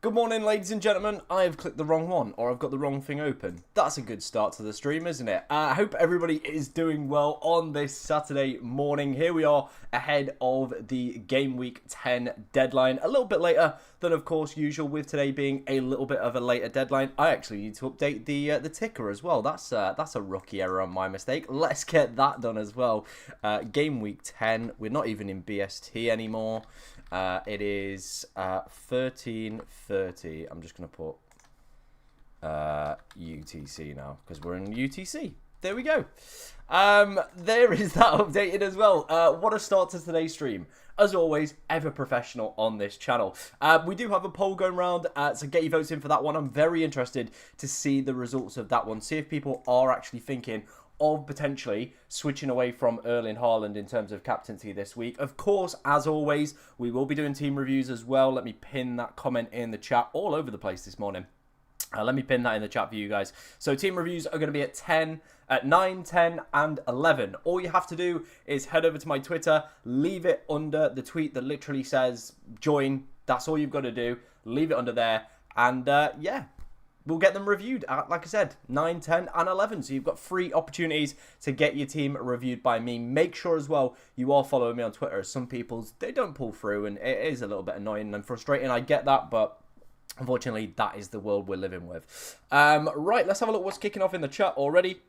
Good morning, ladies and gentlemen. I have clicked the wrong one, or I've got the wrong thing open. That's a good start to the stream, isn't it? I hope everybody is doing well on this Saturday morning. Here we are ahead of the Game Week 10 deadline. A little bit later than, of course, usual, with today being a little bit of a later deadline. I actually need to update the ticker as well. That's a rookie error on my mistake. Let's get that done as well. Game Week 10. We're not even in BST anymore. It is 13:30. I'm just going to put UTC now because we're in UTC. There we go. There is that updated as well. What a start to today's stream. As always, ever professional on this channel. We do have a poll going around, so get your votes in for that one. I'm very interested to see the results of that one. See if people are actually thinking of potentially switching away from Erling Haaland in terms of captaincy this week. Of course, as always, we will be doing team reviews as well. Let me pin that comment in the chat all over the place this morning. Let me pin that in the chat for you guys. So team reviews are going to be at 9, 10, and 11. All you have to do is head over to my Twitter, leave it under the tweet that literally says join. That's all you've got to do. Leave it under there. And yeah, we'll get them reviewed at, like I said, 9, 10, and 11. So you've got 3 opportunities to get your team reviewed by me. Make sure as well you are following me on Twitter. Some people's, they don't pull through, and it is a little bit annoying and frustrating. I get that, but unfortunately, that is the world we're living with. Right, let's have a look what's kicking off in the chat already.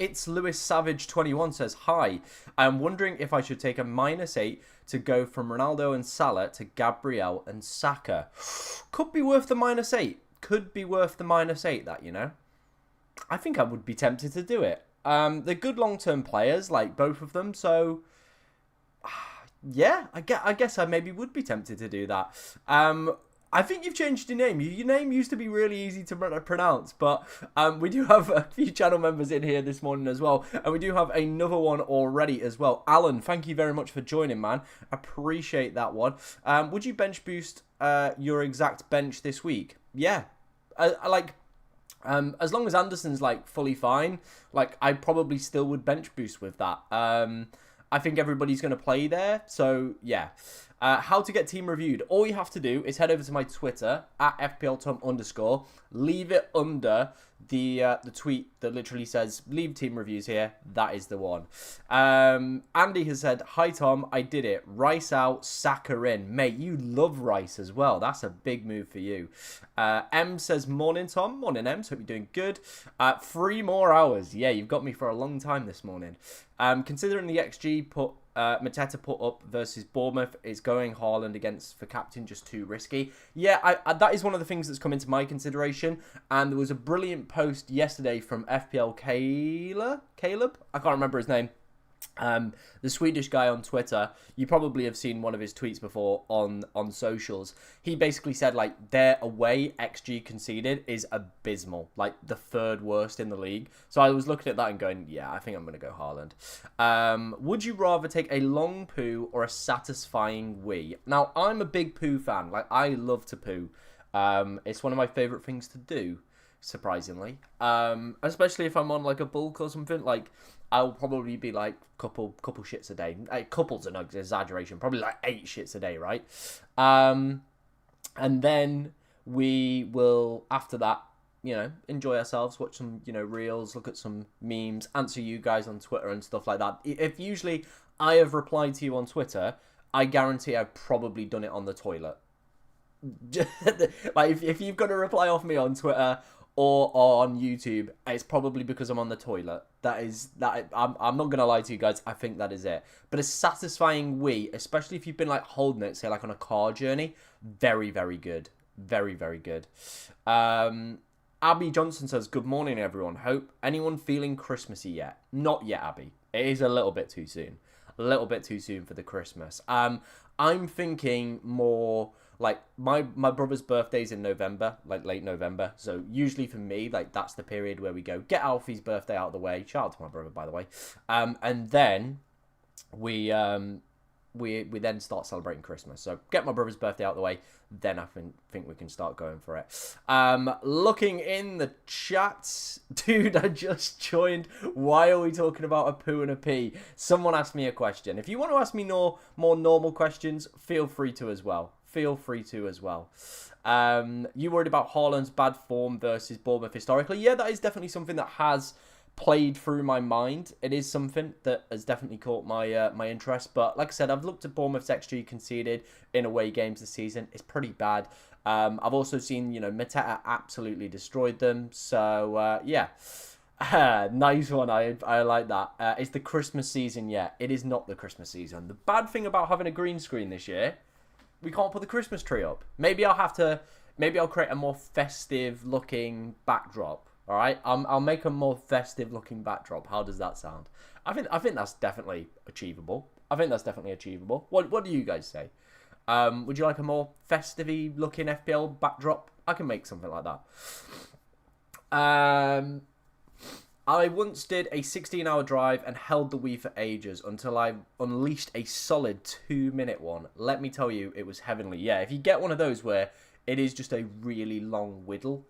It's Lewis Savage 21 says, hi, I'm wondering if I should take a -8 to go from Ronaldo and Salah to Gabriel and Saka. Could be worth the -8. Could be worth the -8, that, you know. I think I would be tempted to do it. They're good long-term players, like both of them, so yeah, I guess I maybe would be tempted to do that. I think you've changed your name. Your name used to be really easy to pronounce, but we do have a few channel members in here this morning as well, and we do have another one already as well. Alan, thank you very much for joining, man. Appreciate that one. Would you bench boost your exact bench this week? Yeah. As long as Anderson's like fully fine, like I probably still would bench boost with that. I think everybody's going to play there, so yeah. How to get team reviewed? All you have to do is head over to my Twitter at @FPLTom_. Leave it under the tweet that literally says leave team reviews here. That is the one. Andy has said, hi Tom, I did it. Rice out, Saka in. Mate, you love Rice as well. That's a big move for you. M says, morning Tom. Morning Em. Hope you're doing good. 3 more hours. Yeah, you've got me for a long time this morning. Considering the XG Mateta put up versus Bournemouth is going Haaland against for captain just too risky. Yeah, I that is one of the things that's come into my consideration. And there was a brilliant post yesterday from FPL Caleb? I can't remember his name. The Swedish guy on Twitter, you probably have seen one of his tweets before on socials. He basically said, like, their away XG conceded is abysmal, like the 3rd worst in the league. So I was looking at that and going, yeah, I think I'm going to go Haaland. Would you rather take a long poo or a satisfying wee? Now, I'm a big poo fan. Like, I love to poo. It's one of my favourite things to do, surprisingly. Especially if I'm on, like, a bulk or something. Like, I'll probably be like couple shits a day. Couple's an exaggeration. Probably like 8 shits a day, right? And then we will, after that, you know, enjoy ourselves, watch some, you know, reels, look at some memes, answer you guys on Twitter and stuff like that. If usually I have replied to you on Twitter, I guarantee I've probably done it on the toilet. Like, if you've got a reply off me on Twitter or on YouTube, it's probably because I'm on the toilet. I'm not gonna lie to you guys, I think that is it. But a satisfying wee, especially if you've been like holding it, say like on a car journey, very, very good. Very, very good. Abby Johnson says, good morning everyone. Hope anyone feeling Christmassy yet? Not yet, Abby. It is a little bit too soon. A little bit too soon for the Christmas. I'm thinking more like my brother's birthday's in November, like late November. So usually for me, like that's the period where we go get Alfie's birthday out of the way. Shout out to my brother, by the way. And then we then start celebrating Christmas. So get my brother's birthday out of the way, then I think we can start going for it. Looking in the chat, dude, I just joined. Why are we talking about a poo and a pee? Someone asked me a question. If you want to ask me more normal questions, feel free to as well. feel free to as well. You worried about Haaland's bad form versus Bournemouth historically? Yeah, that is definitely something that has played through my mind. It is something that has definitely caught my my interest. But like I said, I've looked at Bournemouth's XG conceded in away games this season. It's pretty bad. I've also seen, Mateta absolutely destroyed them. So, yeah. Nice one. I like that. It's the Christmas season yet. It is not the Christmas season. The bad thing about having a green screen this year, we can't put the Christmas tree up. Maybe I'll create a more festive looking backdrop. All right, I'll make a more festive looking backdrop. How does that sound? I think that's definitely achievable. What do you guys say? Would you like a more festive looking FPL backdrop? I can make something like that. I once did a 16-hour drive and held the Wii for ages until I unleashed a solid 2-minute one. Let me tell you, it was heavenly. Yeah, if you get one of those where it is just a really long whittle,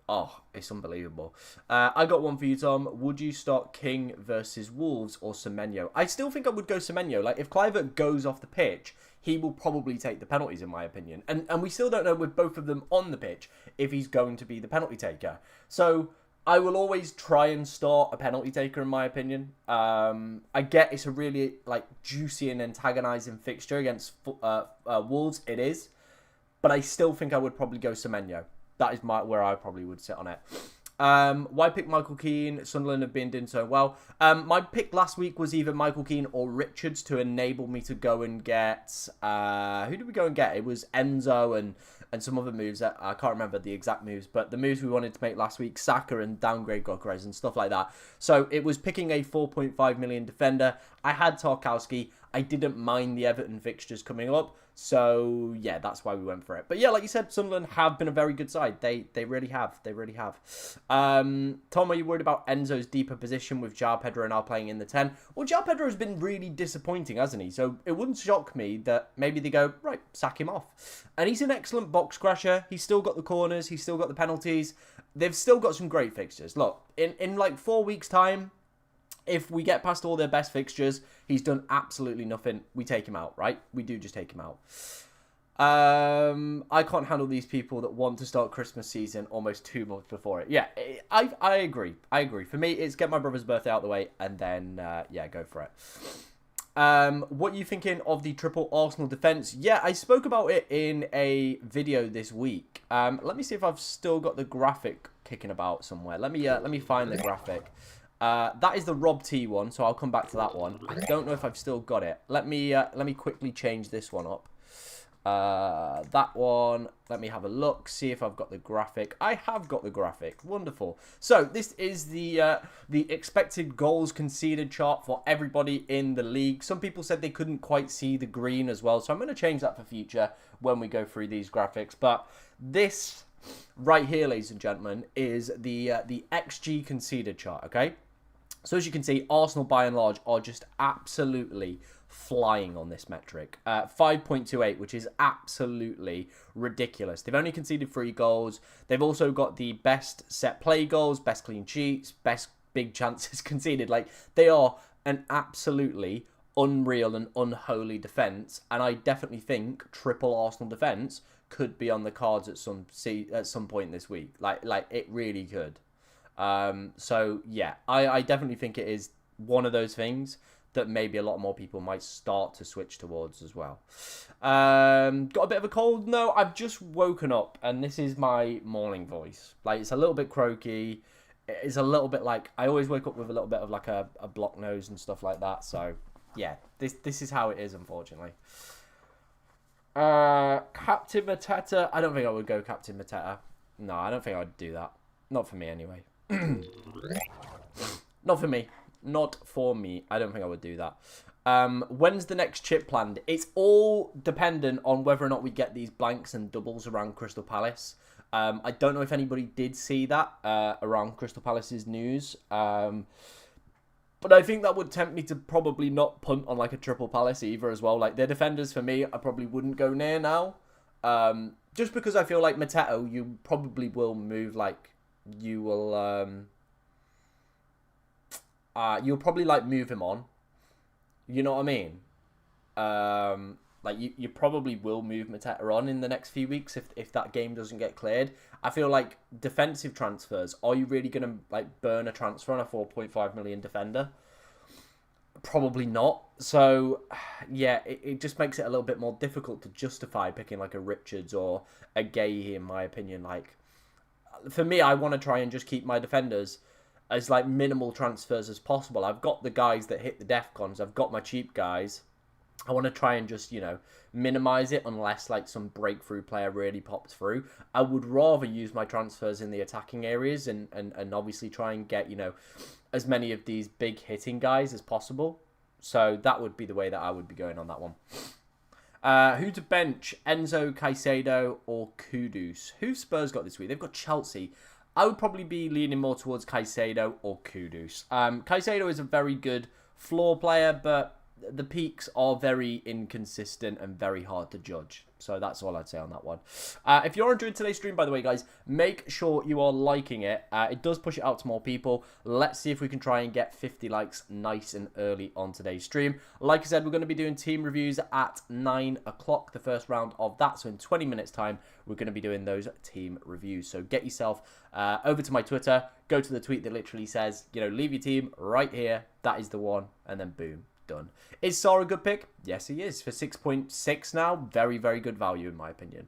oh, it's unbelievable. I got one for you, Tom. Would you start King versus Wolves or Semenyo? I still think I would go Semenyo. Like, if Kluivert goes off the pitch, he will probably take the penalties, in my opinion. And we still don't know with both of them on the pitch if he's going to be the penalty taker. So I will always try and start a penalty taker, in my opinion. I get it's a really juicy and antagonising fixture against Wolves. It is. But I still think I would probably go Semenyo. That is where I probably would sit on it. Why pick Michael Keane? Sunderland have been doing so well. My pick last week was either Michael Keane or Richards to enable me to go and get... who did we go and get? It was Enzo and some other moves. I can't remember the exact moves, but the moves we wanted to make last week, Saka and downgrade Gokres and stuff like that. So it was picking a 4.5 million defender. I had Tarkowski. I didn't mind the Everton fixtures coming up. So, yeah, that's why we went for it. But, yeah, like you said, Sunderland have been a very good side. They really have. They really have. Tom, are you worried about Enzo's deeper position with João Pedro now playing in the 10? Well, João Pedro has been really disappointing, hasn't he? So it wouldn't shock me that maybe they go, right, sack him off. And he's an excellent box crasher. He's still got the corners. He's still got the penalties. They've still got some great fixtures. Look, in like 4 weeks' time, if we get past all their best fixtures, he's done absolutely nothing. We take him out, right? We do just take him out. I can't handle these people that want to start Christmas season almost 2 months before it. Yeah, I agree. For me, it's get my brother's birthday out of the way and then, yeah, go for it. What are you thinking of the triple Arsenal defence? Yeah, I spoke about it in a video this week. Let me see if I've still got the graphic kicking about somewhere. Let me find the graphic. That is the Rob T one, so I'll come back to that one. I don't know if I've still got it. Let me quickly change this one up. That one, let me have a look, see if I've got the graphic. I have got the graphic. Wonderful. So this is the expected goals conceded chart for everybody in the league. Some people said they couldn't quite see the green as well, so I'm going to change that for future when we go through these graphics. But this right here, ladies and gentlemen, is the XG conceded chart, okay? So as you can see, Arsenal by and large are just absolutely flying on this metric. 5.28, which is absolutely ridiculous. They've only conceded 3 goals. They've also got the best set play goals, best clean sheets, best big chances conceded. Like, they are an absolutely unreal and unholy defence. And I definitely think triple Arsenal defence could be on the cards at some point this week. Like it really could. So yeah, I definitely think it is one of those things that maybe a lot more people might start to switch towards as well. Got a bit of a cold? No, I've just woken up and this is my morning voice. Like, it's a little bit croaky. It's a little bit like, I always wake up with a little bit of like a blocked nose and stuff like that. So yeah, this is how it is, unfortunately. Captain Mateta. I don't think I would go Captain Mateta. No, I don't think I'd do that. Not for me, anyway. Not for me. Not for me. I don't think I would do that. When's the next chip planned? It's all dependent on whether or not we get these blanks and doubles around Crystal Palace. I don't know if anybody did see that around Crystal Palace's news. But I think that would tempt me to probably not punt on like a triple Palace either as well. Like, their defenders, for me, I probably wouldn't go near now. Just because I feel like Mateta, you probably will move, like, you will... you'll probably, like, move him on. You know what I mean? Like, you probably will move Mateta on in the next few weeks if that game doesn't get cleared. I feel like defensive transfers, are you really going to, like, burn a transfer on a 4.5 million defender? Probably not. So, yeah, it just makes it a little bit more difficult to justify picking, like, a Richards or a Gay, in my opinion. Like, for me, I want to try and just keep my defenders as, like, minimal transfers as possible. I've got the guys that hit the DEFCONs. I've got my cheap guys. I want to try and just, minimize it unless, like, some breakthrough player really pops through. I would rather use my transfers in the attacking areas and obviously try and get, as many of these big hitting guys as possible. So that would be the way that I would be going on that one. Who to bench? Enzo, Caicedo, or Kudus? Who Spurs got this week? They've got Chelsea. I would probably be leaning more towards Caicedo or Kudus. Caicedo is a very good floor player, but the peaks are very inconsistent and very hard to judge. So that's all I'd say on that one. If you're enjoying today's stream, by the way, guys, make sure you are liking it. It does push it out to more people. Let's see if we can try and get 50 likes nice and early on today's stream. Like I said, we're going to be doing team reviews at 9 o'clock, the first round of that. So in 20 minutes time, we're going to be doing those team reviews. So get yourself over to my Twitter. Go to the tweet that literally says, leave your team right here. That is the one. And then boom. Done. Is Saar a good pick? Yes, he is. For 6.6 now, very, very good value in my opinion.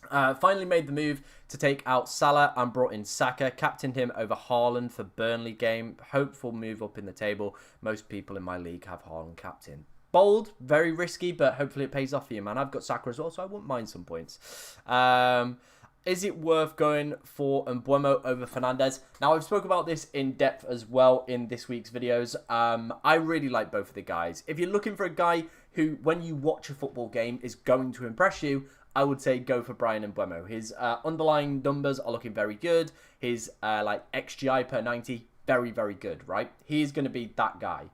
Finally made the move to take out Salah and brought in Saka. Captained him over Haaland for Burnley game. Hopeful move up in the table. Most people in my league have Haaland captain. Bold, very risky, but hopefully it pays off for you, man. I've got Saka as well, so I wouldn't mind some points. Is it worth going for Mbeumo over Fernandes? Now, I've spoke about this in depth as well in this week's videos. I really like both of the guys. If you're looking for a guy who, when you watch a football game, is going to impress you, I would say go for Bryan Mbeumo. His underlying numbers are looking very good. His XGI per 90, very, very good, right? He's going to be that guy.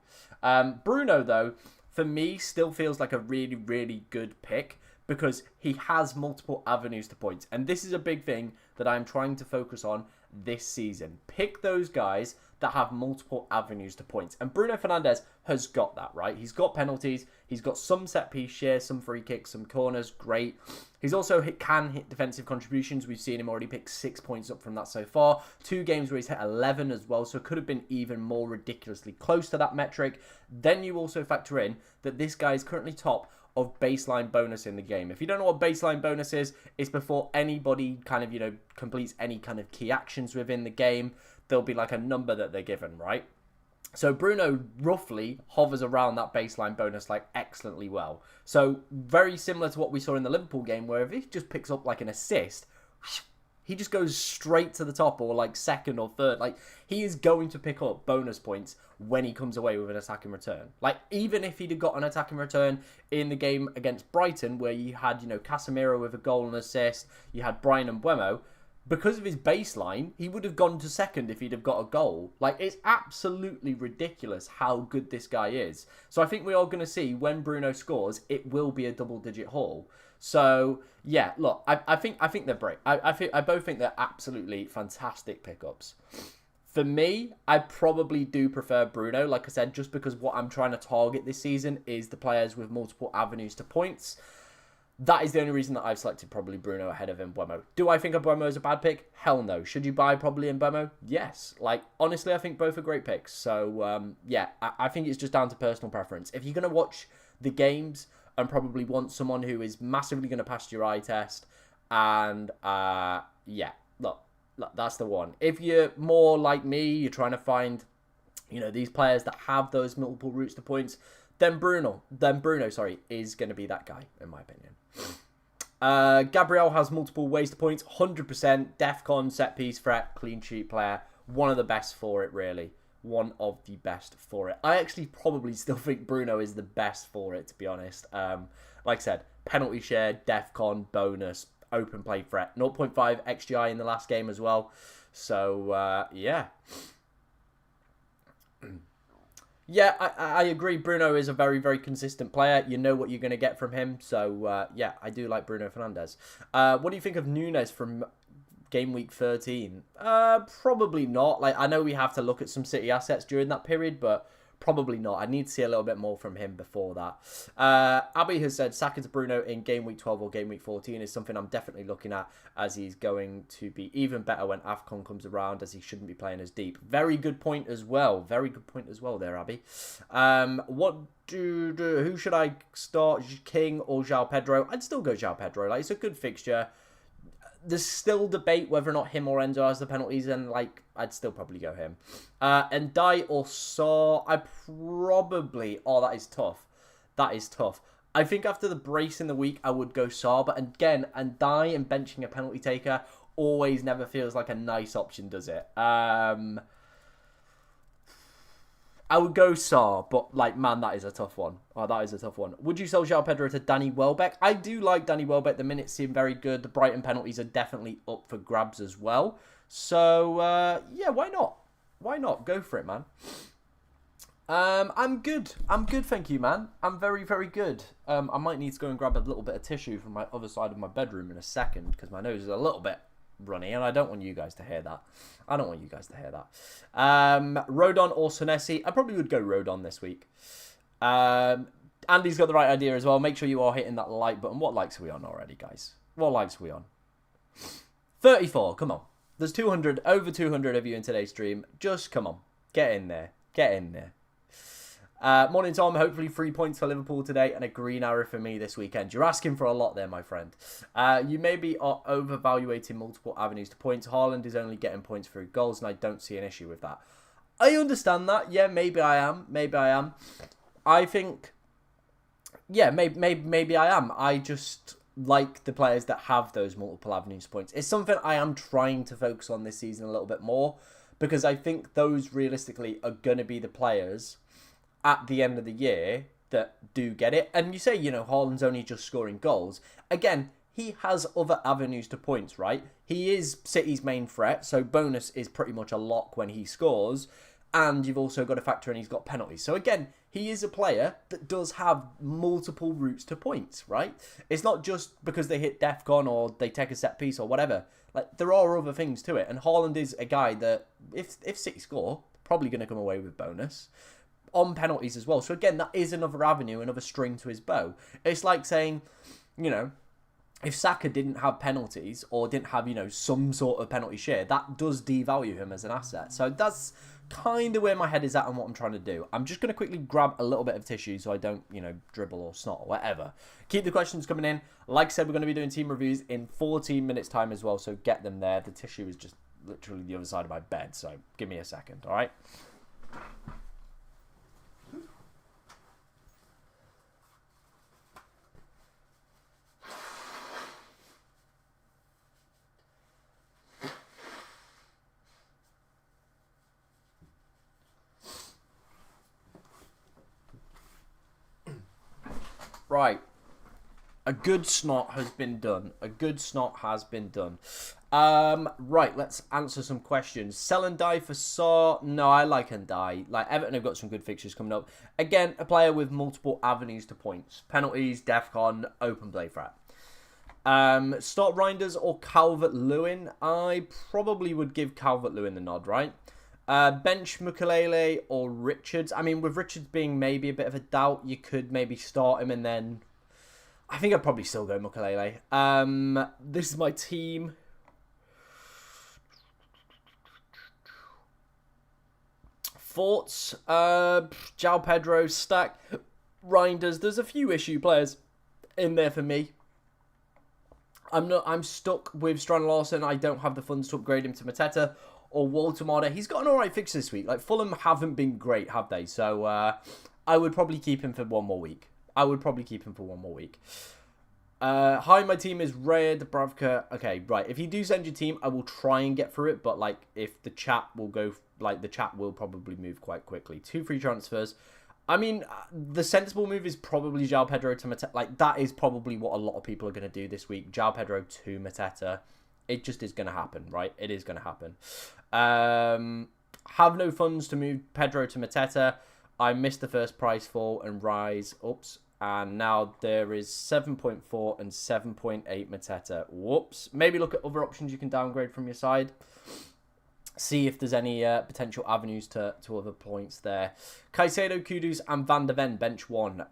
Bruno, though, for me, still feels like a really, really good pick, because he has multiple avenues to points. And this is a big thing that I'm trying to focus on this season. Pick those guys that have multiple avenues to points. And Bruno Fernandes has got that, right? He's got penalties. He's got some set piece shares, some free kicks, some corners. Great. He's also can hit defensive contributions. We've seen him already pick 6 points up from that so far. 2 games where he's hit 11 as well. So it could have been even more ridiculously close to that metric. Then you also factor in that this guy is currently top of baseline bonus in the game. If you don't know what baseline bonus is, it's before anybody kind of, completes any kind of key actions within the game. There'll be like a number that they're given, right? So Bruno roughly hovers around that baseline bonus like excellently well. So very similar to what we saw in the Liverpool game, where if he just picks up like an assist, he just goes straight to the top, or like second or third. Like, he is going to pick up bonus points when he comes away with an attacking return. Like, even if he'd have got an attacking return in the game against Brighton, where you had, Casemiro with a goal and assist, you had Bryan Mbeumo, because of his baseline, he would have gone to second if he'd have got a goal. Like, it's absolutely ridiculous how good this guy is. So I think we are going to see, when Bruno scores, it will be a double-digit haul. So yeah, look, I think they're great. I both think they're absolutely fantastic pickups. For me, I probably do prefer Bruno, like I said, just because what I'm trying to target this season is the players with multiple avenues to points. That is the only reason that I've selected probably Bruno ahead of Mbeumo. Do I think Mbeumo is a bad pick? Hell no. Should you buy probably Mbeumo? Yes. Like, honestly, I think both are great picks. So, yeah, I think it's just down to personal preference. If you're going to watch the games and probably want someone who is massively going to pass your eye test, and, yeah, look, that's the one. If you're more like me, you're trying to find, these players that have those multiple routes to points, then Bruno, is going to be that guy, in my opinion. Gabriel has multiple ways to points, 100%, DEFCON, set piece, threat, clean sheet player. One of the best for it, really. One of the best for it. I actually probably still think Bruno is the best for it, to be honest. Like I said, penalty share, DEFCON, bonus, open play threat. 0.5 XGI in the last game as well. So, yeah. Yeah, I agree. Bruno is a very, very consistent player. You know what you're going to get from him. So, yeah, I do like Bruno Fernandes. What do you think of Nunes from game week 13? Probably not. Like, I know we have to look at some City assets during that period, but Probably not. I need to see a little bit more from him before that. Abby has said Saka to Bruno in game week 12 or game week 14 is something I'm definitely looking at, as he's going to be even better when AFCON comes around, as he shouldn't be playing as deep. Very good point as well. Very good point as well there, Abby. Who should I start, King or João Pedro? I'd still go João Pedro. Like, it's a good fixture. There's still debate whether or not him or Enzo has the penalties, and like I'd still probably go him. And Dai or Saw, I probably... Oh, that is tough. That is tough. I think after the brace in the week, I would go Saw, but again, and Dai and benching a penalty taker always never feels like a nice option, does it? I would go Saar, but, like, man, that is a tough one. Oh, that is a tough one. Would you sell João Pedro to Danny Welbeck? I do like Danny Welbeck. The minutes seem very good. The Brighton penalties are definitely up for grabs as well. So, yeah, why not? Why not? Go for it, man. I'm good. I'm good, thank you, man. I'm very, very good. I might need to go and grab a little bit of tissue from my other side of my bedroom in a second, because my nose is a little bit runny, and I don't want you guys to hear that. I don't want you guys to hear that. Rodon or Senesi? I probably would go Rodon this week. Andy's got the right idea as well. Make sure you are hitting that like button. What likes are we on already, guys? What likes are we on? 34, come on. There's 200, over 200 of you in today's stream. Just come on. Get in there. Get in there. Morning, Tom. Hopefully 3 points for Liverpool today and a green arrow for me this weekend. You're asking for a lot there, my friend. You maybe are overvaluating multiple avenues to points. Haaland is only getting points through goals, and I don't see an issue with that. I understand that. Yeah, maybe I am. Maybe I am. I think... Yeah, maybe I am. I just like the players that have those multiple avenues to points. It's something I am trying to focus on this season a little bit more, because I think those realistically are going to be the players at the end of the year that do get it. And you say, you know, Haaland's only just scoring goals. Again, he has other avenues to points, right? He is City's main threat, so bonus is pretty much a lock when he scores. And you've also got to factor in he's got penalties. So again, he is a player that does have multiple routes to points, right? It's not just because they hit DEFCON or they take a set piece or whatever. Like, there are other things to it. And Haaland is a guy that, if City score, probably going to come away with bonus on penalties as well. So again, that is another avenue, another string to his bow. It's like saying, you know, if Saka didn't have penalties or didn't have, you know, some sort of penalty share, that does devalue him as an asset. So that's kind of where my head is at and what I'm trying to do. I'm just going to quickly grab a little bit of tissue so I don't, you know, dribble or snot or whatever. Keep the questions coming in. Like I said, we're going to be doing team reviews in 14 minutes time as well, so get them there. The tissue is just literally the other side of my bed, so give me a second, all right? Right. A good snot has been done. A good snot has been done. Right, let's answer some questions. Sell and die for Saw. No, I like and die. Like, Everton have got some good fixtures coming up. Again, a player with multiple avenues to points. Penalties, DEFCON, open play threat. Start Reinders or Calvert-Lewin. I probably would give Calvert-Lewin the nod, right? Bench Mukelele or Richards. I mean, with Richards being maybe a bit of a doubt, you could maybe start him and then... I think I'd probably still go Mukelele. This is my team. Thoughts? João Pedro, Stack, Reinders. There's a few issue players in there for me. I'm stuck with Strand Larson. I don't have the funds to upgrade him to Mateta or Walter Marder. He's got an alright fix this week. Like, Fulham haven't been great, have they? So, I would probably keep him for one more week. Hi, my team is Ray Dubravka. Okay, right. If you do send your team, I will try and get through it. But, like, if the chat will go... Like, the chat will probably move quite quickly. 2 free transfers. I mean, the sensible move is probably João Pedro to Mateta. Like, that is probably what a lot of people are going to do this week. João Pedro to Mateta. It just is going to happen, right? It is going to happen. Have no funds to move Pedro to Mateta. I missed the first price fall and rise. Oops. And now there is 7.4 and 7.8 Mateta. Whoops. Maybe look at other options you can downgrade from your side. see if there's any potential avenues to other points there. Caicedo, Kudus, and Van de Ven, bench 1.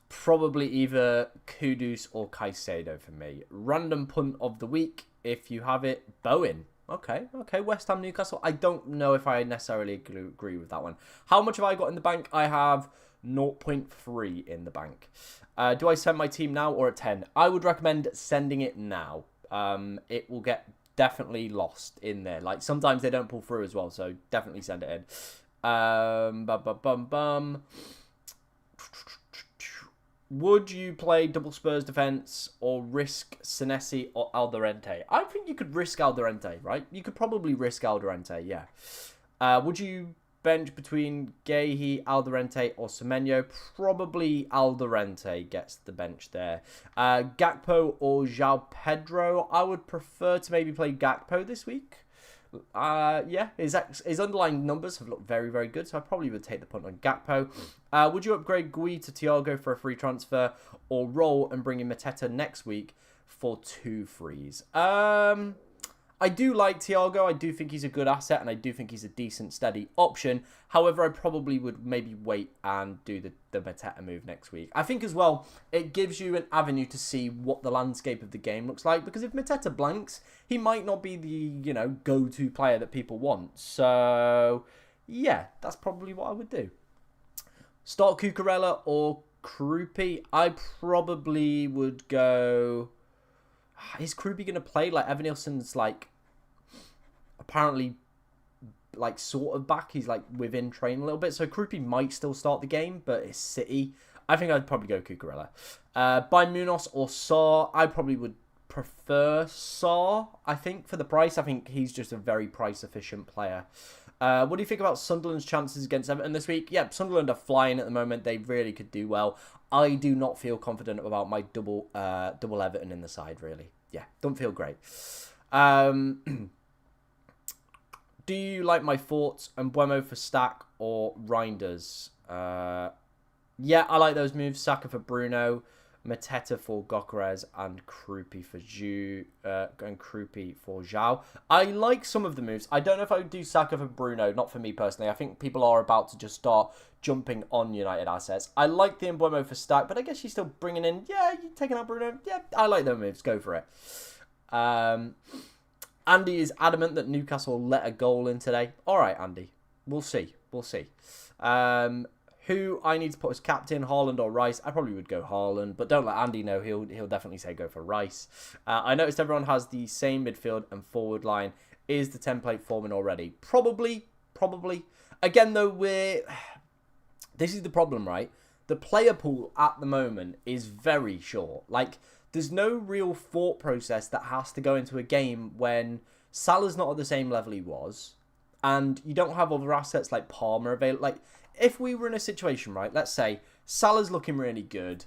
Probably either Kudus or Caicedo for me. Random punt of the week, if you have it, Bowen. Okay. West Ham, Newcastle. I don't know if I necessarily agree with that one. How much have I got in the bank? I have 0.3 in the bank. Do I send my team now or at 10? I would recommend sending it now. It will get definitely lost in there. Like, sometimes they don't pull through as well, so definitely send it in. Would you play double Spurs defence or risk Senesi or Alderente? I think you could risk Alderente, right? You could probably risk Alderente, yeah. Would you bench between Guehi, Alderente or Semenyo? Probably Alderente gets the bench there. Gakpo or João Pedro? I would prefer to maybe play Gakpo this week. Yeah, his underlying numbers have looked very, very good, so I probably would take the punt on Gakpo. Would you upgrade Gui to Thiago for a free transfer or roll and bring in Mateta next week for 2 frees? I do like Thiago. I do think he's a good asset, and I do think he's a decent, steady option. However, I probably would maybe wait and do the Mateta move next week. I think as well, it gives you an avenue to see what the landscape of the game looks like, because if Mateta blanks, he might not be the, go-to player that people want. So, yeah, that's probably what I would do. Start Cucurella or Krupi? I probably would go... Is Krupi going to play? Like, Evan Nilsson's, apparently, sort of back. He's, within training a little bit. So, Krupi might still start the game, but it's City. I think I'd probably go Cucurella. By Munoz or Sarr, I probably would prefer Sarr, I think, for the price. I think he's just a very price-efficient player. What do you think about Sunderland's chances against Everton this week? Yeah, Sunderland are flying at the moment. They really could do well. I do not feel confident about my double Everton in the side, really. Yeah, don't feel great. Do you like my thoughts? Mbuemo for Stack or Reinders? Yeah, I like those moves. Saka for Bruno, Mateta for Gyökeres, and Krupi for João. I like some of the moves. I don't know if I would do Saka for Bruno, not for me personally. I think people are about to just start jumping on United assets. I like the Mbuemo for Stack, but I guess you're still bringing in, yeah, you're taking out Bruno. Yeah, I like those moves. Go for it. Andy is adamant that Newcastle let a goal in today. All right, Andy. We'll see. Who I need to put as captain, Haaland or Rice? I probably would go Haaland, but don't let Andy know. He'll definitely say go for Rice. I noticed everyone has the same midfield and forward line. Is the template forming already? Probably. Again, though, this is the problem, right? The player pool at the moment is very short. There's no real thought process that has to go into a game when Salah's not at the same level he was, and you don't have other assets like Palmer available. If we were in a situation, right, let's say Salah's looking really good,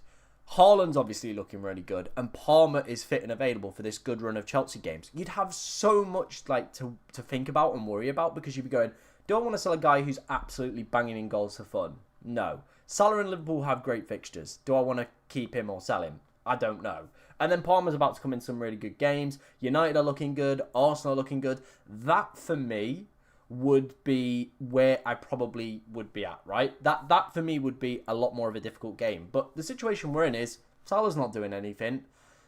Haaland's obviously looking really good, and Palmer is fit and available for this good run of Chelsea games, you'd have so much to think about and worry about, because you'd be going, do I want to sell a guy who's absolutely banging in goals for fun? No. Salah and Liverpool have great fixtures. Do I want to keep him or sell him? I don't know. And then Palmer's about to come in some really good games. United are looking good. Arsenal are looking good. That, for me, would be where I probably would be at, right? That for me would be a lot more of a difficult game. But the situation we're in is Salah's not doing anything.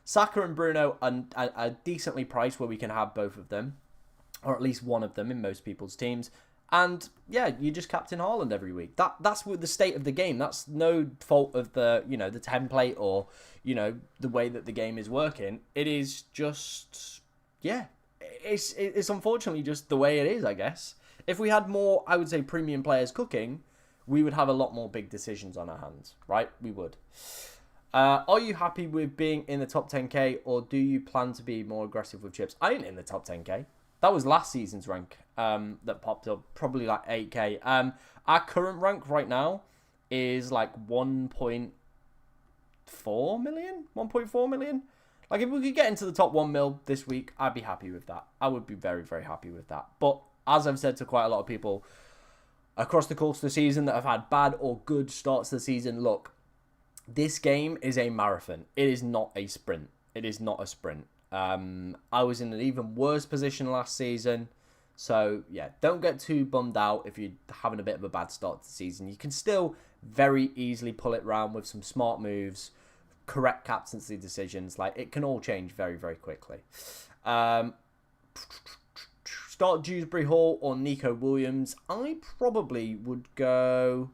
Saka and Bruno are decently priced where we can have both of them, or at least one of them in most people's teams. And yeah, you just captain Haaland every week. That's with the state of the game. That's no fault of the the template or the way that the game is working. It is just it's unfortunately just the way it is, I guess. If we had more, I would say, premium players cooking, we would have a lot more big decisions on our hands, right? We would. Are you happy with being in the top 10k, or do you plan to be more aggressive with chips? I ain't in the top 10k. That was last season's rank that popped up, probably 8k. Our current rank right now is 1.4 million? 1.4 million? If we could get into the top 1 mil this week, I'd be happy with that. I would be very, very happy with that. But as I've said to quite a lot of people across the course of the season that have had bad or good starts to the season, look, this game is a marathon. It is not a sprint. It is not a sprint. I was in an even worse position last season. So, yeah, don't get too bummed out if you're having a bit of a bad start to the season. You can still very easily pull it round with some smart moves, correct captaincy decisions. Like, it can all change very, very quickly. Start Dewsbury Hall or Nico Williams. I probably would go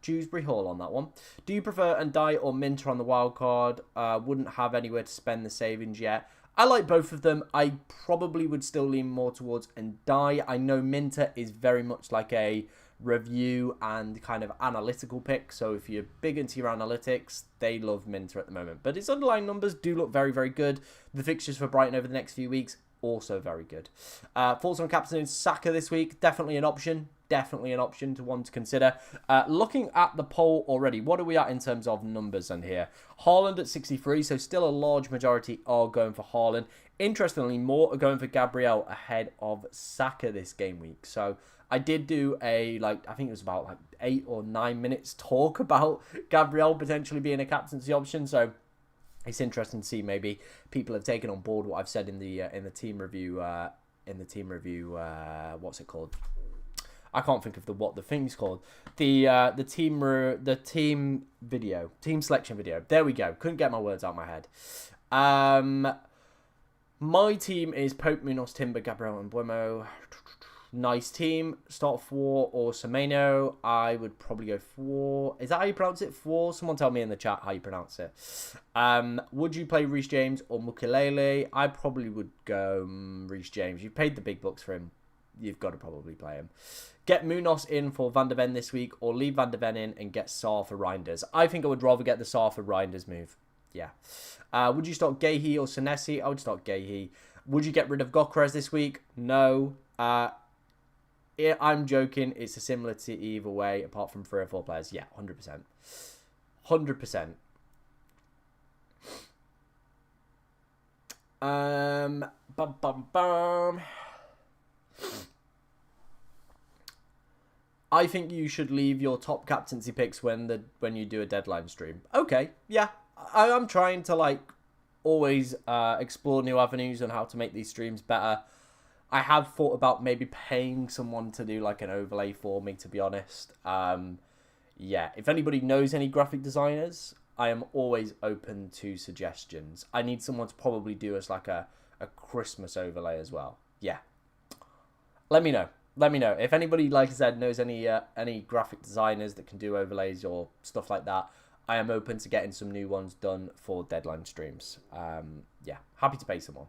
Dewsbury Hall on that one. Do you prefer Ndai or Minter on the wild card? Wouldn't have anywhere to spend the savings yet. I like both of them. I probably would still lean more towards Ndai. I know Minter is very much like a review and kind of analytical pick. So if you're big into your analytics, they love Minter at the moment. But his underlying numbers do look very, very good. The fixtures for Brighton over the next few weeks, also very good. Thoughts on captain Saka this week? Definitely an option. Definitely an option to one to consider. Looking at the poll already, what are we at in terms of numbers in here? Haaland at 63, so still a large majority are going for Haaland. Interestingly, more are going for Gabriel ahead of Saka this game week. So I did do a, I think it was about 8 or 9 minutes talk about Gabriel potentially being a captaincy option. So it's interesting to see maybe people have taken on board what I've said in the team review. What's it called? I can't think of what the thing's called. The team selection video. There we go. Couldn't get my words out of my head. My team is Pope, Munoz, Timber, Gabriel, and Buemo. Nice team. Start 4 or Semenyo. I would probably go 4. Is that how you pronounce it? 4? Someone tell me in the chat how you pronounce it. Would you play Reece James or Mukelele? I probably would go Reece James. You've paid the big bucks for him. You've got to probably play him. Get Munoz in for Van de Ven this week, or leave Van de Ven in and get Sarr for Reinders. I think I would rather get the Sarr for Reinders move. Yeah. Would you start Gahey or Senesi? I would start Gahey. Would you get rid of Gokras this week? No. I'm joking. It's a similar to either way, apart from 3 or 4 players. Yeah, 100%. 100%. I think you should leave your top captaincy picks when you do a deadline stream. Okay, yeah. I'm trying to always explore new avenues on how to make these streams better. I have thought about maybe paying someone to do an overlay for me, to be honest. Yeah, if anybody knows any graphic designers, I am always open to suggestions. I need someone to probably do us a Christmas overlay as well. Yeah. Let me know. Let me know. If anybody, like I said, knows any graphic designers that can do overlays or stuff like that, I am open to getting some new ones done for deadline streams. Yeah, happy to pay someone.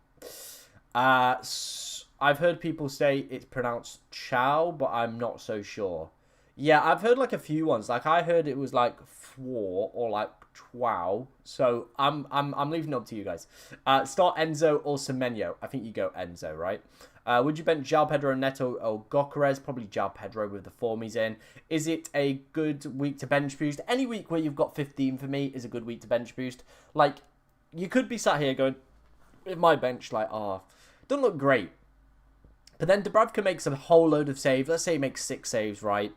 I've heard people say it's pronounced Chow, but I'm not so sure. Yeah, I've heard a few ones. I heard it was Fwar or Twow. So I'm leaving it up to you guys. Start Enzo or Semenyo. I think you go Enzo, right? Would you bench João Pedro, Neto, or Gokares? Probably João Pedro with the form he's in. Is it a good week to bench boost? Any week where you've got 15 for me is a good week to bench boost. You could be sat here going, with my bench, doesn't look great. But then Dubravka makes a whole load of saves. Let's say he makes 6 saves, right?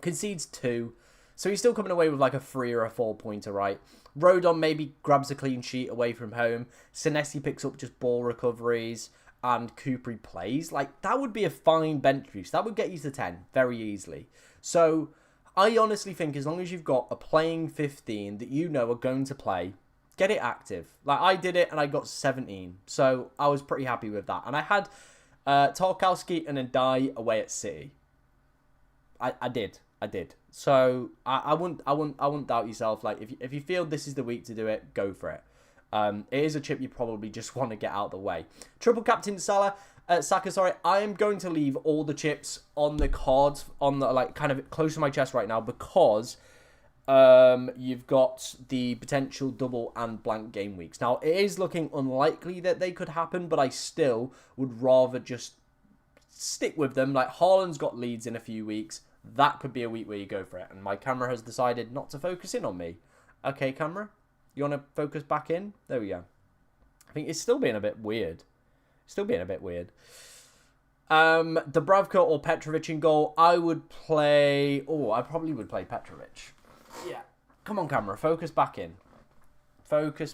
Concedes 2. So he's still coming away with a 3 or a 4-pointer, right? Rodon maybe grabs a clean sheet away from home. Senesi picks up just ball recoveries. And Kupri plays. That would be a fine bench boost. That would get you to 10 very easily. So I honestly think as long as you've got a playing 15 that you know are going to play, get it active. I did it and I got 17. So I was pretty happy with that. And I had Tarkowski and Ndai away at City. I did. So I wouldn't doubt yourself. If you feel this is the week to do it, go for it. It is a chip you probably just want to get out of the way. Triple captain Saka, sorry. I am going to leave all the chips on the cards, on the kind of close to my chest right now, because you've got the potential double and blank game weeks. Now, it is looking unlikely that they could happen, but I still would rather just stick with them. Haaland's got Leeds in a few weeks. That could be a week where you go for it. And my camera has decided not to focus in on me. Okay, camera. You want to focus back in? There we go. I think it's still being a bit weird. Dubravka or Petrovic in goal. I would play... Oh, I probably would play Petrovic. Yeah. Come on, camera. Focus back in. Focus.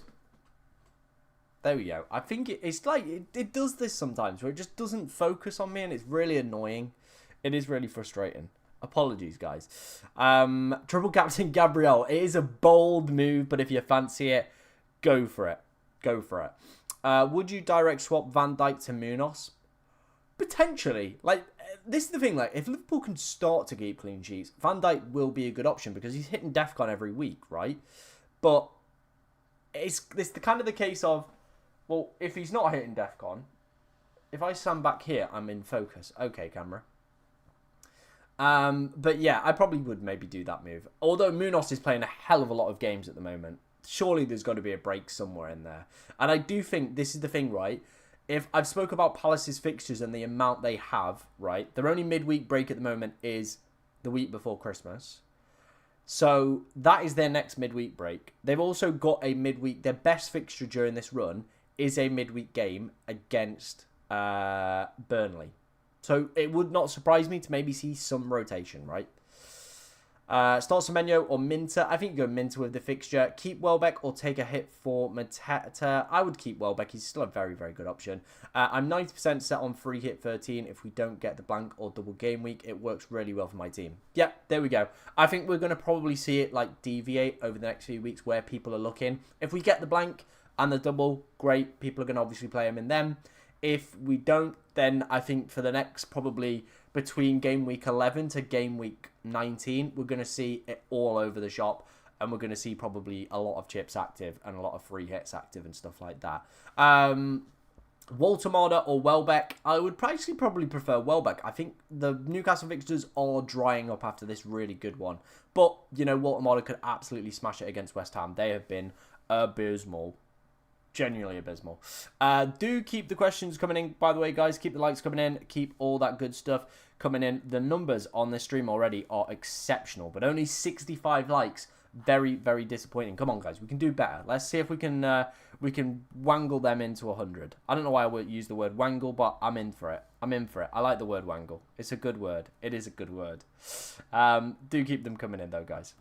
There we go. I think it's like, it does this sometimes where it just doesn't focus on me and it's really annoying. It is really frustrating. Apologies, guys. Triple Captain Gabriel. It is a bold move, but if you fancy it, go for it. Go for it. Would you direct swap Van Dijk to Munoz? Potentially. Like, this is the thing. Like, if Liverpool can start to keep clean sheets, Van Dijk will be a good option because he's hitting DEFCON every week, right? But it's the kind of the case of, well, if he's not hitting DEFCON, if I stand back here, I'm in focus. Okay, camera. But yeah, I probably would maybe do that move. Although Munoz is playing a hell of a lot of games at the moment. Surely there's got to be a break somewhere in there. And I do think this is the thing, right? If I've spoke about Palace's fixtures and the amount they have, right? Their only midweek break at the moment is the week before Christmas. So that is their next midweek break. They've also got a midweek. Their best fixture during this run is a midweek game against Burnley. So it would not surprise me to maybe see some rotation, right? Start Semenyo or Minter. I think you go Minter with the fixture. Keep Welbeck or take a hit for Mateta. I would keep Welbeck. He's still a very, very good option. I'm 90% set on free hit 13. If we don't get the blank or double game week, it works really well for my team. Yep, there we go. I think we're going to probably see it like deviate over the next few weeks where people are looking. If we get the blank and the double, great. People are going to obviously play them in them. If we don't, then I think for the next probably between game week 11 to game week 19, we're going to see it all over the shop. And we're going to see probably a lot of chips active and a lot of free hits active and stuff like that. Walter Marder or Welbeck. I would actually probably prefer Welbeck. I think the Newcastle fixtures are drying up after this really good one. But, you know, Walter Marder could absolutely smash it against West Ham. They have been abysmal. Genuinely abysmal. Do keep the questions coming in, by the way, guys. Keep the likes coming in. Keep all that good stuff coming in. The numbers on this stream already are exceptional, but only 65 likes. Very, very disappointing. Come on, guys. We can do better. Let's see if we can wangle them into 100. I don't know why I would use the word wangle, but I'm in for it. I'm in for it. I like the word wangle. It's a good word. It is a good word. Do keep them coming in, though, guys.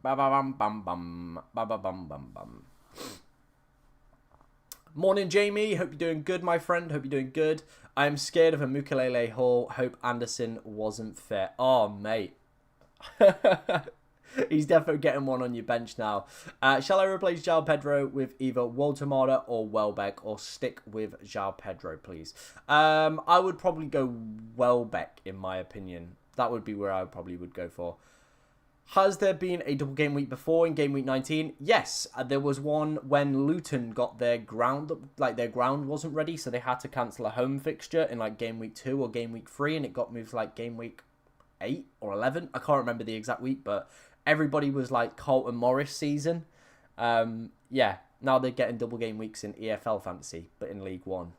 Ba ba bum bum bum ba ba bum bum bum. Morning, Jamie. Hope you're doing good, my friend. Hope you're doing good. I'm scared of a Mukelele haul. Hope Anderson wasn't fit. Oh, mate. He's definitely getting one on your bench now. Shall I replace João Pedro with either Walter Marder or Welbeck, or stick with João Pedro, please? I would probably go Welbeck, in my opinion. That would be where I probably would go for. Has there been a double game week before in game week 19? Yes, there was one when Luton got their ground, like their ground wasn't ready, so they had to cancel a home fixture in like game week 2 or game week 3, and it got moved to like game week 8 or 11. I can't remember the exact week, but everybody was like Carlton Morris season. Yeah, now they're getting double game weeks in EFL fantasy, but in League One.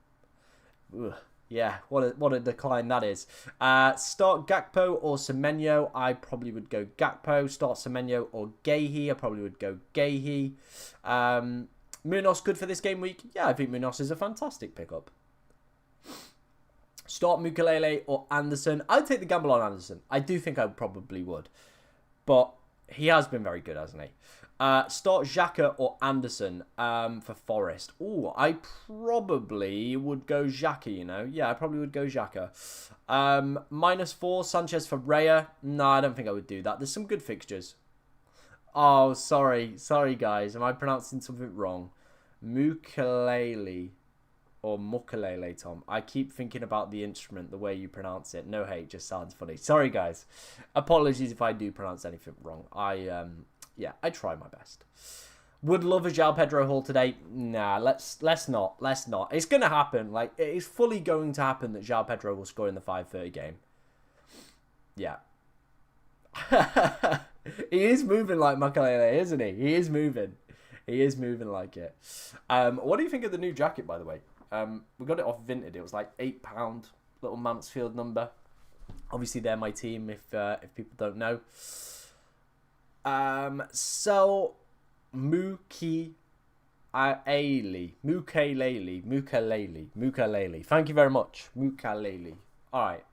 Ugh. Yeah, what a decline that is. Start Gakpo or Semenyo. I probably would go Gakpo. Start Semenyo or Gahey. I probably would go Gahey. Munoz good for this game week? Yeah, I think Munoz is a fantastic pickup. Start Mukelele or Anderson. I'd take the gamble on Anderson. I do think I probably would. But he has been very good, hasn't he? Start Xhaka or Anderson for Forest. Oh, I probably would go Xhaka, you know. Yeah, I probably would go Xhaka. -4, Sanchez for Raya. No, I don't think I would do that. There's some good fixtures. Oh, sorry. Sorry, guys. Am I pronouncing something wrong? Mukelele or Mukelele, Tom. I keep thinking about the instrument, the way you pronounce it. No hate, just sounds funny. Sorry, guys. Apologies if I do pronounce anything wrong. Yeah, I try my best. Would love a João Pedro haul today. Nah, let's not. It's going to happen. Like, it is fully going to happen that João Pedro will score in the 5:30 game. Yeah. He is moving like Makalele, isn't he? He is moving. He is moving like it. What do you think of the new jacket, by the way? We got it off Vinted. It was like £8, little Mansfield number. Obviously, they're my team if people don't know. So Mukelele. Thank you very much. Mukelele. All right.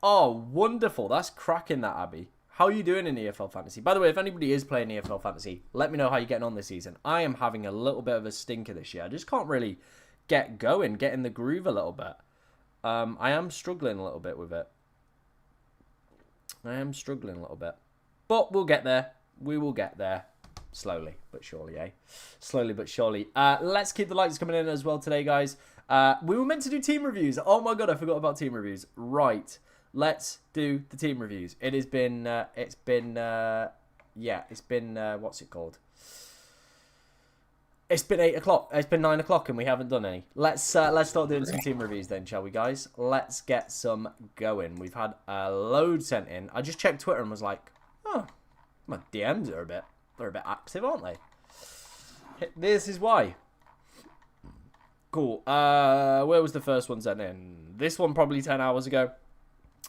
Oh, wonderful. That's cracking, that, Abby. How are you doing in EFL Fantasy? By the way, if anybody is playing EFL Fantasy, let me know how you're getting on this season. I am having a little bit of a stinker this year. I just can't really get going, get in the groove a little bit. I am struggling a little bit with it. I am struggling a little bit. But we'll get there. We will get there. Slowly but surely, eh? Slowly but surely. Let's keep the likes coming in as well today, guys. We were meant to do team reviews. Oh my god, I forgot about team reviews. Right. Let's do the team reviews. It has been, what's it called? It's been 8 o'clock. It's been 9 o'clock and we haven't done any. Let's start doing some team reviews then, shall we, guys? Let's get some going. We've had a load sent in. I just checked Twitter and was like, oh, my DMs are they're a bit active, aren't they? This is why. Cool. Where was the first one sent in? This one probably 10 hours ago.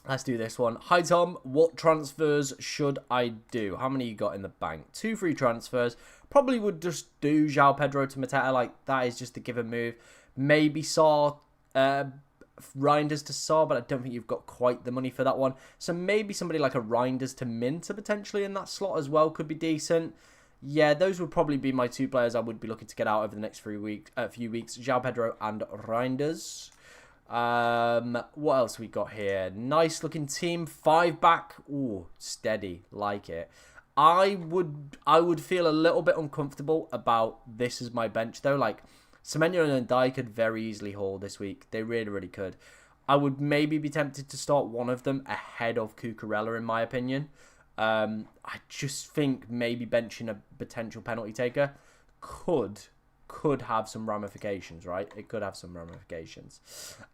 Let's do this one. Hi, Tom. What transfers should I do? How many you got in the bank? 2 free transfers. Probably would just do João Pedro to Mateta. Like, that is just a given move. Maybe Saw, Reinders to Saw, but I don't think you've got quite the money for that one. So maybe somebody like a Reinders to Minter potentially in that slot as well could be decent. Yeah, those would probably be my 2 players I would be looking to get out over the next few weeks. João Pedro and Reinders. What else we got here? Nice looking team. 5 back. Ooh, steady. Like it. I would feel a little bit uncomfortable about this as my bench though. Like, Semenyo and Ndai could very easily haul this week. They really, really could. I would maybe be tempted to start one of them ahead of Cucurella in my opinion. I just think maybe benching a potential penalty taker could have some ramifications, right? It could have some ramifications.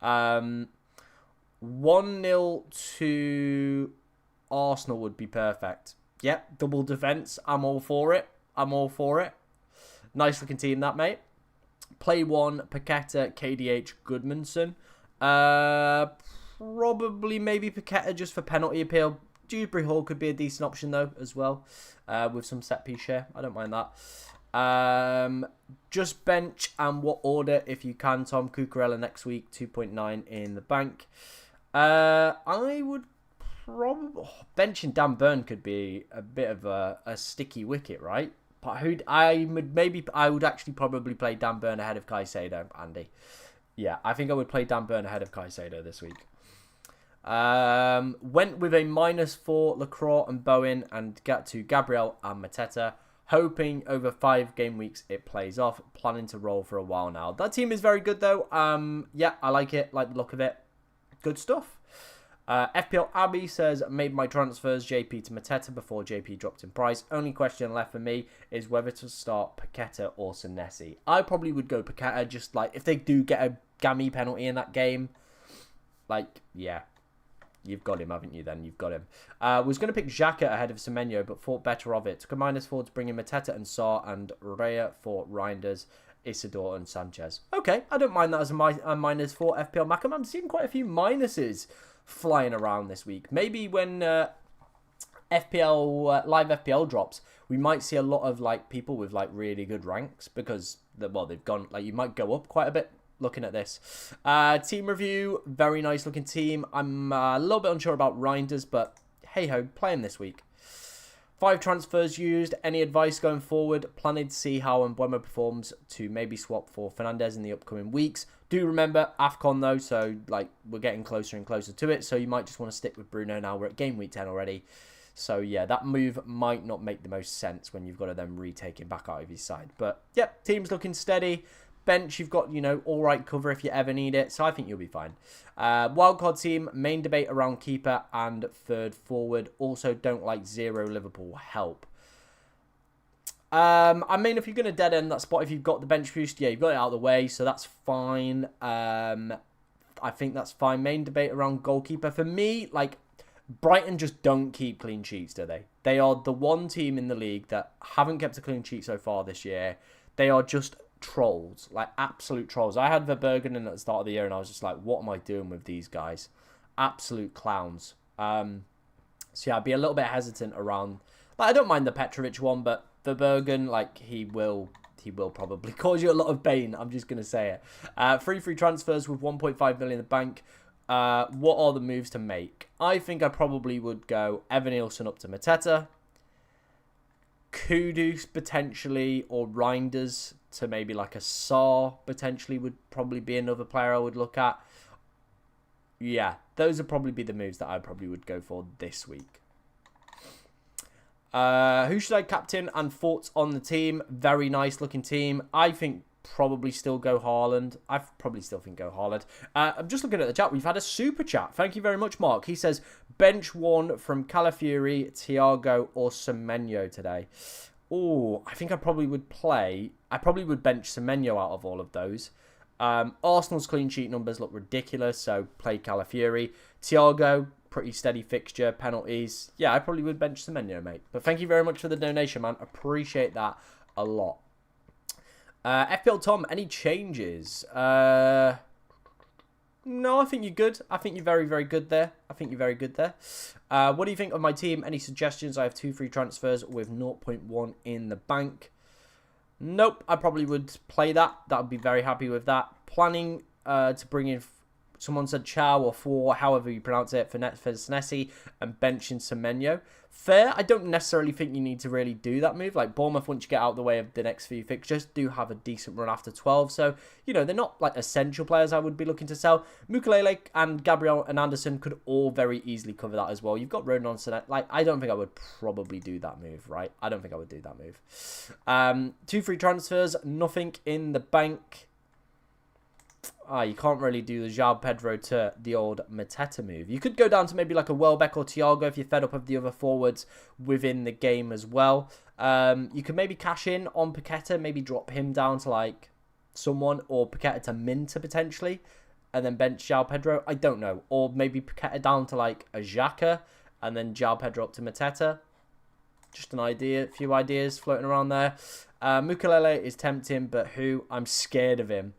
1-0 to Arsenal would be perfect. Yep, double defence. I'm all for it. Nice looking team that, mate. Play 1, Paqueta, KDH, Goodmanson. Probably maybe Paqueta just for penalty appeal. Dewsbury Hall could be a decent option though as well. With some set piece share. I don't mind that. Just bench and what order if you can, Tom. Cucurella next week, 2.9 in the bank. I would probably benching Dan Burn could be a bit of a sticky wicket, right? But I would actually probably play Dan Burn ahead of Caicedo, Andy. Yeah, I think I would play Dan Burn ahead of Caicedo this week. Went with a -4 Lacroix and Bowen and got to Gabriel and Mateta. Hoping over 5 game weeks it plays off. Planning to roll for a while now. That team is very good though. Yeah, I like it. Like the look of it. Good stuff. FPL Abby says, made my transfers JP to Mateta before JP dropped in price. Only question left for me is whether to start Paqueta or Senesi. I probably would go Paqueta, just like if they do get a Gammy penalty in that game. Like, yeah. You've got him, haven't you, then? You've got him. Was going to pick Xhaka ahead of Semenyo, but thought better of it. Took a -4 to bring in Mateta and Saw, and Raya for Reinders, Isidore and Sanchez. Okay, I don't mind that as a -4 FPL Macam. I'm seeing quite a few minuses flying around this week. Maybe when FPL live FPL drops, we might see a lot of like people with like really good ranks because they've gone like you might go up quite a bit. Looking at this. Team review. Very nice looking team. I'm a little bit unsure about Reinders, but hey-ho, play him this week. 5 transfers used. Any advice going forward? Planning to see how Mbeumo performs to maybe swap for Fernandes in the upcoming weeks. Do remember AFCON though, so like we're getting closer and closer to it, so you might just want to stick with Bruno now. We're at game week 10 already. So yeah, that move might not make the most sense when you've got to then retake him back out of his side. But yeah, team's looking steady. Bench, you've got, all right cover if you ever need it. So I think you'll be fine. Wildcard team, main debate around keeper and third forward. Also don't like 0 Liverpool help. I mean, if you're going to dead end that spot, if you've got the bench boost, yeah, you've got it out of the way. So that's fine. I think that's fine. Main debate around goalkeeper. For me, like, Brighton just don't keep clean sheets, do they? They are the one team in the league that haven't kept a clean sheet so far this year. They are just trolls, like absolute trolls. I had Verbergen in at the start of the year and I was just like, what am I doing with these guys? Absolute clowns. So yeah, I'd be a little bit hesitant around, like, I don't mind the Petrovic one, but Verbergen, like, he will probably cause you a lot of pain. I'm just going to say it. Free transfers with 1.5 million in the bank. what are the moves to make? I think I probably would go Evan Nielsen up to Mateta. Kudus potentially, or Reinders to maybe like a Saar potentially would probably be another player I would look at. Yeah, those would probably be the moves that I probably would go for this week. Who should I captain and thoughts on the team? Very nice looking team. I think probably still go Haaland. I probably still think go Haaland. I'm just looking at the chat. We've had a super chat. Thank you very much, Mark. He says, bench one from Calafiori, Thiago or Semenyo today. Oh, I think I probably would play. I probably would bench Semenyo out of all of those. Arsenal's clean sheet numbers look ridiculous, so play Calafiori. Thiago, pretty steady fixture, penalties. Yeah, I probably would bench Semenyo, mate. But thank you very much for the donation, man. Appreciate that a lot. FPL Tom, any changes? No, I think you're good. I think you're very, very good there. What do you think of my team? Any suggestions? I have 2 free transfers with 0.1 in the bank. Nope, I probably would play that. That would be very happy with that. Planning to bring in, someone said Chow or For, however you pronounce it, for Nessie and benching Semenyo. Fair. I don't necessarily think you need to really do that move. Like Bournemouth, once you get out of the way of the next few fixtures, do have a decent run after 12. So, you know, they're not like essential players I would be looking to sell. Mukelele and Gabriel and Anderson could all very easily cover that as well. You've got Rodon on Sinet. Like, I don't think I would probably do that move, right? I don't think I would do that move. 2 free transfers, nothing in the bank. You can't really do the João Pedro to the old Mateta move. You could go down to maybe like a Welbeck or Thiago if you're fed up of the other forwards within the game as well. You could maybe cash in on Paqueta, maybe drop him down to like someone, or Paqueta to Minter potentially, and then bench João Pedro. I don't know. Or maybe Paqueta down to like a Xhaka, and then João Pedro up to Mateta. Just an idea, a few ideas floating around there. Mukelele is tempting, but who? I'm scared of him.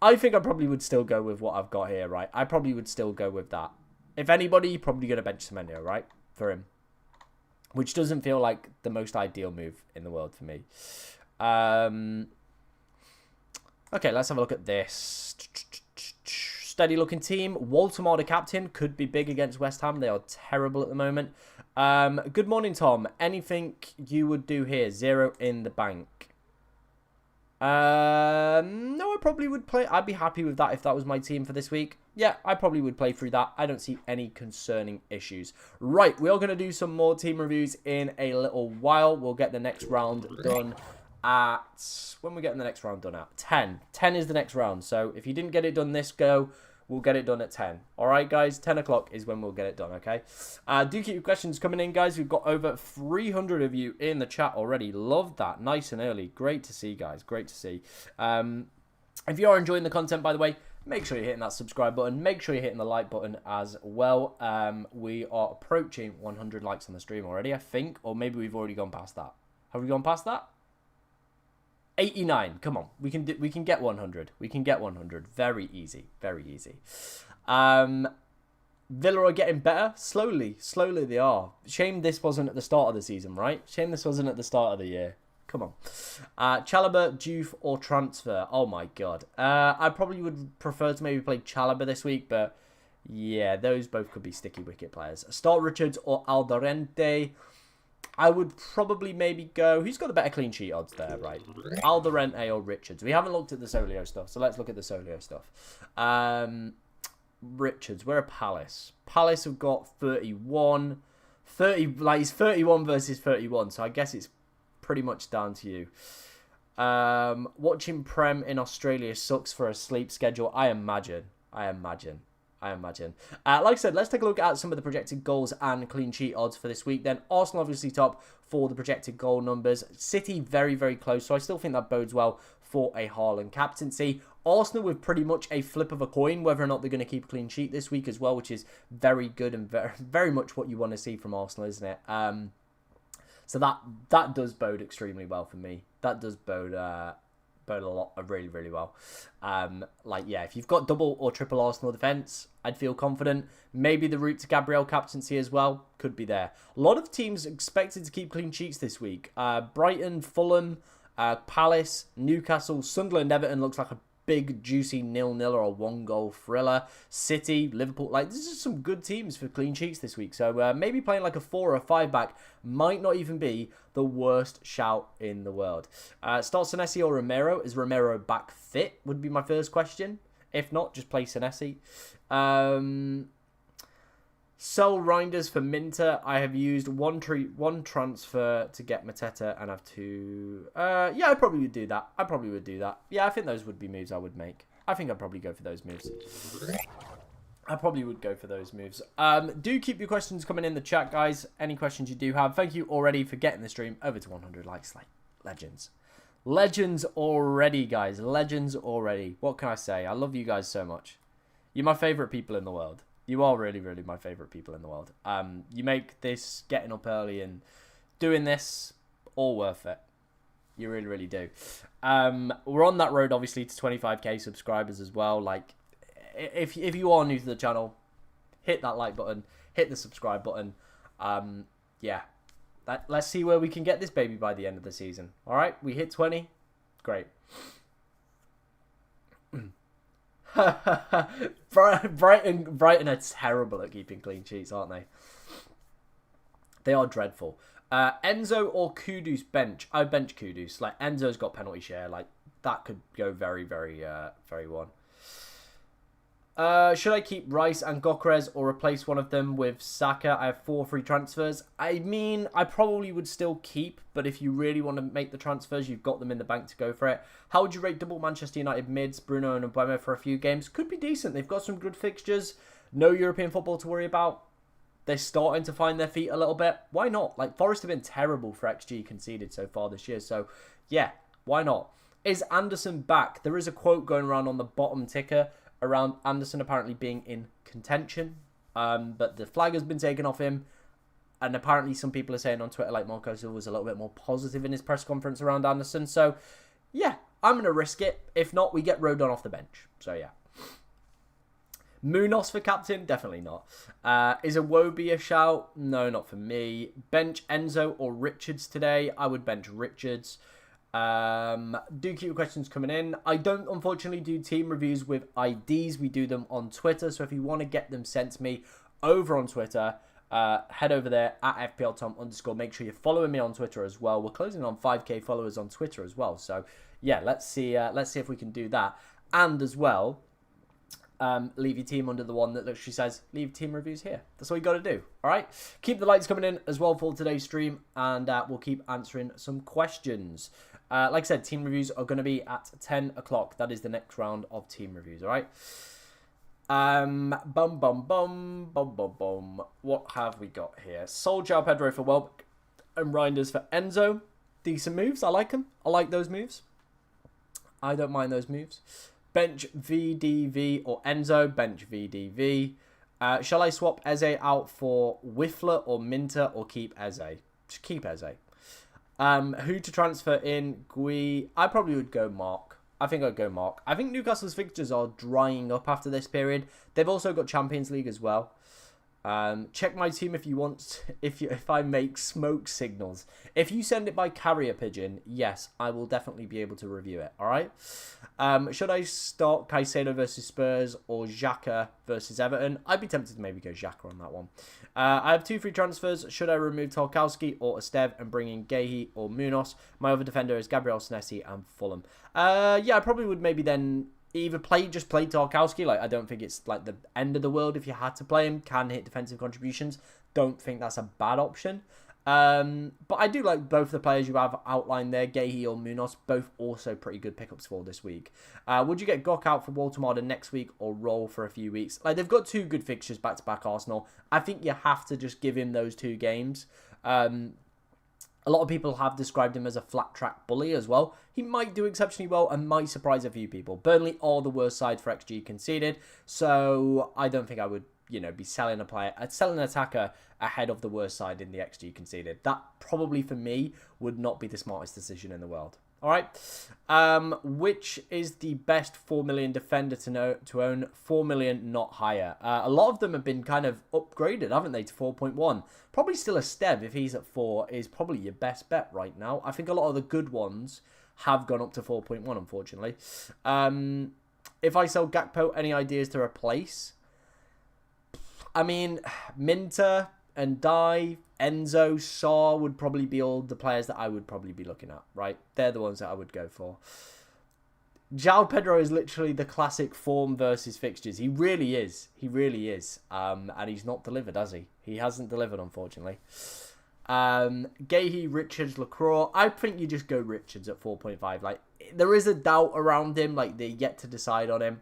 I think I probably would still go with what I've got here, right? I probably would still go with that. If anybody, you're probably going to bench Semenyo, right? For him. Which doesn't feel like the most ideal move in the world for me. Okay, let's have a look at this. Steady looking team. Walter the captain, could be big against West Ham. They are terrible at the moment. Good morning, Tom. Anything you would do here? 0 in the bank. No, I probably would play. I'd be happy with that if that was my team for this week. Yeah, I probably would play through that. I don't see any concerning issues. Right, we are going to do some more team reviews in a little while. We'll get the next round done at... When we getting the next round done at? 10. 10 is the next round. So if you didn't get it done this go, we'll get it done at 10. All right, guys? 10 o'clock is when we'll get it done, okay? Do keep your questions coming in, guys. We've got over 300 of you in the chat already. Love that. Nice and early. Great to see, guys. Great to see. If you are enjoying the content, by the way, make sure you're hitting that subscribe button. Make sure you're hitting the like button as well. We are approaching 100 likes on the stream already, I think. Or maybe we've already gone past that. Have we gone past that? 89. Come on. We can get 100. We can get 100. Very easy. Very easy. Villa are getting better. Slowly they are. Shame this wasn't at the start of the season, right? Shame this wasn't at the start of the year. Come on. Chalobah, Juve, or transfer? Oh my god. I probably would prefer to maybe play Chalobah this week, but yeah, those both could be sticky wicket players. Start Richards or Alderente. I would probably maybe go... Who's got the better clean sheet odds there, right? Alderente or Richards. We haven't looked at the Solio stuff, so let's look at the Solio stuff. Richards, we're a Palace. Palace have got 31. 30, like, he's 31 versus 31, so I guess it's pretty much down to you. Watching Prem in Australia sucks for a sleep schedule. I imagine. Like I said, let's take a look at some of the projected goals and clean sheet odds for this week. Then Arsenal obviously top for the projected goal numbers. City very, very close. So I still think that bodes well for a Haaland captaincy. Arsenal with pretty much a flip of a coin whether or not they're going to keep a clean sheet this week as well, which is very good and very, very much what you want to see from Arsenal, isn't it? So that does bode extremely well for me. That does bode a lot, really, really well. Like, yeah, if you've got double or triple Arsenal defence, I'd feel confident. Maybe the route to Gabriel captaincy as well could be there. A lot of teams expected to keep clean sheets this week. Brighton, Fulham, Palace, Newcastle, Sunderland, Everton looks like a big, juicy 0-0 or a one-goal thriller. City, Liverpool, like, this is some good teams for clean sheets this week. So maybe playing like a 4 or a 5-back might not even be the worst shout in the world. Start Senesi or Romero? Is Romero back fit? Would be my first question. If not, just play Senesi. Sell Reinders for Minter. I have used one transfer to get Mateta and have two. Yeah, I probably would do that. Yeah, I think those would be moves I would make. I think I'd probably go for those moves. Do keep your questions coming in the chat, guys. Any questions you do have. Thank you already for getting the stream over to 100 likes. Like, legends. Legends already, guys. Legends already. What can I say? I love you guys so much. You're my favourite people in the world. You are really, really my favourite people in the world. You make this getting up early and doing this all worth it. You really, really do. We're on that road, obviously, to 25k subscribers as well. Like, if you are new to the channel, hit that like button, hit the subscribe button. Yeah, let's see where we can get this baby by the end of the season. All right, we hit 20. Great. Brighton are terrible at keeping clean sheets, aren't they? They are dreadful. Enzo or Kudus bench? I bench Kudus. Like, Enzo's got penalty share. Like, that could go very, very, very one. Should I keep Rice and Gokrez or replace one of them with Saka? I have 4 free transfers. I mean, I probably would still keep, but if you really want to make the transfers, you've got them in the bank to go for it. How would you rate double Manchester United mids, Bruno and Mbeumo for a few games? Could be decent. They've got some good fixtures. No European football to worry about. They're starting to find their feet a little bit. Why not? Like, Forest have been terrible for XG conceded so far this year. So, yeah, why not? Is Anderson back? There is a quote going around on the bottom ticker around Anderson apparently being in contention. But the flag has been taken off him. And apparently some people are saying on Twitter, like Marco Silva was a little bit more positive in his press conference around Anderson. So, yeah, I'm going to risk it. If not, we get Rodon off the bench. So, yeah. Munoz for captain? Definitely not. Is Iwobi a shout? No, not for me. Bench Enzo or Richards today? I would bench Richards. Do keep your questions coming in. I don't, unfortunately, do team reviews with IDs. We do them on Twitter. So if you want to get them sent to me over on Twitter, head over there at FPLTom_. Make sure you're following me on Twitter as well. We're closing on 5k followers on Twitter as well. So yeah, let's see if we can do that. And as well, leave your team under the one that literally says leave team reviews here. That's all you got to do. All right. Keep the likes coming in as well for today's stream, and we'll keep answering some questions. Like I said, team reviews are going to be at 10 o'clock. That is the next round of team reviews. All right. What have we got here? Solskjaer, Pedro for Welbeck, and Reinders for Enzo. Decent moves. I like them. I like those moves. I don't mind those moves. Bench VDV or Enzo. Bench VDV. Shall I swap Eze out for Whiffler or Minter or keep Eze? Just keep Eze. Who to transfer in? Gui. I probably would go Mark. I think I'd go Mark. I think Newcastle's fixtures are drying up after this period. They've also got Champions League as well. Check my team if you want. If I make smoke signals. If you send it by carrier pigeon, yes, I will definitely be able to review it. All right. Should I start Caicedo versus Spurs or Xhaka versus Everton? I'd be tempted to maybe go Xhaka on that one. I have 2 free transfers. Should I remove Tarkowski or Esteve and bring in Gehi or Munoz? My other defender is Gabriel Senesi and Fulham. Yeah, I probably would maybe then either just play Tarkowski. Like, I don't think it's like the end of the world if you had to play him. Can hit defensive contributions. Don't think that's a bad option. But I do like both the players you have outlined there, Gehi or Munoz, both also pretty good pickups for this week. Would you get Gok out for Waltermada next week or roll for a few weeks? Like, they've got 2 good fixtures back-to-back Arsenal. I think you have to just give him those 2 games. A lot of people have described him as a flat-track bully as well. He might do exceptionally well and might surprise a few people. Burnley are the worst side for XG conceded, so I don't think I would, be selling an attacker ahead of the worst side in the XG conceded. That probably for me would not be the smartest decision in the world. All right. Which is the best 4 million defender to own? 4 million, not higher. A lot of them have been kind of upgraded, haven't they, to 4.1. Probably still a Stev, if he's at 4, is probably your best bet right now. I think a lot of the good ones have gone up to 4.1, unfortunately. If I sell Gakpo, any ideas to replace? I mean, Minter and Dye, Enzo, Saw would probably be all the players that I would probably be looking at, right? They're the ones that I would go for. João Pedro is literally the classic form versus fixtures. He really is. He really is. And he's not delivered, has he? He hasn't delivered, unfortunately. Gahey, Richards, Lacroix. I think you just go Richards at 4.5. Like, there is a doubt around him. Like, they're yet to decide on him.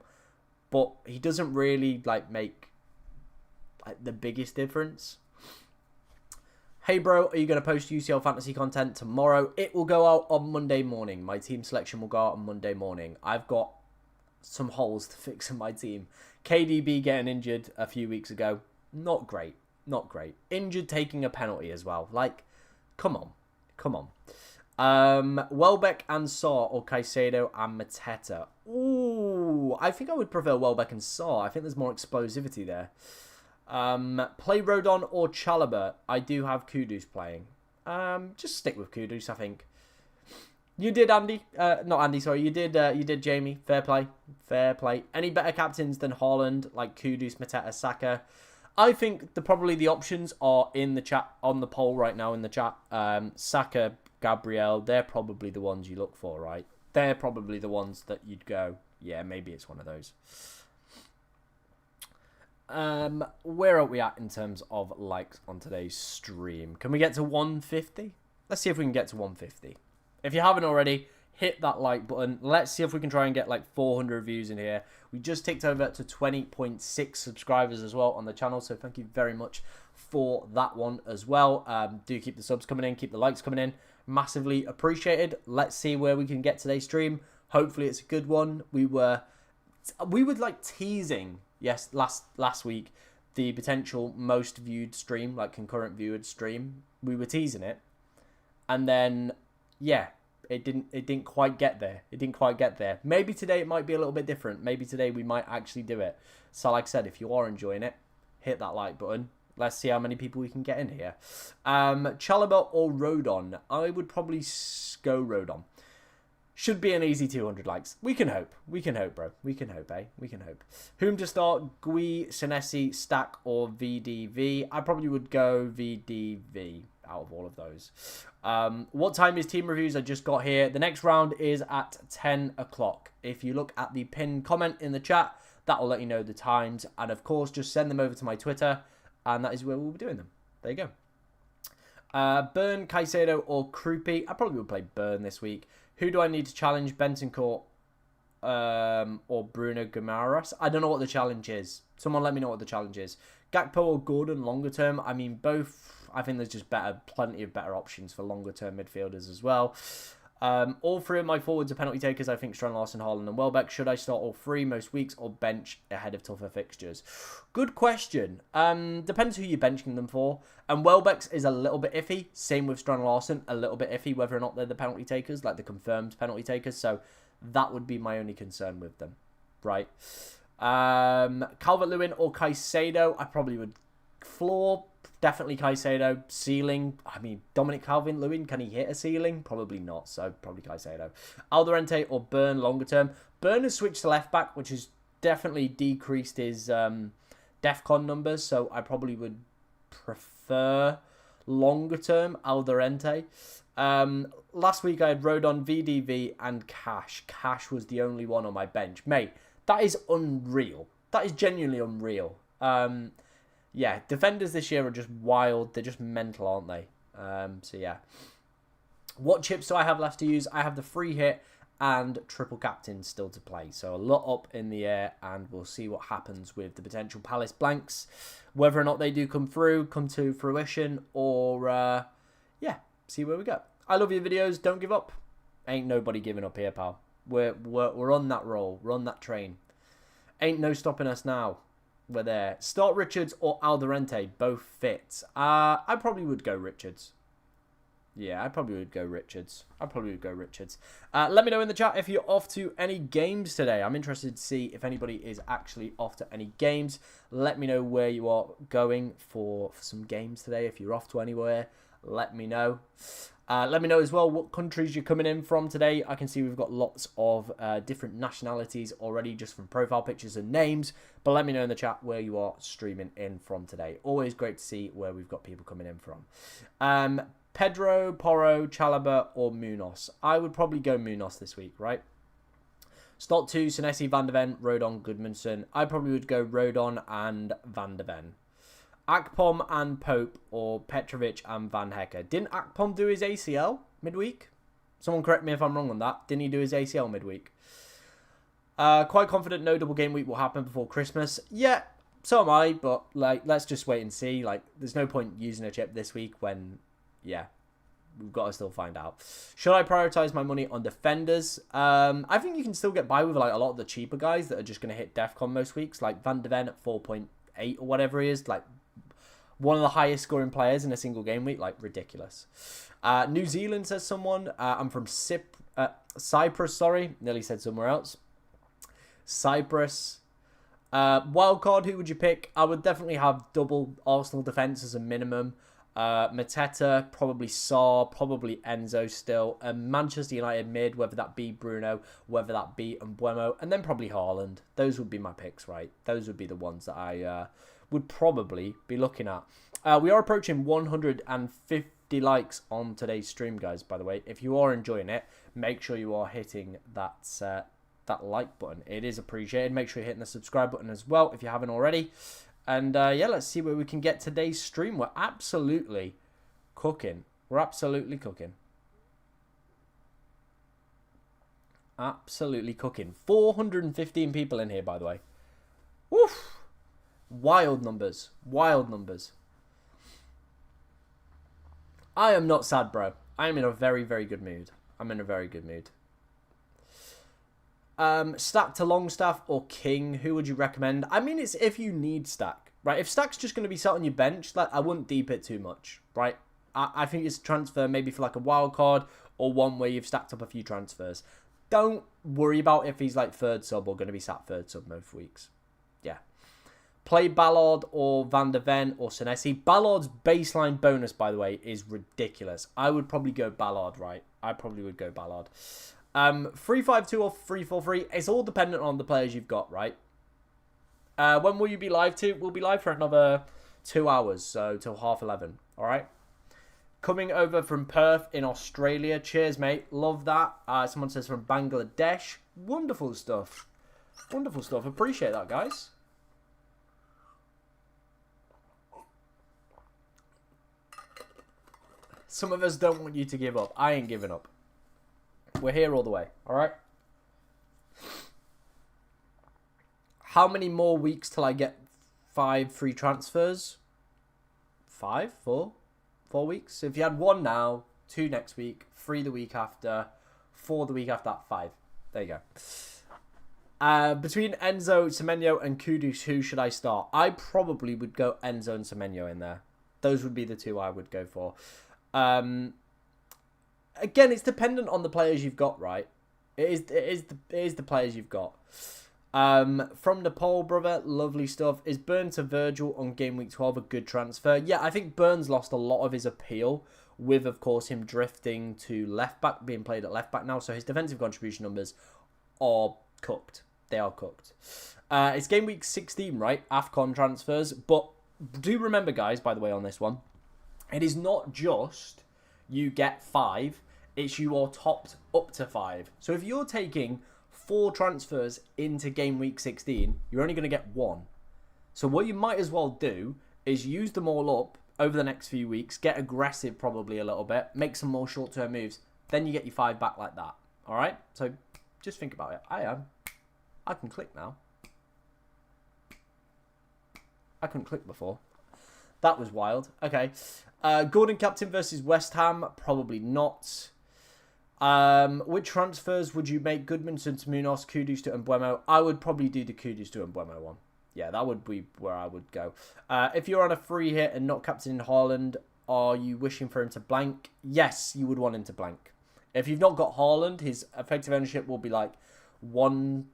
But he doesn't really, like, make like the biggest difference. Hey bro, are you going to post UCL fantasy content tomorrow? It will go out on Monday morning. My team selection will go out on Monday morning. I've got some holes to fix in my team. KDB getting injured a few weeks ago. Not great. Not great. Injured taking a penalty as well. Like, come on. Come on. Welbeck and Saw or Caicedo and Mateta. Ooh, I think I would prefer Welbeck and Saw. I think there's more explosivity there. Play Rodon or Chalobah. I do have Kudus playing. Just stick with Kudus, I think. You did, Andy. Not Andy, sorry. You did, Jamie. Fair play. Fair play. Any better captains than Haaland, like Kudus, Mateta, Saka? I think probably the options are in the chat, on the poll right now in the chat. Saka, Gabriel, they're probably the ones you look for, right? They're probably the ones that you'd go, yeah, maybe it's one of those. Where are we at in terms of likes on today's stream? Can we get to 150? Let's see if we can get to 150. If you haven't already, hit that like button. Let's see if we can try and get like 400 views in here. We just ticked over to 20.6 subscribers as well on the channel, so thank you very much for that one as well. Do keep the subs coming in, keep the likes coming in. Massively appreciated. Let's see where we can get today's stream. Hopefully it's a good one. We were like teasing, yes, last week, the potential most viewed stream, like concurrent viewed stream. We were teasing it, and then yeah, it didn't quite get there. It didn't quite get there. Maybe today it might be a little bit different. Maybe today we might actually do it. So like I said, if you are enjoying it, hit that like button. Let's see how many people we can get in here. Chalobah or Rodon? I would probably go Rodon. Should be an easy 200 likes. We can hope. We can hope, bro. We can hope, eh? We can hope. Whom to start? Gui, Senesi, Stack, or VDV? I probably would go VDV out of all of those. What time is team reviews? I just got here. The next round is at 10 o'clock. If you look at the pinned comment in the chat, that will let you know the times. And of course, just send them over to my Twitter, and that is where we'll be doing them. There you go. Burn, Caicedo, or Krupi? I probably would play Burn this week. Who do I need to challenge? Bentancur or Bruno Guimaraes? I don't know what the challenge is. Someone let me know what the challenge is. Gakpo or Gordon longer term? I mean, both. I think there's just plenty of better options for longer term midfielders as well. All three of my forwards are penalty takers. I think Strand Larsen, Haaland, and Welbeck. Should I start all three most weeks or bench ahead of tougher fixtures? Good question. Depends who you're benching them for. And Welbeck's is a little bit iffy. Same with Strand Larsen, a little bit iffy whether or not they're the penalty takers, like the confirmed penalty takers. So that would be my only concern with them, right? Calvert-Lewin or Caicedo? I probably would floor. Definitely Caicedo. Ceiling, I mean, Dominic Calvert-Lewin, can he hit a ceiling? Probably not, so probably Caicedo. Alderente or Burn longer term? Burn has switched to left back, which has definitely decreased his DEFCON numbers, so I probably would prefer longer term Alderente. Last week I had Rodon, VDV, and Cash. Cash was the only one on my bench. Mate, that is unreal. That is genuinely unreal. Yeah, defenders this year are just wild. They're just mental, aren't they? So, yeah. What chips do I have left to use? I have the free hit and triple captain still to play. So, a lot up in the air, and we'll see what happens with the potential Palace blanks. Whether or not they do come to fruition, or, yeah, see where we go. I love your videos. Don't give up. Ain't nobody giving up here, pal. We're on that roll. We're on that train. Ain't no stopping us now. We're there. Start Richards or Alderente, both fit. I probably would go Richards. Yeah, I probably would go Richards. Let me know in the chat if you're off to any games today. I'm interested to see if anybody is actually off to any games. Let me know where you are going for some games today. If you're off to anywhere, let me know. Let me know as well what countries you're coming in from today. I can see we've got lots of different nationalities already just from profile pictures and names. But let me know in the chat where you are streaming in from today. Always great to see where we've got people coming in from. Pedro, Porro, Chalobah, or Munoz. I would probably go Munoz this week, right? Slot 2, Senesi, Van de Ven, Rodon, Goodmanson. I probably would go Rodon and Van de Ven. Akpom and Pope, or Petrovic and Van Hecker. Didn't Akpom do his ACL midweek? Someone correct me if I'm wrong on that. Didn't he do his ACL midweek? Quite confident no double game week will happen before Christmas. Yeah, so am I, but like, let's just wait and see. Like, there's no point using a chip this week when, yeah, we've got to still find out. Should I prioritize my money on defenders? I think you can still get by with like a lot of the cheaper guys that are just going to hit DEFCON most weeks, like Van de Ven at 4.8 or whatever he is, like one of the highest scoring players in a single game week, like ridiculous. New Zealand, says someone. I'm from Cyprus, sorry. Nearly said somewhere else. Cyprus. Wildcard, who would you pick? I would definitely have double Arsenal defence as a minimum. Mateta, probably Sarr, probably Enzo still. Manchester United mid, whether that be Bruno, whether that be Mbeumo, and then probably Haaland. Those would be my picks, right? Those would be the ones that I would probably be looking at. We are approaching 150 likes on today's stream, guys, by the way. If you are enjoying it, make sure you are hitting that like button. It is appreciated. Make sure you're hitting the subscribe button as well if you haven't already. And yeah, let's see where we can get today's stream. We're absolutely cooking. We're absolutely cooking. Absolutely cooking. 415 people in here, by the way. Woof. Wild numbers. Wild numbers. I am not sad, bro. I am in a very, very good mood. I'm in a very good mood. Stack to Longstaff or King, who would you recommend? I mean, it's if you need Stack, right? If Stack's just going to be sat on your bench, like, I wouldn't deep it too much, right? I think it's a transfer maybe for like a wild card or one where you've stacked up a few transfers. Don't worry about if he's like third sub or going to be sat third sub most weeks. Yeah. Play Ballard or Van de Ven or Senesi. Ballard's baseline bonus, by the way, is ridiculous. I would probably go Ballard, right? I probably would go Ballard. 3-5-2 or 3-4-3. It's all dependent on the players you've got, right? When will you be live to? We'll be live for another 2 hours, so till 11:30. All right. Coming over from Perth in Australia. Cheers, mate. Love that. Someone says from Bangladesh. Wonderful stuff. Wonderful stuff. Appreciate that, guys. Some of us don't want you to give up. I ain't giving up. We're here all the way, all right? How many more weeks till I get 5 free transfers? 5? 4? 4 weeks? So if you had 1 now, 2 next week, 3 the week after, 4 the week after that, 5. There you go. Between Enzo, Semenyo, and Kudus, who should I start? I probably would go Enzo and Semenyo in there. Those would be the 2 I would go for. Again, it's dependent on the players you've got, right? It is the players you've got. From Nepal, brother, lovely stuff. Is Burn to Virgil on game week 12 a good transfer? Yeah, I think Burns lost a lot of his appeal with, of course, him drifting to left back, being played at left back now. So his defensive contribution numbers are cooked. They are cooked. It's game week 16, right? AFCON transfers. But do remember, guys, by the way, on this one, it is not just you get 5. It's you are topped up to 5. So if you're taking 4 transfers into game week 16, you're only going to get 1. So what you might as well do is use them all up over the next few weeks, get aggressive probably a little bit, make some more short-term moves, then you get your 5 back like that. All right? So just think about it. I can click now. I couldn't click before. That was wild. Okay. Gordon captain versus West Ham. Probably not. Which transfers would you make? Goodmanson to Munoz, Kudus to Mbeumo. I would probably do the Kudus to Mbeumo one. Yeah, that would be where I would go. If you're on a free hit and not captaining Haaland, are you wishing for him to blank? Yes, you would want him to blank. If you've not got Haaland, his effective ownership will be like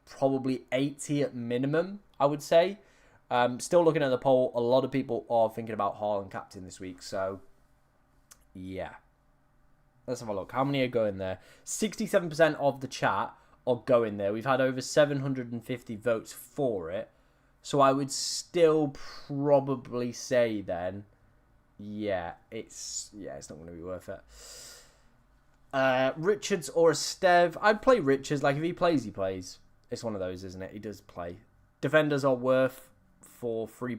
probably 80 at minimum, I would say. Still looking at the poll, a lot of people are thinking about Haaland captain this week. So, yeah. Let's have a look. How many are going there? 67% of the chat are going there. We've had over 750 votes for it. So I would still probably say then, yeah, it's not going to be worth it. Richards or Stev. I'd play Richards. Like, if he plays, he plays. It's one of those, isn't it? He does play. Defenders are worth for 3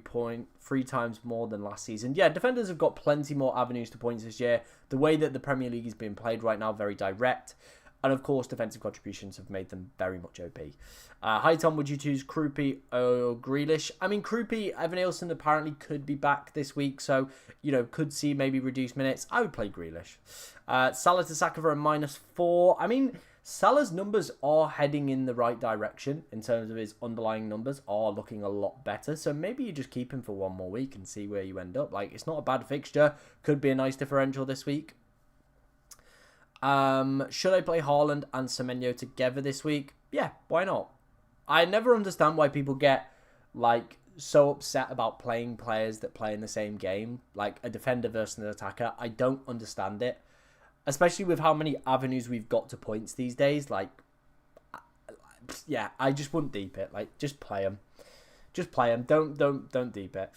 times more than last season. Yeah, defenders have got plenty more avenues to points this year. The way that the Premier League is being played right now, very direct. And of course, defensive contributions have made them very much OP. Hi Tom, would you choose Krupi or Grealish? I mean, Krupi, Evan Nielsen apparently could be back this week, so, you know, could see maybe reduced minutes. I would play Grealish. Salah to Saka for a -4. I mean, Salah's numbers are heading in the right direction in terms of his underlying numbers are looking a lot better. So maybe you just keep him for one more week and see where you end up. Like, it's not a bad fixture. Could be a nice differential this week. Should I play Haaland and Semenyo together this week? Yeah, why not? I never understand why people get, like, so upset about playing players that play in the same game. Like, a defender versus an attacker. I don't understand it. Especially with how many avenues we've got to points these days. Like, yeah, I just wouldn't deep it. Like, just play them. Just play them. Don't deep it.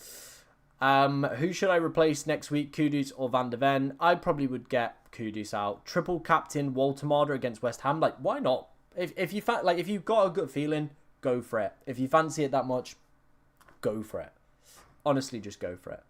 Who should I replace next week? Kudus or Van de Ven? I probably would get Kudus out. Triple captain Walter Marder against West Ham. Like, why not? If you've got a good feeling, go for it. If you fancy it that much, go for it. Honestly, just go for it.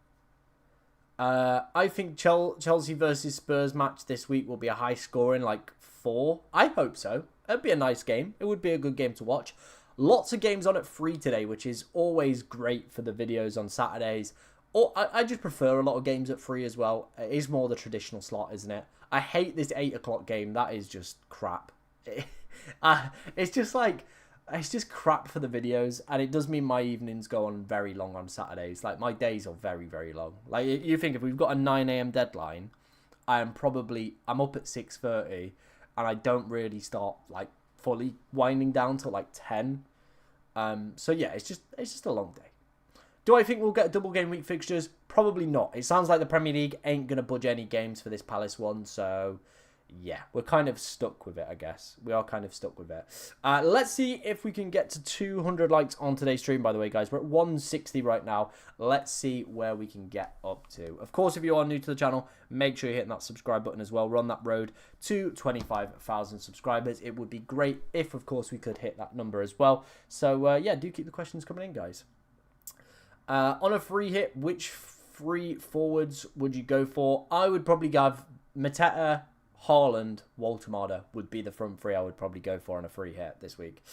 I think Chelsea versus Spurs match this week will be a high scoring, like 4. I hope so. It'd be a nice game. It would be a good game to watch. Lots of games on at 3 today, which is always great for the videos on Saturdays. Or I just prefer a lot of games at 3 as well. It is more the traditional slot, isn't it? I hate this 8 o'clock game. That is just crap. It's just like... It's just crap for the videos, and it does mean my evenings go on very long on Saturdays. Like, my days are very, very long. Like, you think if we've got a 9 a.m. deadline, I'm up at 6:30, and I don't really start, like, fully winding down till, like, 10. So, yeah, it's just a long day. Do I think we'll get double game week fixtures? Probably not. It sounds like the Premier League ain't going to budge any games for this Palace one, so... yeah, we're kind of stuck with it, I guess. We are kind of stuck with it. Let's see if we can get to 200 likes on today's stream, by the way, guys. We're at 160 right now. Let's see where we can get up to. Of course, if you are new to the channel, make sure you're hitting that subscribe button as well. We're on that road to 25,000 subscribers. It would be great if, of course, we could hit that number as well. So, yeah, do keep the questions coming in, guys. On a free hit, which 3 forwards would you go for? I would probably have Mateta, Haaland, Walter Marder would be the front 3 I would probably go for on a free hit this week.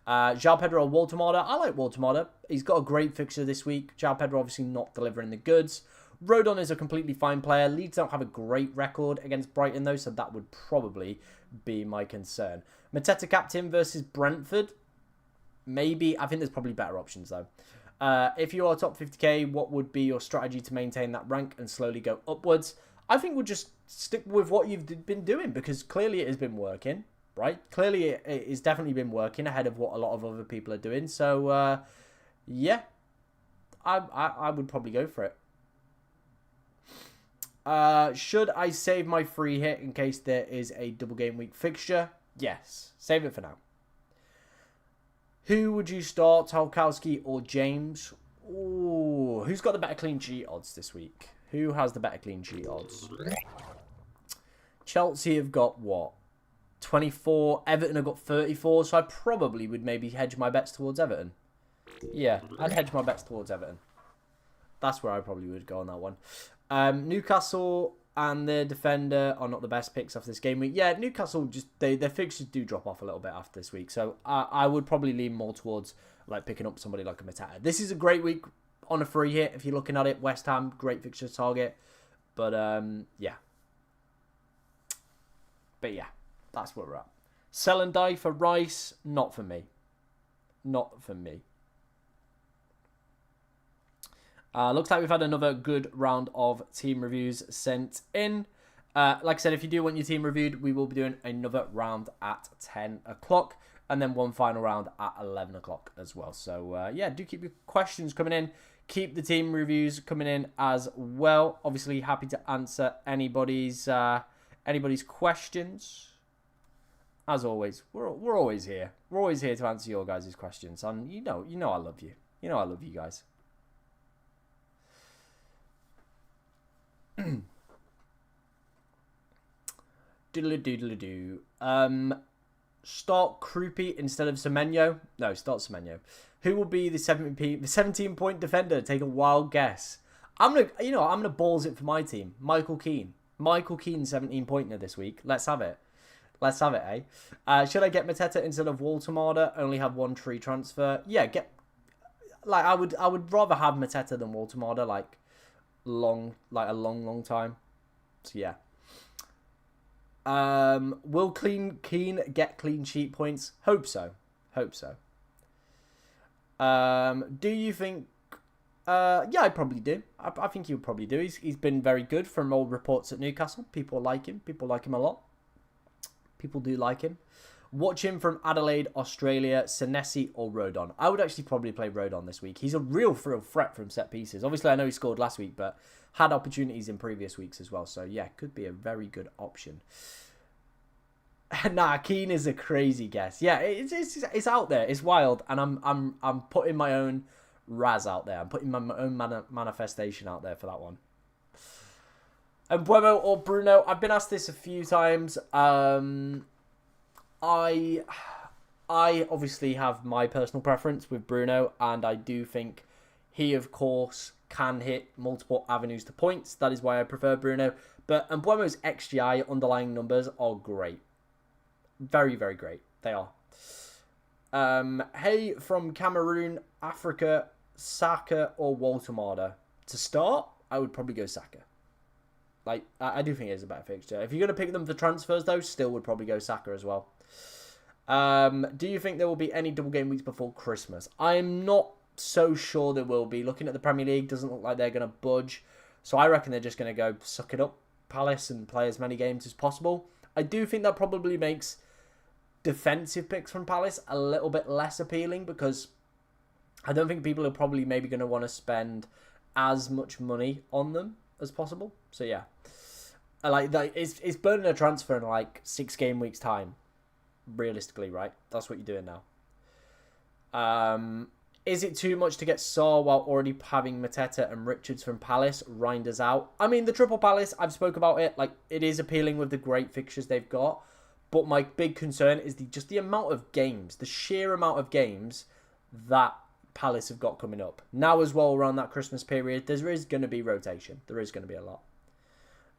João Pedro or Walter Marder? I like Walter Marder. He's got a great fixture this week. João Pedro obviously not delivering the goods. Rodon is a completely fine player. Leeds don't have a great record against Brighton though, so that would probably be my concern. Mateta captain versus Brentford? Maybe. I think there's probably better options though. If you are top 50k, what would be your strategy to maintain that rank and slowly go upwards? I think we'll just stick with what you've been doing because clearly it has been working, right? Clearly it has definitely been working ahead of what a lot of other people are doing. So, yeah, I would probably go for it. Should I save my free hit in case there is a double game week fixture? Yes, save it for now. Who would you start, Tarkowski or James? Ooh, who's got the better clean sheet odds this week? Who has the better clean sheet odds? Chelsea have got, what? 24. Everton have got 34. So I probably would maybe hedge my bets towards Everton. Yeah, I'd hedge my bets towards Everton. That's where I probably would go on that one. Newcastle and their defender are not the best picks after this game week. Yeah, Newcastle, just their fixtures do drop off a little bit after this week. So I would probably lean more towards like picking up somebody like a Matata. This is a great week on a free hit, if you're looking at it. West Ham, great fixture target. But, yeah. But, yeah, that's where we're at. Sell and die for Rice, not for me. Not for me. Looks like we've had another good round of team reviews sent in. Like I said, if you do want your team reviewed, we will be doing another round at 10 o'clock. And then one final round at 11 o'clock as well. So, yeah, do keep your questions coming in. Keep the team reviews coming in as well. Obviously, happy to answer anybody's Anybody's questions? As always, we're always here. We're always here to answer your guys' questions. And you know I love you. You know I love you guys. Doodle-doo. Start Krupi instead of Semenyo. No, start Semenyo. Who will be the 17-point defender? Take a wild guess. I'm gonna balls it for my team. Michael Keane. Michael Keane, 17-pointer this week. Let's have it. Let's have it, eh? Should I get Mateta instead of Waltermada? Only have one free transfer. Yeah, I would rather have Mateta than Waltermada, like a long time. So yeah. Will Keane get clean sheet points? Hope so. Do you think? Yeah, I probably do. I think he'll probably do. He's been very good from all reports at Newcastle. People like him. People like him a lot. People do like him. Watch him from Adelaide, Australia, Senesi or Rodon. I would actually probably play Rodon this week. He's a real threat from set pieces. Obviously, I know he scored last week, but had opportunities in previous weeks as well. So, yeah, could be a very good option. Nah, Keane is a crazy guess. Yeah, it's out there. It's wild. And I'm putting my own Raz out there. I'm putting my own manifestation out there for that one. And Buemo or Bruno? I've been asked this a few times. I obviously have my personal preference with Bruno, and I do think he, of course, can hit multiple avenues to points. That is why I prefer Bruno. But Buemo's XGI underlying numbers are great. Very, very great. They are. Hey, from Cameroon, Africa, Saka or Waltermada? To start, I would probably go Saka. Like, I do think it is a better fixture. If you're going to pick them for transfers, though, still would probably go Saka as well. Do you think there will be any double game weeks before Christmas? I'm not so sure there will be. Looking at the Premier League, doesn't look like they're going to budge. So I reckon they're just going to go suck it up, Palace, and play as many games as possible. I do think that probably makes defensive picks from Palace a little bit less appealing, because I don't think people are probably maybe going to want to spend as much money on them as possible. So yeah, it's burning a transfer in like 6 game weeks time, realistically, right? That's what you're doing now. Is it too much to get Saar while already having Mateta and Richards from Palace? Reinders out. I mean, the triple Palace, I've spoke about it. Like, it is appealing with the great fixtures they've got. But my big concern is just the amount of games, the sheer amount of games that Palace have got coming up. Now as well, around that Christmas period, there is going to be rotation. There is going to be a lot.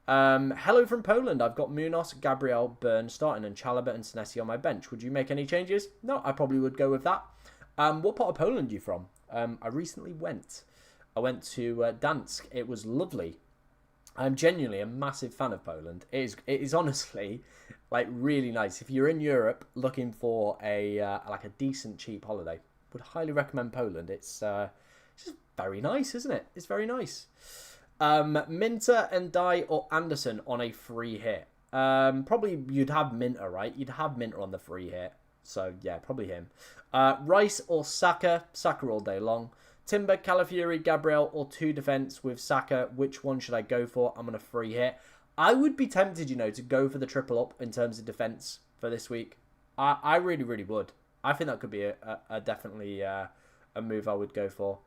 Hello from Poland. I've got Munoz, Gabriel, Byrne starting and Chalobah and Senesi on my bench. Would you make any changes? No, I probably would go with that. What part of Poland are you from? I recently went. I went to Dansk. It was lovely. I'm genuinely a massive fan of Poland. It is honestly like really nice. If you're in Europe looking for a decent cheap holiday, would highly recommend Poland. It's just very nice, isn't it? It's very nice. Minter and Dye or Anderson on a free hit. Probably you'd have Minter, right? You'd have Minter on the free hit. So yeah, probably him. Rice or Saka? Saka all day long. Timber, Calafiori, Gabriel, or 2 defence with Saka. Which one should I go for? I'm on a free hit. I would be tempted, to go for the triple up in terms of defence for this week. I really, really would. I think that could be a definitely a move I would go for.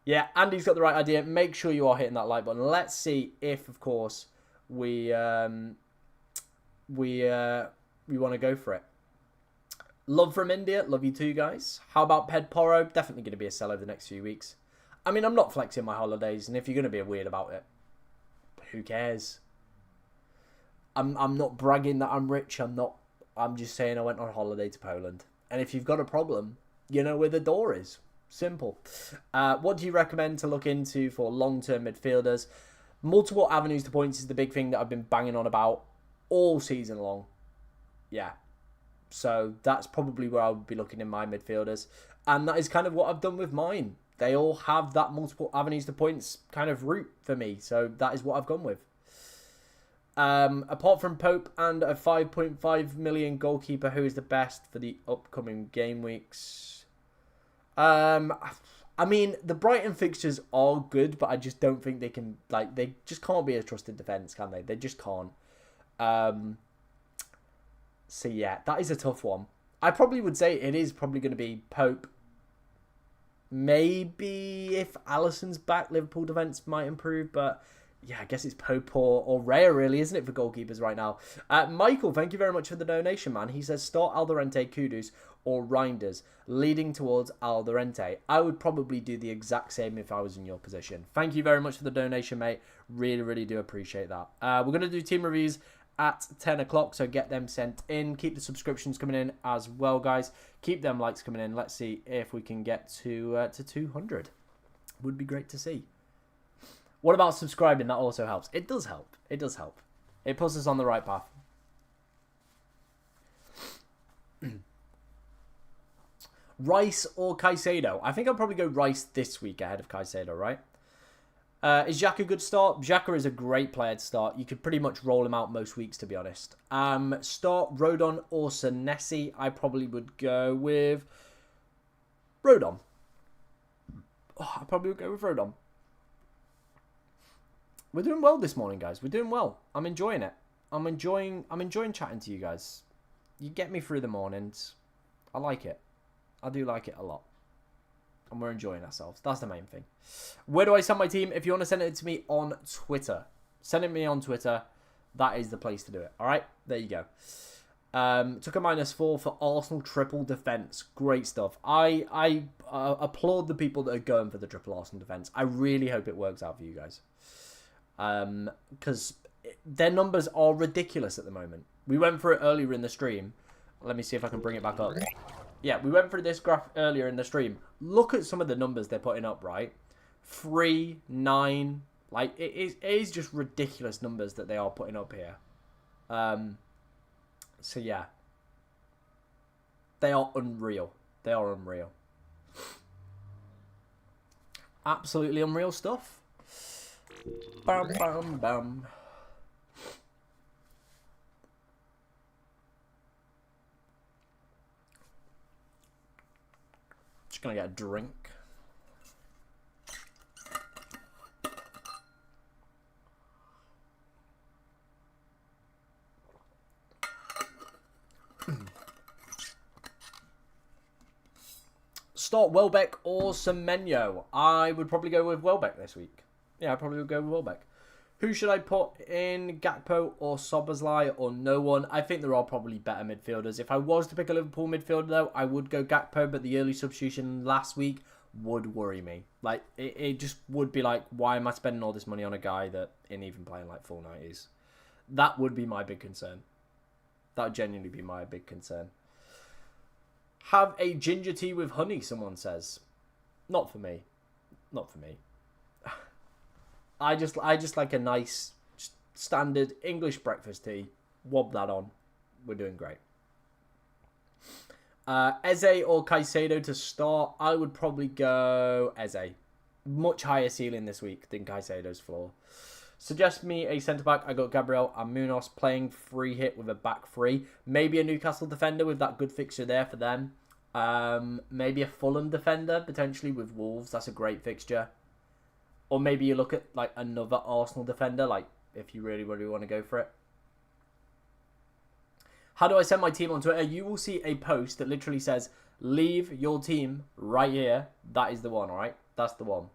Yeah, Andy's got the right idea. Make sure you are hitting that like button. Let's see if, of course, we want to go for it. Love from India. Love you too, guys. How about Ped Porro? Definitely going to be a sell over the next few weeks. I mean, I'm not flexing my holidays, and if you're going to be weird about it, who cares? I'm not bragging that I'm rich. I'm just saying I went on holiday to Poland. And if you've got a problem, you know where the door is. Simple. What do you recommend to look into for long-term midfielders? Multiple avenues to points is the big thing that I've been banging on about all season long. Yeah. So that's probably where I would be looking in my midfielders. And that is kind of what I've done with mine. They all have that multiple avenues to points kind of route for me. So that is what I've gone with. Apart from Pope and a 5.5 million goalkeeper, who is the best for the upcoming game weeks? I mean, the Brighton fixtures are good, but I just don't think they can, they just can't be a trusted defence, can they? They just can't. So yeah, that is a tough one. I probably would say it is probably going to be Pope. Maybe if Alisson's back, Liverpool defence might improve, but yeah, I guess it's Pope or Raya, really, isn't it, for goalkeepers right now? Michael, thank you very much for the donation, man. He says, start Alderente, Kudus, or Reinders, leading towards Alderente. I would probably do the exact same if I was in your position. Thank you very much for the donation, mate. Really, really do appreciate that. We're going to do team reviews at 10 o'clock, so get them sent in. Keep the subscriptions coming in as well, guys. Keep them likes coming in. Let's see if we can get to 200. Would be great to see. What about subscribing? That also helps. It does help. It does help. It puts us on the right path. Rice or Caicedo? I think I'll probably go Rice this week ahead of Caicedo, right? Is Xhaka a good start? Xhaka is a great player to start. You could pretty much roll him out most weeks, to be honest. Start Rodon or Senesi? I probably would go with Rodon. I probably would go with Rodon. We're doing well this morning, guys. We're doing well. I'm enjoying it. I'm enjoying chatting to you guys. You get me through the mornings. I like it. I do like it a lot. And we're enjoying ourselves. That's the main thing. Where do I send my team? If you want to send it to me on Twitter, send it to me on Twitter. That is the place to do it. All right? There you go. Took a -4 for Arsenal triple defence. Great stuff. I applaud the people that are going for the triple Arsenal defence. I really hope it works out for you guys. Because their numbers are ridiculous at the moment. We went through it earlier in the stream. Let me see if I can bring it back up. Yeah, we went through this graph earlier in the stream. Look at some of the numbers they're putting up, right? 3, 9. Like, it is just ridiculous numbers that they are putting up here. So, yeah. They are unreal. They are unreal. Absolutely unreal stuff. Bam, bam, bam. Just gonna get a drink. Start Welbeck or Semenyo? I would probably go with Welbeck this week. Yeah, I probably would go with Welbeck. Who should I put in? Gakpo or Szoboszlai or no one? I think there are probably better midfielders. If I was to pick a Liverpool midfielder, though, I would go Gakpo, but the early substitution last week would worry me. Like, it just would be like, why am I spending all this money on a guy that isn't even playing like full 90s? That would be my big concern. That would genuinely be my big concern. Have a ginger tea with honey, someone says. Not for me. Not for me. I just like a nice standard English breakfast tea. Wob that on. We're doing great. Eze or Caicedo to start? I would probably go Eze. Much higher ceiling this week than Caicedo's floor. Suggest me a centre-back. I got Gabriel and Munoz playing free hit with a back three. Maybe a Newcastle defender with that good fixture there for them. Maybe a Fulham defender, potentially with Wolves. That's a great fixture. Or maybe you look at like another Arsenal defender, like if you really, really want to go for it. How do I send my team on Twitter? You will see a post that literally says, leave your team right here. That is the one, all right? That's the one.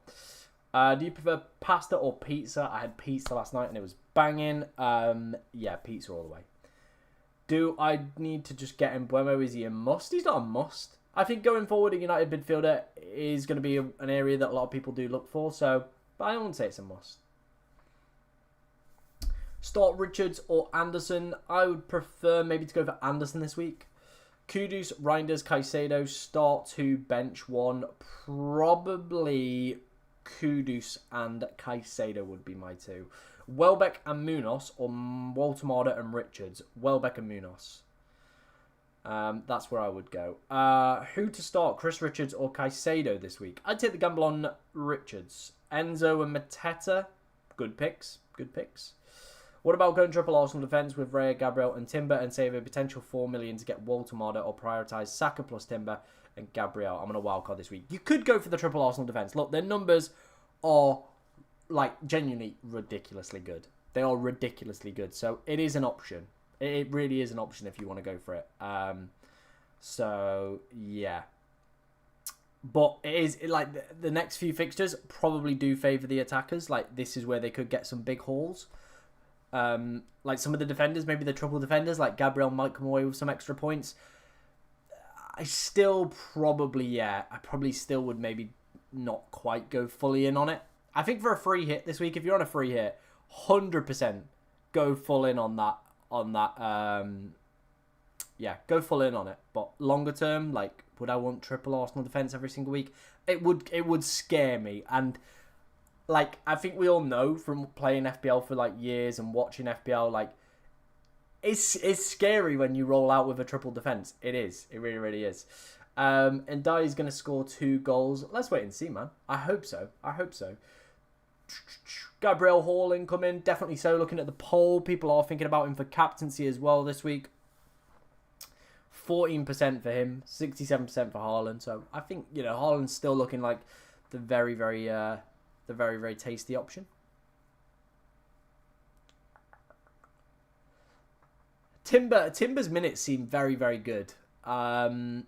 Do you prefer pasta or pizza? I had pizza last night and it was banging. Yeah, pizza all the way. Do I need to just get Mbeumo? Is he a must? He's not a must. I think going forward, a United midfielder is going to be an area that a lot of people do look for. So, but I wouldn't say it's a must. Start Richards or Anderson? I would prefer maybe to go for Anderson this week. Kudus, Reinders, Caicedo, start 2, bench 1. Probably Kudus and Caicedo would be my 2. Welbeck and Munoz or Walter and Richards. Welbeck and Munoz. That's where I would go. Who to start? Chris Richards or Caicedo this week? I'd take the gamble on Richards. Enzo and Mateta. Good picks. Good picks. What about going triple Arsenal defence with Raya, Gabriel and Timber and save a potential 4 million to get Walter or prioritise Saka plus Timber and Gabriel? I'm on a wildcard this week. You could go for the triple Arsenal defence. Look, their numbers are like genuinely ridiculously good. They are ridiculously good. So it is an option. It really is an option if you want to go for it. So, yeah. But it is, like, the next few fixtures probably do favour the attackers. Like, this is where they could get some big hauls. Like, some of the defenders, maybe the triple defenders, like Gabriel might come away with some extra points. I still probably, I probably still would maybe not quite go fully in on it. I think for a free hit this week, if you're on a free hit, 100% go full in on that. Go full in on it. But longer term, like, would I want triple Arsenal defence every single week? It would scare me. And, like, I think we all know from playing FPL for, like, years and watching FPL, like, it's scary when you roll out with a triple defence. It is. It really, really is. And Dye is going to score 2 goals. Let's wait and see, man. I hope so. Gabriel Hall incoming. Definitely so. Looking at the poll, people are thinking about him for captaincy as well this week. 14% for him. 67% for Haaland. So I think, Haaland's still looking like the very, very tasty option. Timber's minutes seem very, very good. I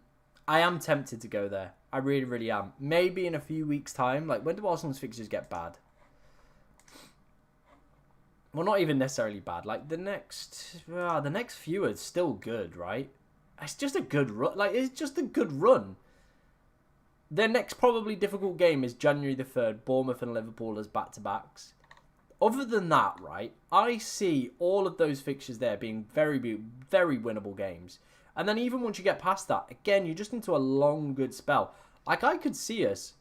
am tempted to go there. I really, really am. Maybe in a few weeks' time. Like, when do Arsenal's fixtures get bad? Well, not even necessarily bad. Like, the next few are still good, right? It's just a good run. Like, it's just a good run. Their next probably difficult game is January the 3rd. Bournemouth and Liverpool as back-to-backs. Other than that, right, I see all of those fixtures there being very, very winnable games. And then even once you get past that, again, you're just into a long, good spell. Like, I could see us,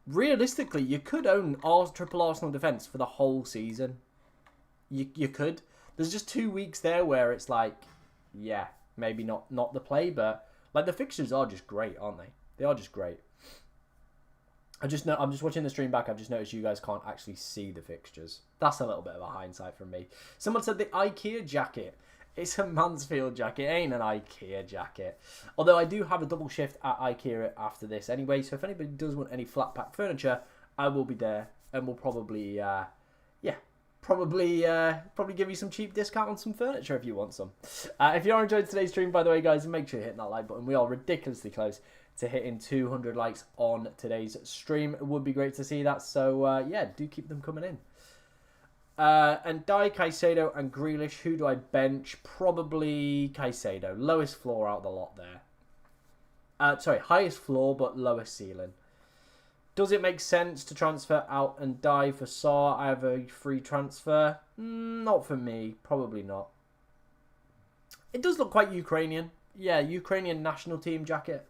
realistically, you could own triple Arsenal defence for the whole season. You could. There's just 2 weeks there where it's like, yeah, maybe not the play, but, like, the fixtures are just great, aren't they? They are just great. I'm just watching the stream back. I've just noticed you guys can't actually see the fixtures. That's a little bit of a hindsight from me. Someone said the IKEA jacket. It's a Mansfield jacket. It ain't an IKEA jacket. Although I do have a double shift at IKEA after this anyway. So if anybody does want any flat pack furniture, I will be there. And we'll probably, probably give you some cheap discount on some furniture if you want some. If you are enjoying today's stream, by the way, guys, make sure you hit that like button. We are ridiculously close to hitting 200 likes on today's stream. It would be great to see that. So, do keep them coming in. And Dye, Caicedo and Grealish. Who do I bench? Probably Caicedo. Lowest floor out of the lot there. Highest floor but lowest ceiling. Does it make sense to transfer out and Dye for Saar? I have a free transfer. Not for me. Probably not. It does look quite Ukrainian. Yeah, Ukrainian national team jacket.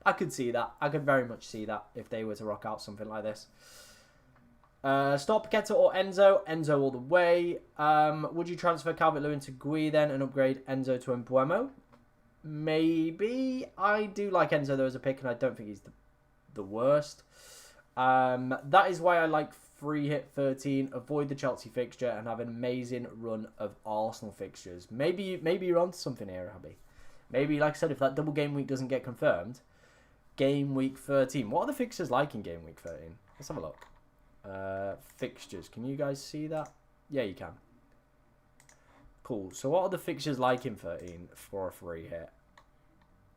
I could see that. I could very much see that if they were to rock out something like this. Start Paqueta or Enzo? Enzo all the way. Would you transfer Calvert-Lewin to Gui then and upgrade Enzo to Mbuemo? Maybe. I do like Enzo though as a pick and I don't think he's the worst. That is why I like free hit 13. Avoid the Chelsea fixture and have an amazing run of Arsenal fixtures. Maybe you're onto something here, Abby. Maybe, like I said, if that double game week doesn't get confirmed, game week 13. What are the fixtures like in game week 13? Let's have a look. Fixtures. Can you guys see that? Yeah, you can. Cool. So what are the fixtures like in 13 for a free hit?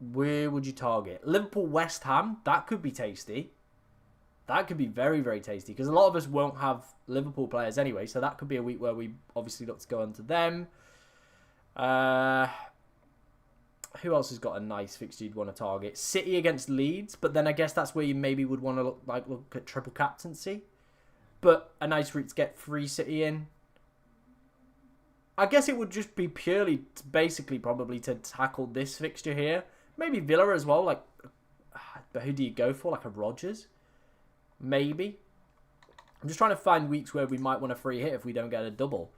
Where would you target? Liverpool, West Ham. That could be tasty. That could be very, very tasty because a lot of us won't have Liverpool players anyway. So that could be a week where we obviously look to go onto them. Who else has got a nice fixture you'd want to target? City against Leeds, but then I guess that's where you maybe would want to look at triple captaincy. But a nice route to get free City in. I guess it would just be purely, basically, probably to tackle this fixture here. Maybe Villa as well. But who do you go for? Like a Rodgers? Maybe. I'm just trying to find weeks where we might want a free hit if we don't get a double.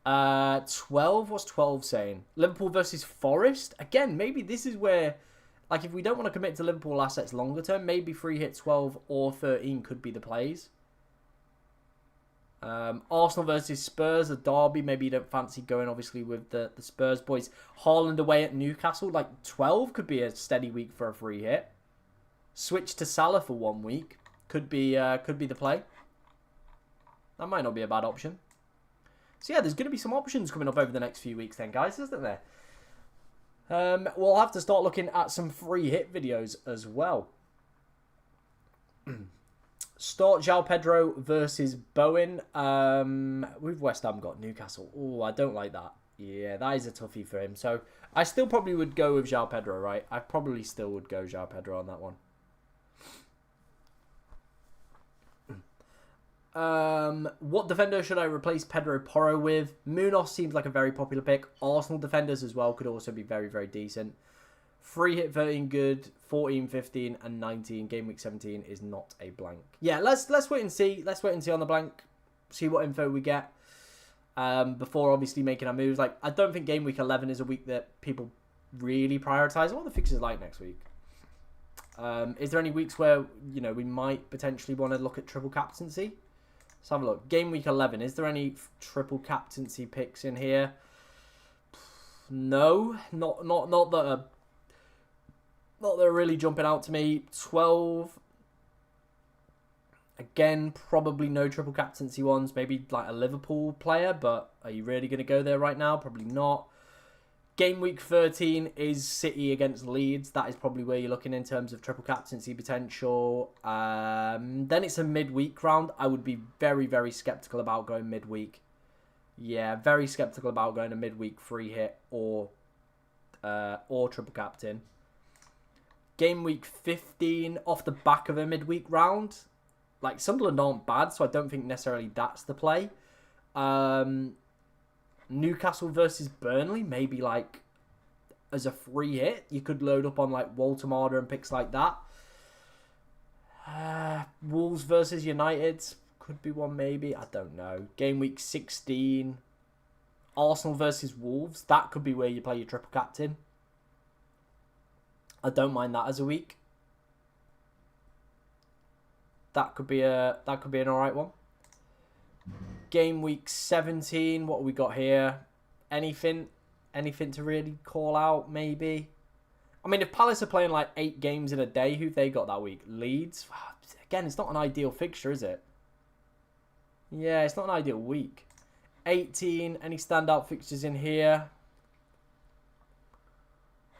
12. What's 12 saying? Liverpool versus Forest. Again, maybe this is where, like, if we don't want to commit to Liverpool assets longer term, maybe free hit 12 or 13 could be the plays. Arsenal versus Spurs, a derby. Maybe you don't fancy going, obviously, with the Spurs boys. Haaland away at Newcastle. Like, 12 could be a steady week for a free hit. Switch to Salah for 1 week. Could be the play. That might not be a bad option. So, yeah, there's going to be some options coming up over the next few weeks then, guys, isn't there? We'll have to start looking at some free hit videos as well. Start João Pedro versus Bowen. We've West Ham got Newcastle. Oh, I don't like that. Yeah, that is a toughie for him. So I still probably would go with João Pedro, right? I probably still would go João Pedro on that one. What defender should I replace Pedro Porro with? Munoz seems like a very popular pick. Arsenal defenders as well could also be very, very decent. Free hit 13 good, 14, 15, and 19. Game week 17 is not a blank. Yeah, let's wait and see. Let's wait and see on the blank. See what info we get. Before obviously making our moves. Like, I don't think game week 11 is a week that people really prioritize. What are the fixtures like next week? Is there any weeks where, you know, we might potentially want to look at triple captaincy? Let's have a look. Game week 11. Is there any triple captaincy picks in here? No, not that are really jumping out to me. 12. Again, probably no triple captaincy ones. Maybe like a Liverpool player, but are you really going to go there right now? Probably not. Game week 13 is City against Leeds. That is probably where you're looking in terms of triple captaincy potential. Then it's a midweek round. I would be very, very skeptical about going midweek. Yeah, very skeptical about going a midweek free hit or triple captain. Game week 15 off the back of a midweek round. Like, Sunderland aren't bad, so I don't think necessarily that's the play. Newcastle versus Burnley, maybe like as a free hit. You could load up on like Walter Marder and picks like that. Wolves versus United could be one maybe. I don't know. Game week 16. Arsenal versus Wolves. That could be where you play your triple captain. I don't mind that as a week. That could be an alright one. Game week 17. What have we got here? Anything to really call out? Maybe. I mean, if Palace are playing like 8 games in a day, who've they got that week? Leeds. Again, it's not an ideal fixture, is it? Yeah, it's not an ideal week. 18. Any standout fixtures in here?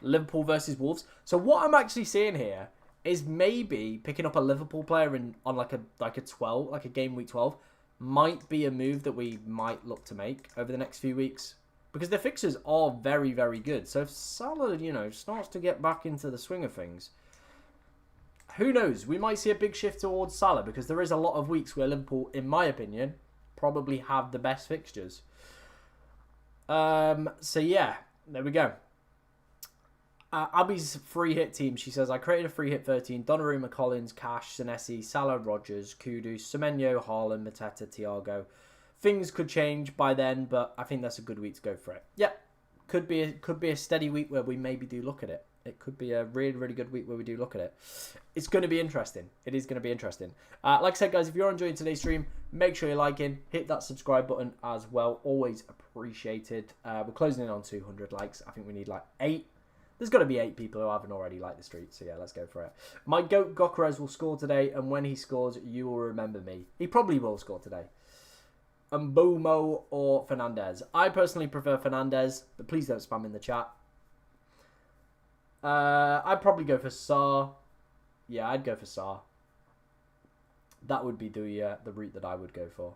Liverpool versus Wolves. So what I'm actually seeing here is maybe picking up a Liverpool player on like a 12, like a game week 12, might be a move that we might look to make over the next few weeks, because the fixtures are very, very good. So if Salah, you know, starts to get back into the swing of things, who knows? We might see a big shift towards Salah, because there is a lot of weeks where Liverpool, in my opinion, probably have the best fixtures. So yeah, there we go. Abby's free hit team, she says, I created a free hit 13. Donnarumma, Collins, Cash, Senesi, Salah, Rodgers, Kudus, Semenyo, Haaland, Mateta, Thiago. Things could change by then, but I think that's a good week to go for it. Yeah, could be a steady week where we maybe do look at it. It could be a really, really good week where we do look at it. It's going to be interesting. It is going to be interesting. Like I said, guys, if you're enjoying today's stream, make sure you're liking. Hit that subscribe button as well. Always appreciated. We're closing in on 200 likes. I think we need like 8. There's got to be 8 people who haven't already liked the street. So yeah, let's go for it. My goat Gokares will score today. And when he scores, you will remember me. He probably will score today. Mbomo or Fernandez. I personally prefer Fernandez, but please don't spam in the chat. I'd probably go for Sarr. Yeah, I'd go for Sarr. That would be the route that I would go for.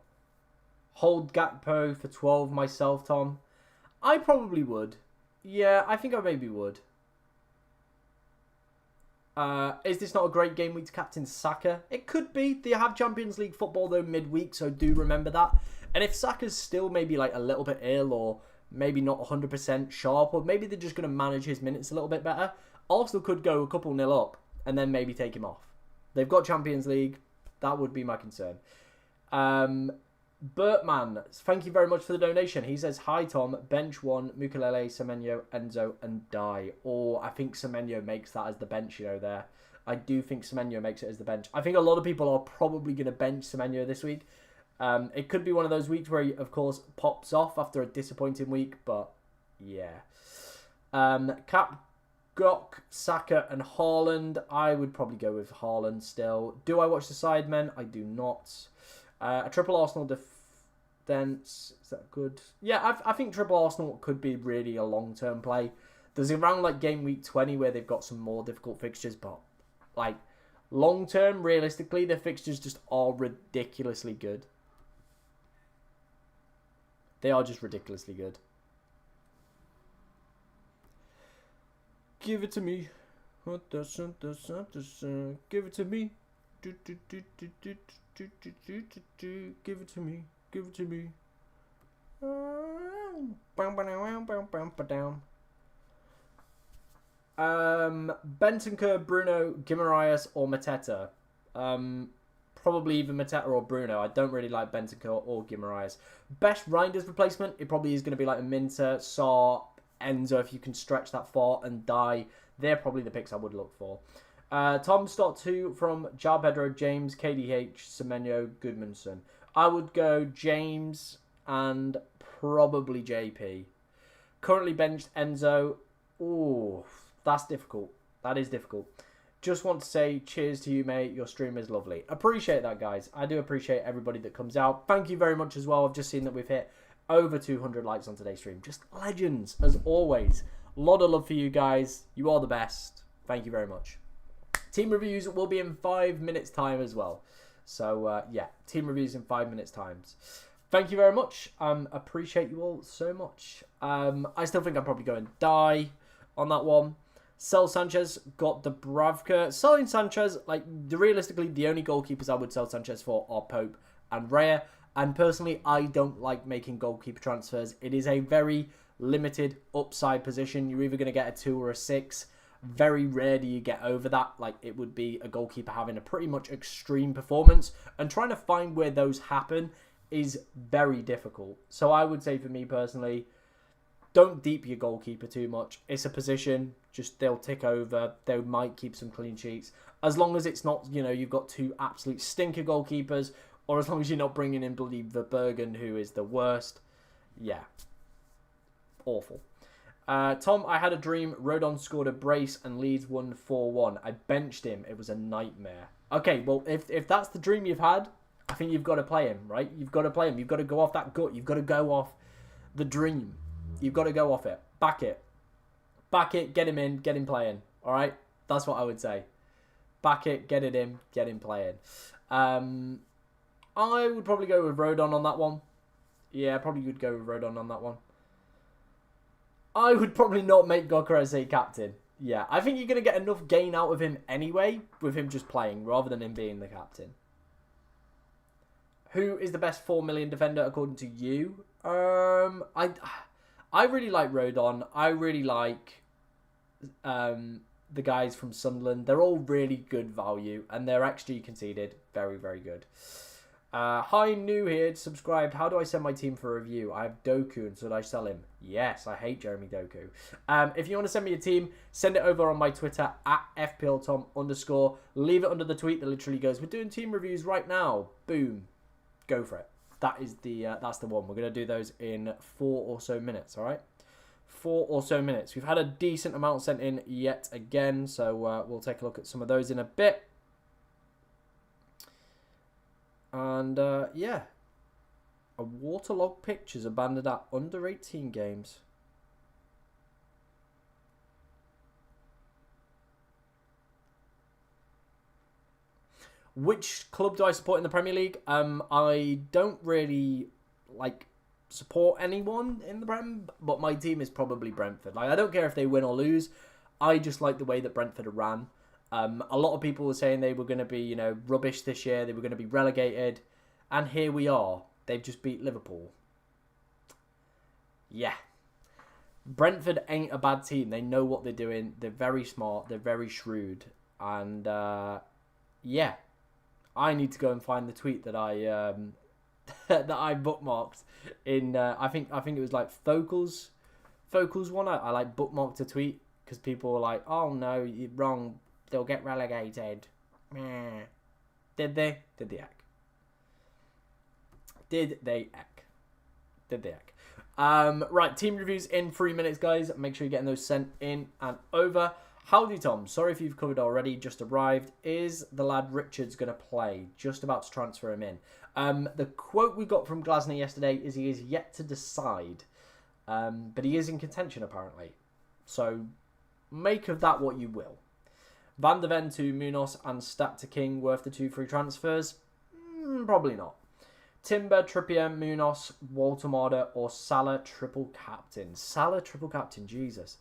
Hold Gakpo for 12 myself, Tom. I probably would. Yeah, I think I maybe would. Is this not a great game week to captain Saka? It could be. They have Champions League football though midweek, so do remember that. And if Saka's still maybe like a little bit ill, or maybe not 100% sharp, or maybe they're just going to manage his minutes a little bit better, Arsenal could go a couple nil up and then maybe take him off. They've got Champions League. That would be my concern. Bertman, thank you very much for the donation. He says, hi Tom, bench 1, Mukalele, Semenyo, Enzo, and Die. Or I think Semenyo makes that as the bench, you know, there. I do think Semenyo makes it as the bench. I think a lot of people are probably going to bench Semenyo this week. It could be one of those weeks where he, of course, pops off after a disappointing week, but yeah. Cap, Gok, Saka, and Haaland. I would probably go with Haaland still. Do I watch the Sidemen? I do not. A triple Arsenal Dents, is that good? Yeah, I think triple Arsenal could be really a long-term play. There's around like game week 20 where they've got some more difficult fixtures, but like long-term, realistically, their fixtures just are ridiculously good. They are just ridiculously good. Give it to me. Give it to me. Give it to me. Give it to me. Bentancur, Bruno, Guimaraes, or Mateta. Probably either Mateta or Bruno. I don't really like Bentancur or Guimaraes. Best Reinders replacement, it probably is going to be like a Minter, Sarr, Enzo, if you can stretch that far, and Die. They're probably the picks I would look for. Tom Stott 2 from João Pedro, James, KDH, Semenyo, Goodmanson. I would go James and probably JP. Currently benched Enzo. Ooh, that's difficult. That is difficult. Just want to say cheers to you, mate. Your stream is lovely. Appreciate that, guys. I do appreciate everybody that comes out. Thank you very much as well. I've just seen that we've hit over 200 likes on today's stream. Just legends, as always. A lot of love for you guys. You are the best. Thank you very much. Team reviews will be in 5 minutes' time as well. So, yeah, team reviews in 5 minutes' time. Thank you very much. Appreciate you all so much. I still think I'm probably going to die on that one. Sell Sanchez, got Dubravka. Selling Sanchez, like, realistically, the only goalkeepers I would sell Sanchez for are Pope and Raya. And personally, I don't like making goalkeeper transfers. It is a very limited upside position. You're either going to get a 2 or a 6. Very rare do you get over that. Like, it would be a goalkeeper having a pretty much extreme performance. And trying to find where those happen is very difficult. So I would say for me personally, don't deep your goalkeeper too much. It's a position. Just they'll tick over. They might keep some clean sheets. As long as it's not, you know, you've got 2 absolute stinker goalkeepers. Or as long as you're not bringing in bloody Verbergen, who is the worst. Yeah. Awful. Tom, I had a dream. Rodon scored a brace and Leeds won 4-1. I benched him. It was a nightmare. Okay, well, if that's the dream you've had, I think you've got to play him, right? You've got to play him. You've got to go off that gut. You've got to go off the dream. You've got to go off it. Back it. Back it. Get him in. Get him playing. All right? That's what I would say. Back it. Get it in. Get him playing. I would probably go with Rodon on that one. Yeah, I probably would go with Rodon on that one. I would probably not make Gokarese captain. Yeah, I think you're going to get enough gain out of him anyway, with him just playing, rather than him being the captain. Who is the best 4 million defender according to you? I really like Rodon. I really like the guys from Sunderland. They're all really good value, and their XG conceded, very, very good. Hi, new here, subscribed. How do I send my team for a review? I have Doku, and should I sell him? Yes, I hate Jeremy Doku. If you want to send me a team, send it over on my Twitter, at FPLTom_. Leave it under the tweet that literally goes, we're doing team reviews right now. Boom. Go for it. That's the one. We're going to do those in 4 or so minutes, all right? 4 or so minutes. We've had a decent amount sent in yet again, so we'll take a look at some of those in a bit. And, yeah. A waterlogged pictures abandoned at under 18 games. Which club do I support in the Premier League? I don't really, support anyone in the Prem, but my team is probably Brentford. I don't care if they win or lose. I just like the way that Brentford ran. A lot of people were saying they were going to be, rubbish this year. They were going to be relegated. And here we are. They've just beat Liverpool. Yeah. Brentford ain't a bad team. They know what they're doing. They're very smart. They're very shrewd. And, yeah. I need to go and find the tweet that I that I bookmarked in, I think it was Focal's one. I bookmarked a tweet because people were like, oh no, you're wrong. They'll get relegated. Did they? Did they heck? Did they heck? Did they heck? Right, team reviews in 3 minutes, guys. Make sure you're getting those sent in and over. Howdy, Tom. Sorry if you've covered already. Just arrived. Is the lad Richards going to play? Just about to transfer him in. The quote we got from Glasner yesterday is he is yet to decide. But he is in contention, apparently. So, make of that what you will. Van de Ven to Munoz and Stat to King worth the 2 free transfers? Probably not. Timber, Trippier, Munoz, Walter or Salah triple captain. Salah triple captain, Jesus.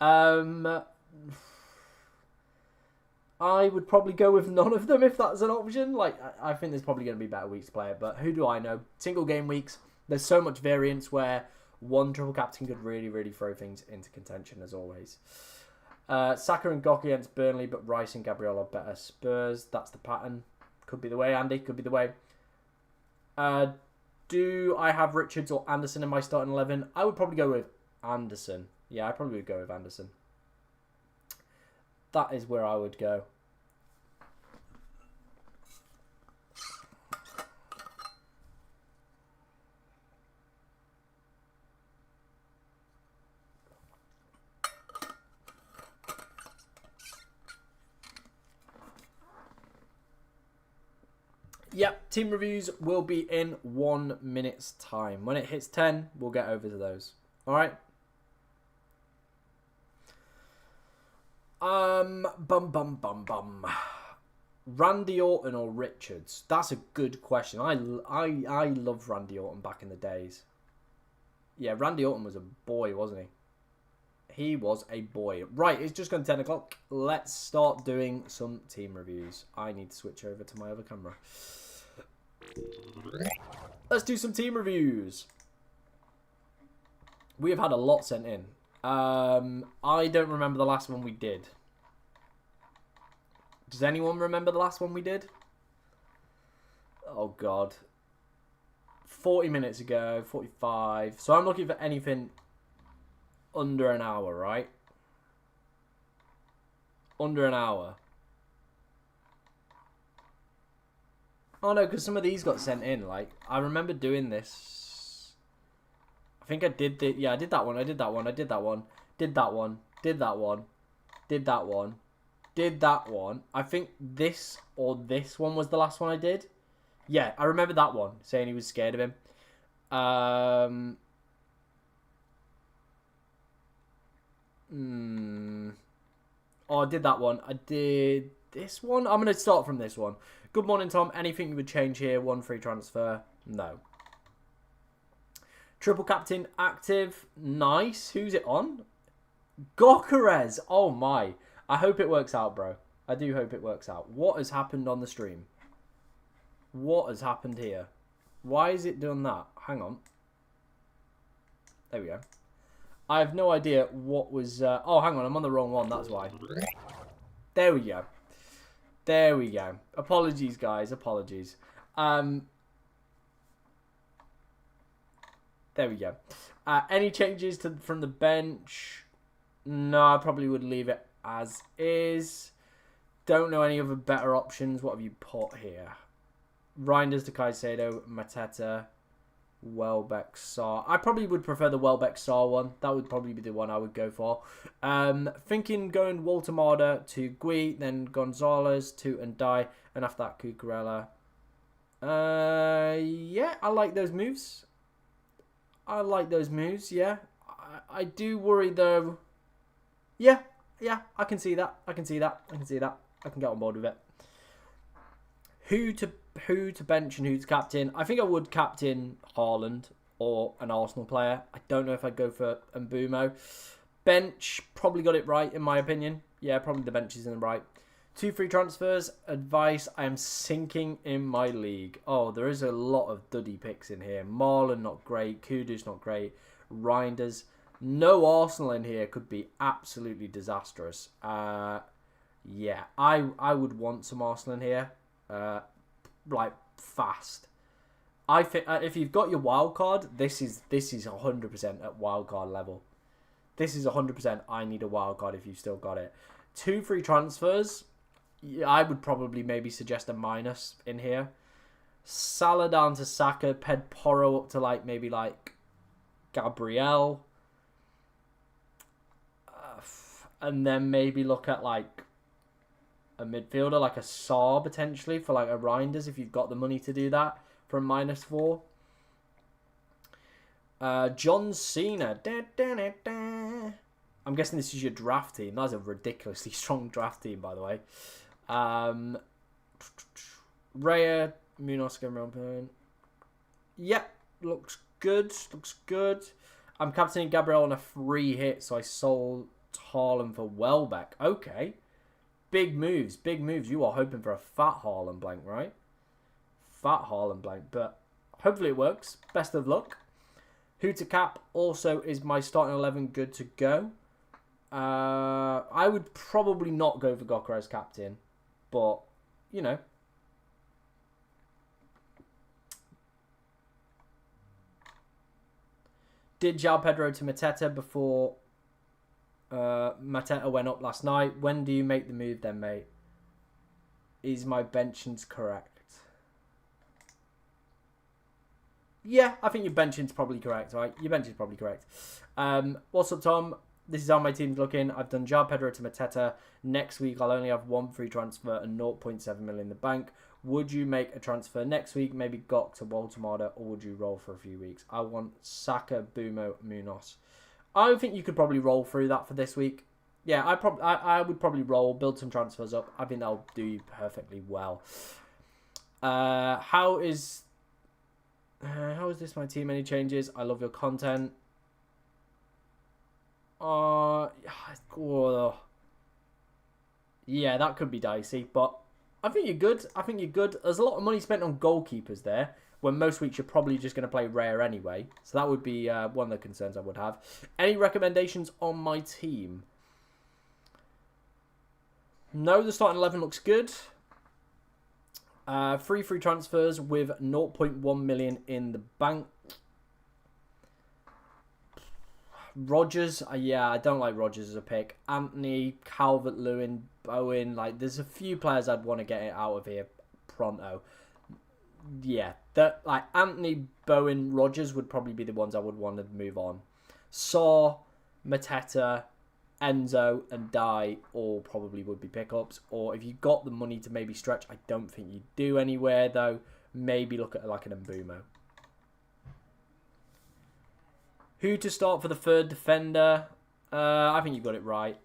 I would probably go with none of them if that's an option. Like, I think there's probably going to be better weeks to play it, but who do I know? Single game weeks, there's so much variance where one triple captain could really, really throw things into contention, as always. Saka and Gok against Burnley, but Rice and Gabriel are better. Spurs, that's the pattern. Could be the way, Andy. Could be the way. Do I have Richards or Anderson in my starting 11? I would probably go with Anderson. Yeah, I probably would go with Anderson. That is where I would go. Yep, team reviews will be in 1 minute's time. When it hits 10, we'll get over to those. All right. Randy Orton or Richards? That's a good question. I love Randy Orton back in the days. Yeah, Randy Orton was a boy, wasn't he? He was a boy. Right, it's just gone 10 o'clock. Let's start doing some team reviews. I need to switch over to my other camera. Let's do some team reviews. We have had a lot sent in. I don't remember the last one we did. Does anyone remember the last one we did? Oh, God. 40 minutes ago, 45. So I'm looking for anything under an hour, right? Under an hour. Oh, no, because some of these got sent in. Like, I remember doing this. I think I did the... Yeah, I did that one. I did that one. I did that one. Did that one. Did that one. Did that one. Did that one. I think this or this one was the last one I did. Yeah, I remember that one. Saying he was scared of him. Oh, I did that one. I did this one. I'm going to start from this one. Good morning, Tom. Anything you would change here? 1 free transfer? No. Triple captain active. Nice. Who's it on? Gokarez. Oh, my. I hope it works out, bro. I do hope it works out. What has happened on the stream? What has happened here? Why is it done that? Hang on. There we go. I have no idea what was... oh, hang on. I'm on the wrong one. That's why. There we go. There we go. Apologies, guys. Apologies. There we go. Any changes from the bench? No, I probably would leave it as is. Don't know any other better options. What have you put here? Reinders to Caicedo, Mateta, Welbeck, Sarr. I probably would prefer the Welbeck Sarr one. That would probably be the one I would go for. Thinking going Walter Marder to Gui, then Gonzalez to Ndai, and after that Cucurella. Yeah, I like those moves. I like those moves, yeah. I do worry though. Yeah, I can see that. I can see that. I can see that. I can get on board with it. Who to bench and who to captain? I think I would captain Haaland or an Arsenal player. I don't know if I'd go for Mbumo. Bench, probably got it right in my opinion. Yeah, probably the bench is in the right. 2 free transfers. Advice, I am sinking in my league. Oh, there is a lot of duddy picks in here. Marlon, not great. Kudus, not great. Reinders. No Arsenal in here could be absolutely disastrous. Yeah, I would want some Arsenal in here. Like, fast. I think if you've got your wild card, this is 100% at wild card level. This is 100%. I need a wild card if you've still got it. 2 free transfers. Yeah, I would probably maybe suggest a minus in here. Salah down to Saka. Pedporo up to maybe Gabriel. And then maybe look at like a midfielder, like a Saar potentially for like a Reinders if you've got the money to do that from -4. John Cena. I'm guessing this is your draft team. That's a ridiculously strong draft team, by the way. Raya, Munoz, Gabriel. Yep, looks good. Looks good. I'm captaining Gabriel on a free hit, so I sold Haaland for Welbeck. Okay. Big moves, big moves. You are hoping for a fat Haaland blank, right? Fat Haaland blank, but hopefully it works. Best of luck. Who to cap also is my starting 11 good to go. I would probably not go for Gyökeres captain, but, you know. Did João Pedro to Mateta before Mateta went up last night. When do you make the move then, mate? Is my benchings correct? Yeah, I think your benching's probably correct, right? Your benching's probably correct. What's up, Tom? This is how my team's looking. I've done João Pedro to Mateta. Next week, I'll only have one free transfer and 0.7 million in the bank. Would you make a transfer next week? Maybe Gok to Waltemada, or would you roll for a few weeks? I want Saka, Bumo, Munoz. I think you could probably roll through that for this week. Yeah, I would probably roll, build some transfers up. I think that'll do you perfectly well. How is this my team? Any changes? I love your content. Yeah, that could be dicey, but I think you're good. I think you're good. There's a lot of money spent on goalkeepers there, when most weeks you're probably just going to play rare anyway. So that would be one of the concerns I would have. Any recommendations on my team? No, the starting 11 looks good. Free transfers with 0.1 million in the bank. Rodgers, yeah, I don't like Rodgers as a pick. Anthony, Calvert-Lewin, Bowen, like there's a few players I'd want to get it out of here pronto. Yeah, that like Anthony, Bowen, Rodgers would probably be the ones I would want to move on. Saw, Mateta, Enzo, and Dye all probably would be pickups. Or if you got the money to maybe stretch, I don't think you do anywhere though. Maybe look at like an Mbumo. Who to start for the third defender? I think you've got it right.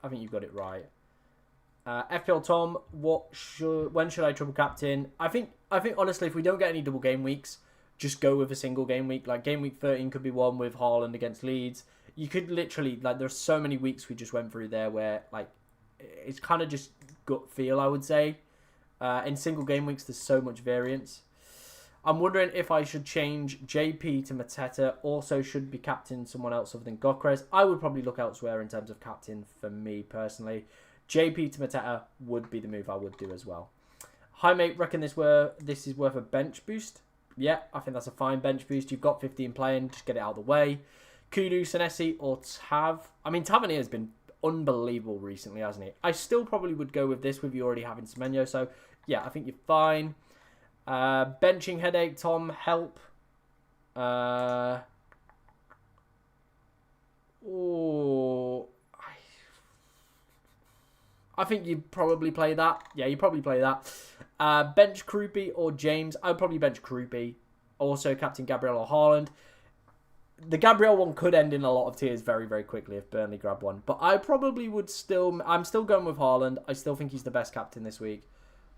FPL Tom, when should I triple captain? I think honestly, if we don't get any double game weeks, just go with a single game week. Like game week 13 could be one with Haaland against Leeds. You could literally like there's so many weeks we just went through there where like it's kind of just gut feel, I would say. In single game weeks, there's so much variance. I'm wondering if I should change JP to Mateta. Also, should be captain someone else other than Gyökeres. I would probably look elsewhere in terms of captain for me personally. JP to Mateta would be the move I would do as well. Hi mate, reckon this is worth a bench boost? Yeah, I think that's a fine bench boost. You've got 15 playing, just get it out of the way. Kudu, Senesi, or Tav. I mean, Tavernier has been unbelievable recently, hasn't he? I still probably would go with this with you already having Semenyo. So, yeah, I think you're fine. Benching headache, Tom, help. I think you probably play that. Yeah, you probably play that. Bench Kroupy or James. I would probably bench Kroupy. Also, captain Gabriel or Haaland. The Gabriel one could end in a lot of tears very, very quickly if Burnley grab one. But I probably would still... I'm still going with Haaland. I still think he's the best captain this week.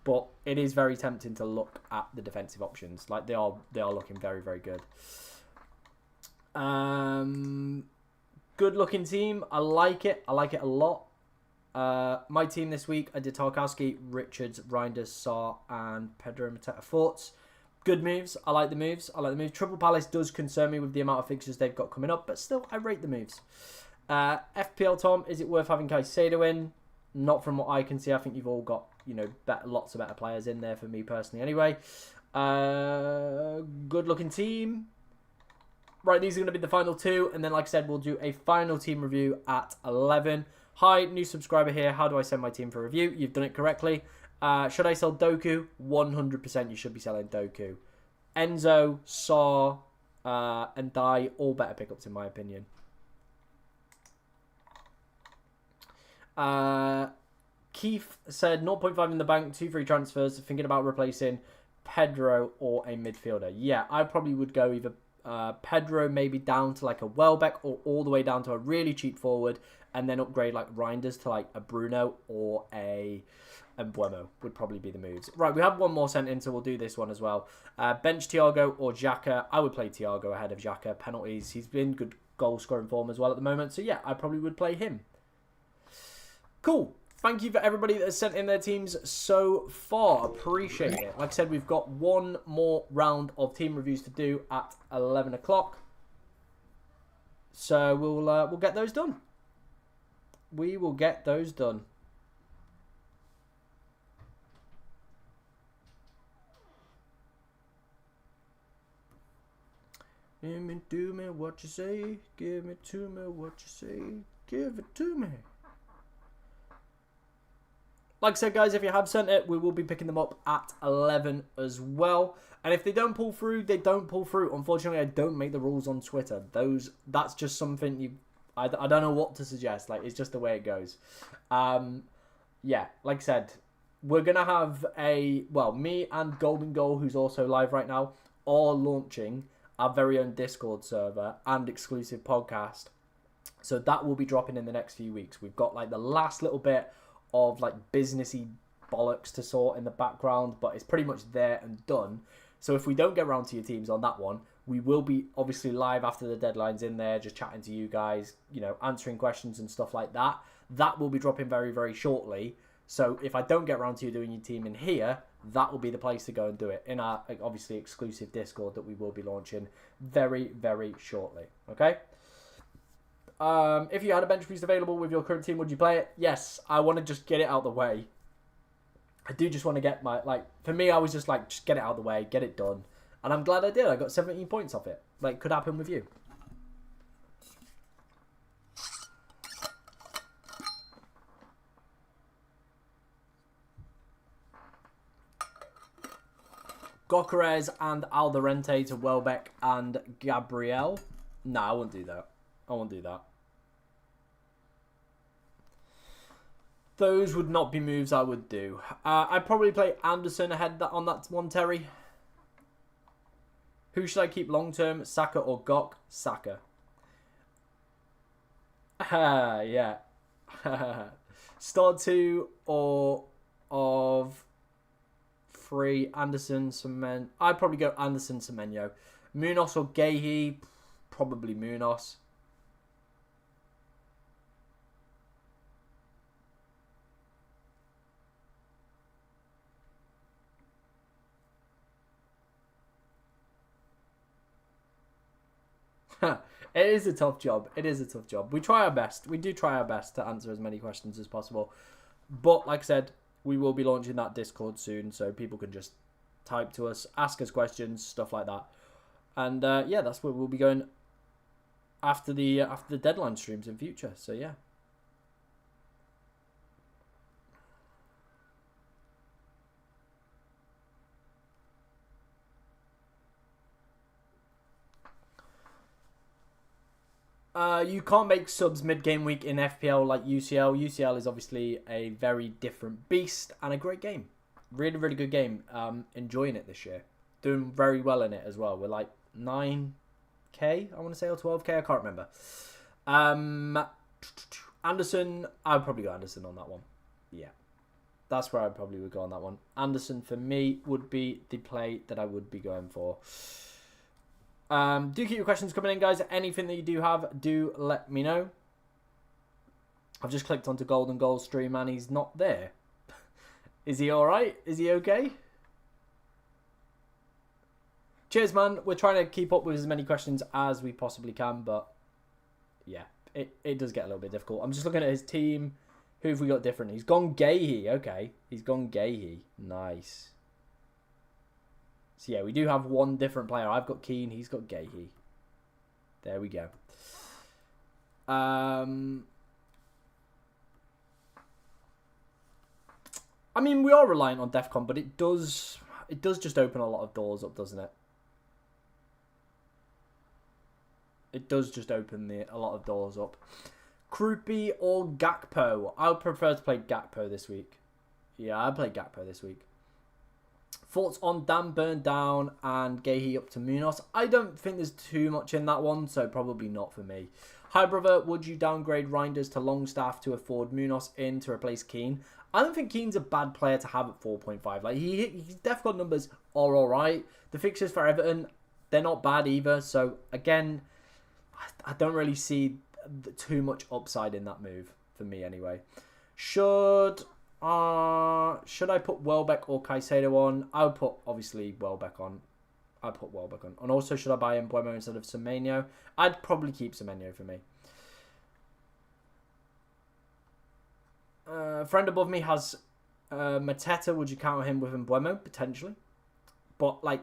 But it is very tempting to look at the defensive options. Like, they are looking very, very good. Good-looking team. I like it. I like it a lot. My team this week, I did Tarkowski, Richards, Reinders, Saar, and Pedro Mateta. Thoughts? Good moves. I like the moves. Triple Palace does concern me with the amount of fixtures they've got coming up, but still, I rate the moves. FPL Tom, is it worth having Caicedo in? Not from what I can see. I think you've all got, lots of better players in there for me personally. Anyway, good looking team. Right, these are going to be the final two, and then, like I said, we'll do a final team review at 11. Hi, new subscriber here. How do I send my team for review? You've done it correctly. Should I sell Doku? 100% you should be selling Doku. Enzo, Saar, and Dye, all better pickups in my opinion. Keith said 0.5 in the bank, 2 free transfers, thinking about replacing Pedro or a midfielder. Yeah, I probably would go either Pedro maybe down to like a Welbeck or all the way down to a really cheap forward and then upgrade like Reinders to like a Bruno or a Mbuemo would probably be the moves. Right, we have one more sent in, so we'll do this one as well. Bench Thiago or Xhaka. I would play Thiago ahead of Xhaka. Penalties. He's been good goal scoring form as well at the moment. So yeah, I probably would play him. Cool. Thank you for everybody that has sent in their teams so far. Appreciate it. Like I said, we've got one more round of team reviews to do at 11 o'clock. So we'll get those done. We will get those done. Give me to me what you say. Give me to me what you say. Give it to me. Like I said, guys, if you have sent it, we will be picking them up at 11 as well. And if they don't pull through, they don't pull through. Unfortunately, I don't make the rules on Twitter. That's just something I don't know what to suggest. Like, it's just the way it goes. Yeah, like I said, we're going to have me and Golden Goal, who's also live right now, are launching our very own Discord server and exclusive podcast. So that will be dropping in the next few weeks. We've got like the last little bit of like businessy bollocks to sort in the background, but it's pretty much there and done. So if we don't get around to your teams on that one, we will be obviously live after the deadline's in there, just chatting to you guys, you know, answering questions and stuff like that. That will be dropping very, very shortly. So if I don't get around to you doing your team in here, that will be the place to go and do it in our obviously exclusive Discord that we will be launching very, very shortly. Okay? If you had a bench boost available with your current team, would you play it? Yes, I want to just get it out of the way. I do just want to get for me, I was just like, just get it out of the way, get it done. And I'm glad I did. I got 17 points off it. Like, could happen with you. Gokares and Alderente to Welbeck and Gabriel. No, I won't do that. I won't do that. Those would not be moves I would do. I'd probably play Anderson ahead on that one, Terry. Who should I keep long term? Saka or Gok? Saka. Yeah. Start 2 or of 3. Anderson, Semenyo. I'd probably go Anderson, Semenyo. Munoz or Gahey? Probably Munoz. It is a tough job. It is a tough job. We try our best. We do try our best to answer as many questions as possible. But like I said, we will be launching that Discord soon, so people can just type to us, ask us questions, stuff like that. And yeah, that's where we'll be going after the deadline streams in future. So yeah. You can't make subs mid-game week in FPL like UCL. UCL is obviously a very different beast and a great game. Really, really good game. Enjoying it this year. Doing very well in it as well. We're like 9k, I want to say, or 12k. I can't remember. Anderson, I would probably go Anderson on that one. Yeah. That's where I probably would go on that one. Anderson, for me, would be the play that I would be going for. Do keep your questions coming in, guys. Anything that you do have, do let me know. I've just clicked onto Golden Goal stream and he's not there. Is he alright? Is he okay? Cheers, man. We're trying to keep up with as many questions as we possibly can, but yeah, it does get a little bit difficult. I'm just looking at his team. Who have we got different? He's gone Gahey. Okay, he's gone Gahey. Nice. So yeah, we do have one different player. I've got Keane, he's got Gahey. There we go. I mean, we are reliant on DEFCON, but it does just open a lot of doors up, doesn't it? It does just open a lot of doors up. Krupi or Gakpo? I would prefer to play Gakpo this week. Yeah, I'd play Gakpo this week. Thoughts on Dan Burn down and Gahey up to Munoz? I don't think there's too much in that one, so probably not for me. Hi, brother. Would you downgrade Reinders to Longstaff to afford Munoz in to replace Keane? I don't think Keane's a bad player to have at 4.5. Like, his def god numbers are alright. The fixtures for Everton, they're not bad either. So, again, I don't really see too much upside in that move, for me anyway. Should I put Welbeck or Caicedo on? I would put, obviously, Welbeck on. I'd put Welbeck on. And also, should I buy Mbeumo instead of Semenyo? I'd probably keep Semenyo for me. Friend above me has Mateta. Would you counter him with Mbeumo? Potentially. But, like,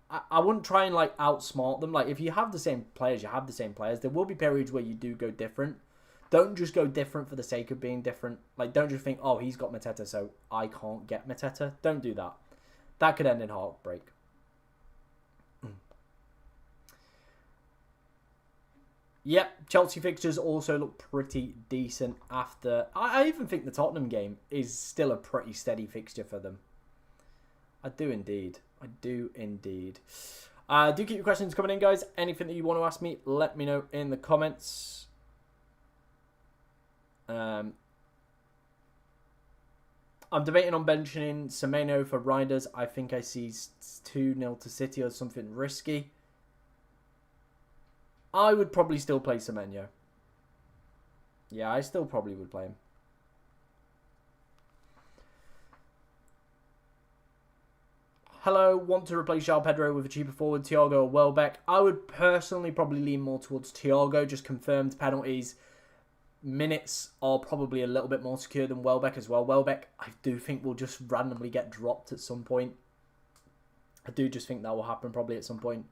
I wouldn't try and, like, outsmart them. Like, if you have the same players, you have the same players. There will be periods where you do go different. Don't just go different for the sake of being different. Like, don't just think, oh, he's got Mateta, so I can't get Mateta. Don't do that. That could end in heartbreak. Yep, Chelsea fixtures also look pretty decent after. I even think the Tottenham game is still a pretty steady fixture for them. I do indeed. I do indeed. Do keep your questions coming in, guys. Anything that you want to ask me, let me know in the comments. I'm debating on benching Semenyo for Riders. I think I see 2-0 to City or something risky. I would probably still play Semenyo. Yeah, I still probably would play him. Hello, want to replace João Pedro with a cheaper forward, Thiago or Welbeck? I would personally probably lean more towards Thiago, just confirmed penalties. Minutes are probably a little bit more secure than Welbeck as well. Welbeck, I do think, will just randomly get dropped at some point. I do just think that will happen probably at some point.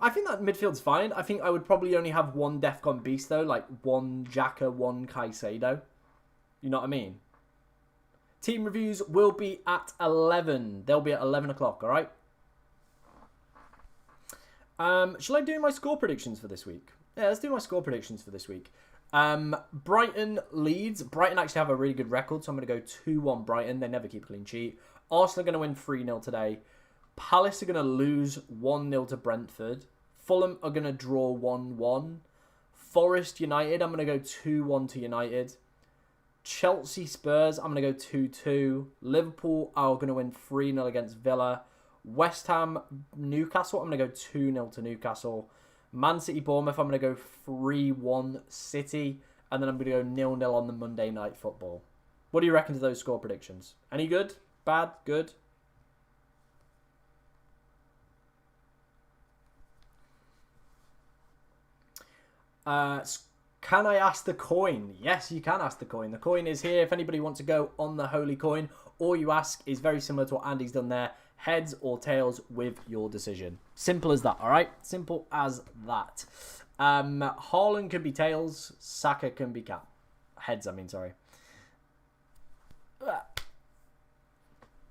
I think that midfield's fine. I think I would probably only have one Defcon Beast, though. Like, one Xhaka, one Caicedo. You know what I mean? Team reviews will be at 11. They'll be at 11 o'clock, alright? Shall I do my score predictions for this week? Yeah, let's do my score predictions for this week. Brighton Leeds. Brighton actually have a really good record, so I'm going to go 2-1 Brighton. They never keep a clean sheet. Arsenal are going to win 3-0 today. Palace are going to lose 1-0 to Brentford. Fulham are going to draw 1-1. Forest United, I'm going to go 2-1 to United. Chelsea Spurs, I'm going to go 2-2. Liverpool are going to win 3-0 against Villa. West Ham Newcastle, I'm going to go 2-0 to Newcastle. Man City Bournemouth, I'm going to go 3-1 City. And then I'm going to go 0-0 on the Monday Night Football. What do you reckon to those score predictions? Any good? Bad? Good? Can I ask the coin? Yes, you can ask the coin. The coin is here. If anybody wants to go on the holy coin, all you ask is very similar to what Andy's done there. Heads or tails with your decision. Simple as that, all right? Simple as that. Haaland can be tails. Saka can be heads, I mean, sorry.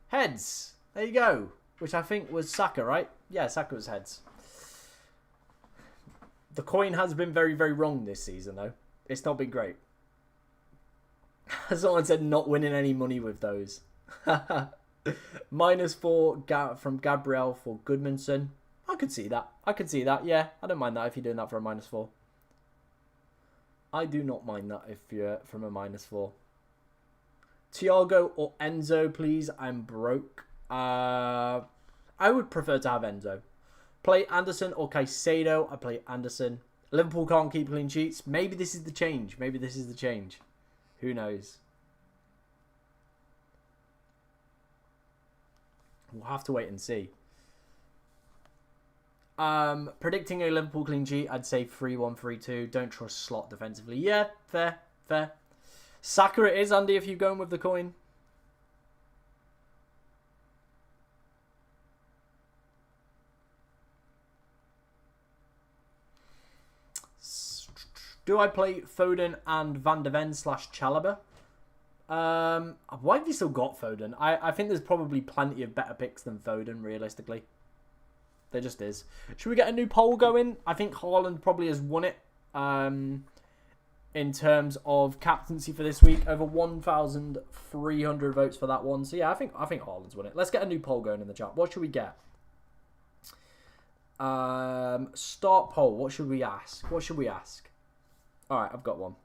Heads. There you go. Which I think was Saka, right? Yeah, Saka was heads. The coin has been very, very wrong this season, though. It's not been great. Someone said not winning any money with those. -4 from Gabriel for Goodmanson. I could see that. I could see that, yeah. I don't mind that if you're doing that for a -4. I do not mind that if you're from a -4. Thiago or Enzo, please. I'm broke. I would prefer to have Enzo. Play Anderson or Caicedo. I play Anderson. Liverpool can't keep clean sheets. Maybe this is the change. Maybe this is the change. Who knows? We'll have to wait and see. Predicting a Liverpool clean sheet, I'd say 3-1, 3-2. Don't trust Slot defensively. Yeah, fair, fair. Saka it is, Andy, if you're going with the coin. Do I play Foden and Van de Ven / Chalobah? Why have you still got Foden? I think there's probably plenty of better picks than Foden, realistically. There just is. Should we get a new poll going? I think Haaland probably has won it in terms of captaincy for this week. Over 1,300 votes for that one. So yeah, I think Haaland's won it. Let's get a new poll going in the chat. What should we get? Start poll. What should we ask? What should we ask? All right, I've got one.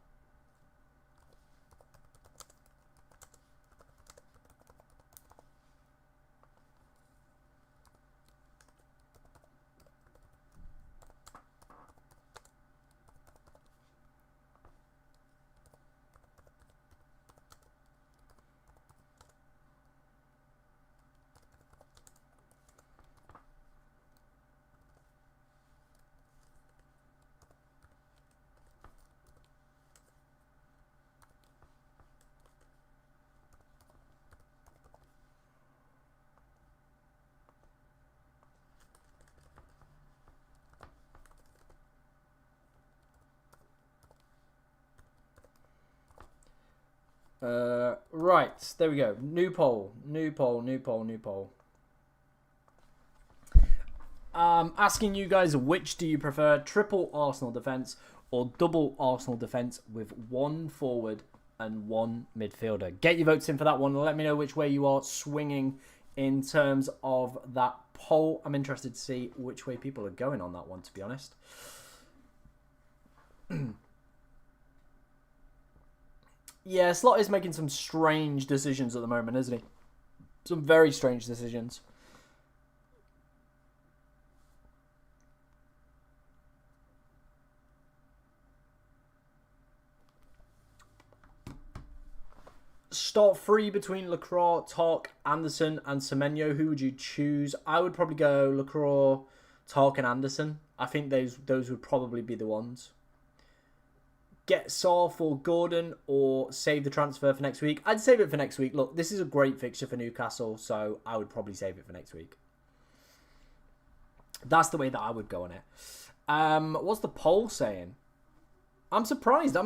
Right, there we go. New poll. Asking you guys, which do you prefer? Triple Arsenal defence or double Arsenal defence with one forward and one midfielder? Get your votes in for that one. Let me know which way you are swinging in terms of that poll. I'm interested to see which way people are going on that one, to be honest. Yeah, Slot is making some strange decisions at the moment, isn't he? Some very strange decisions. Start free between Lacroix, Tark, Anderson, and Semenyo. Who would you choose? I would probably go Lacroix, Tark, and Anderson. I think those would probably be the ones. Get Saar for Gordon or save the transfer for next week? I'd save it for next week. Look, this is a great fixture for Newcastle, so I would probably save it for next week. That's the way that I would go on it. What's the poll saying? I'm surprised. I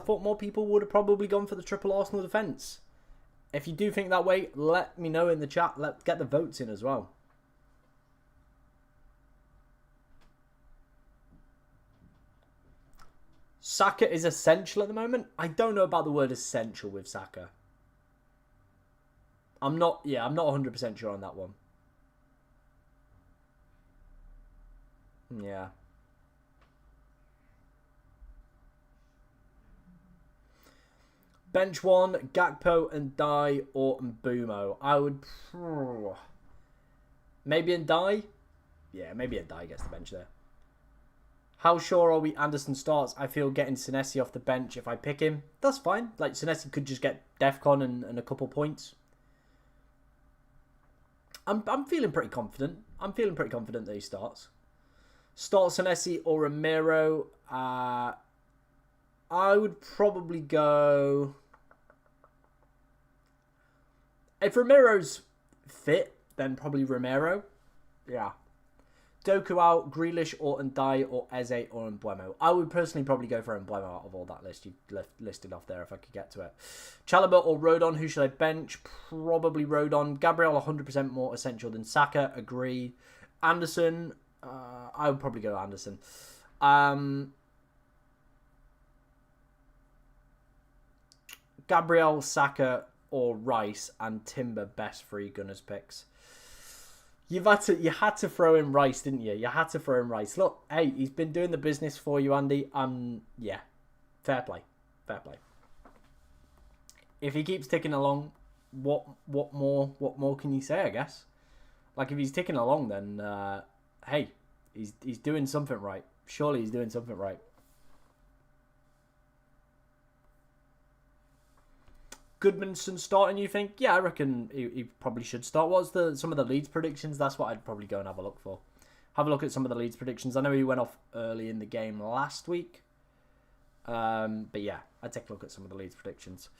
thought more people would have probably gone for the triple Arsenal defence. If you do think that way, let me know in the chat. Let's get the votes in as well. Saka is essential at the moment. I don't know about the word essential with Saka. I'm not 100% sure on that one. Yeah. Bench one, Gakpo and Dye or Mbumo. I would... Maybe Dye? Yeah, maybe Dye gets the bench there. How sure are we Anderson starts? I feel getting Senesi off the bench if I pick him. That's fine. Like, Senesi could just get DEFCON and a couple points. I'm feeling pretty confident. I'm feeling pretty confident that he starts. Start Senesi or Ramiro. I would probably go... If Ramiro's fit, then probably Ramiro. Yeah. Doku out, Grealish or Ndai or Eze or Mbuemo. I would personally probably go for Mbuemo out of all that list you've listed off there if I could get to it. Chalobah or Rodon, who should I bench? Probably Rodon. Gabriel 100% more essential than Saka, agree. Anderson, I would probably go Anderson. Gabriel, Saka or Rice and Timber, best free Gunners picks. You had to throw in Rice, didn't you? You had to throw in Rice. Look, hey, he's been doing the business for you, Andy. Yeah, fair play. If he keeps ticking along, what more can you say? I guess. Like if he's ticking along, then hey, he's doing something right. Surely he's doing something right. Goodmanson starting, you think? Yeah, I reckon he probably should start. What's some of the Leeds predictions? That's what I'd probably go and have a look for. Have a look at some of the Leeds predictions. I know he went off early in the game last week. But yeah, I'd take a look at some of the Leeds predictions.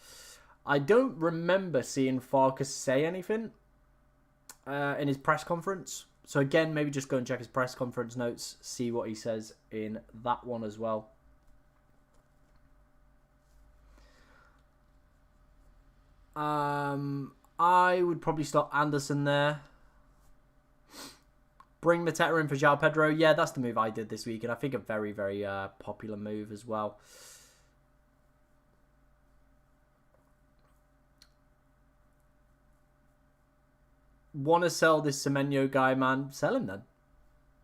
I don't remember seeing Farkas say anything in his press conference. So again, maybe just go and check his press conference notes, see what he says in that one as well. I would probably start Anderson there. Bring Mateta in for João Pedro. Yeah, that's the move I did this week, and I think a very, very popular move as well. Want to sell this Semenyo guy, man? Sell him then.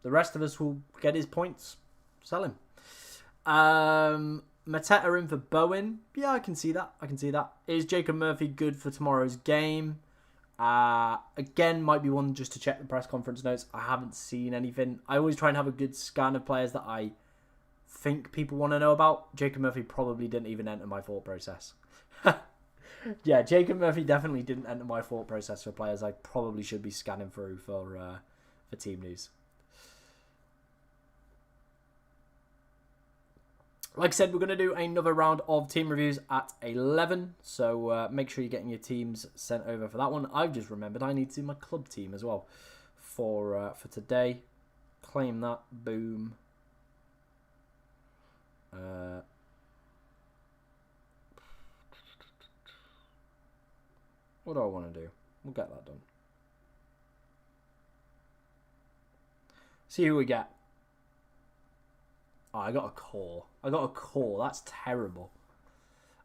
The rest of us will get his points. Sell him. Mateta in for Bowen. Yeah, I can see that. I can see that. Is Jacob Murphy good for tomorrow's game? Again, might be one just to check the press conference notes. I haven't seen anything. I always try and have a good scan of players that I think people want to know about. Jacob Murphy probably didn't even enter my thought process. Yeah, Jacob Murphy definitely didn't enter my thought process for players I probably should be scanning through for team news. Like I said, we're going to do another round of team reviews at 11. So make sure you're getting your teams sent over for that one. I've just remembered I need to do my club team as well for today. Claim that. Boom. What do I want to do? We'll get that done. See who we get. Oh, I got a core. That's terrible.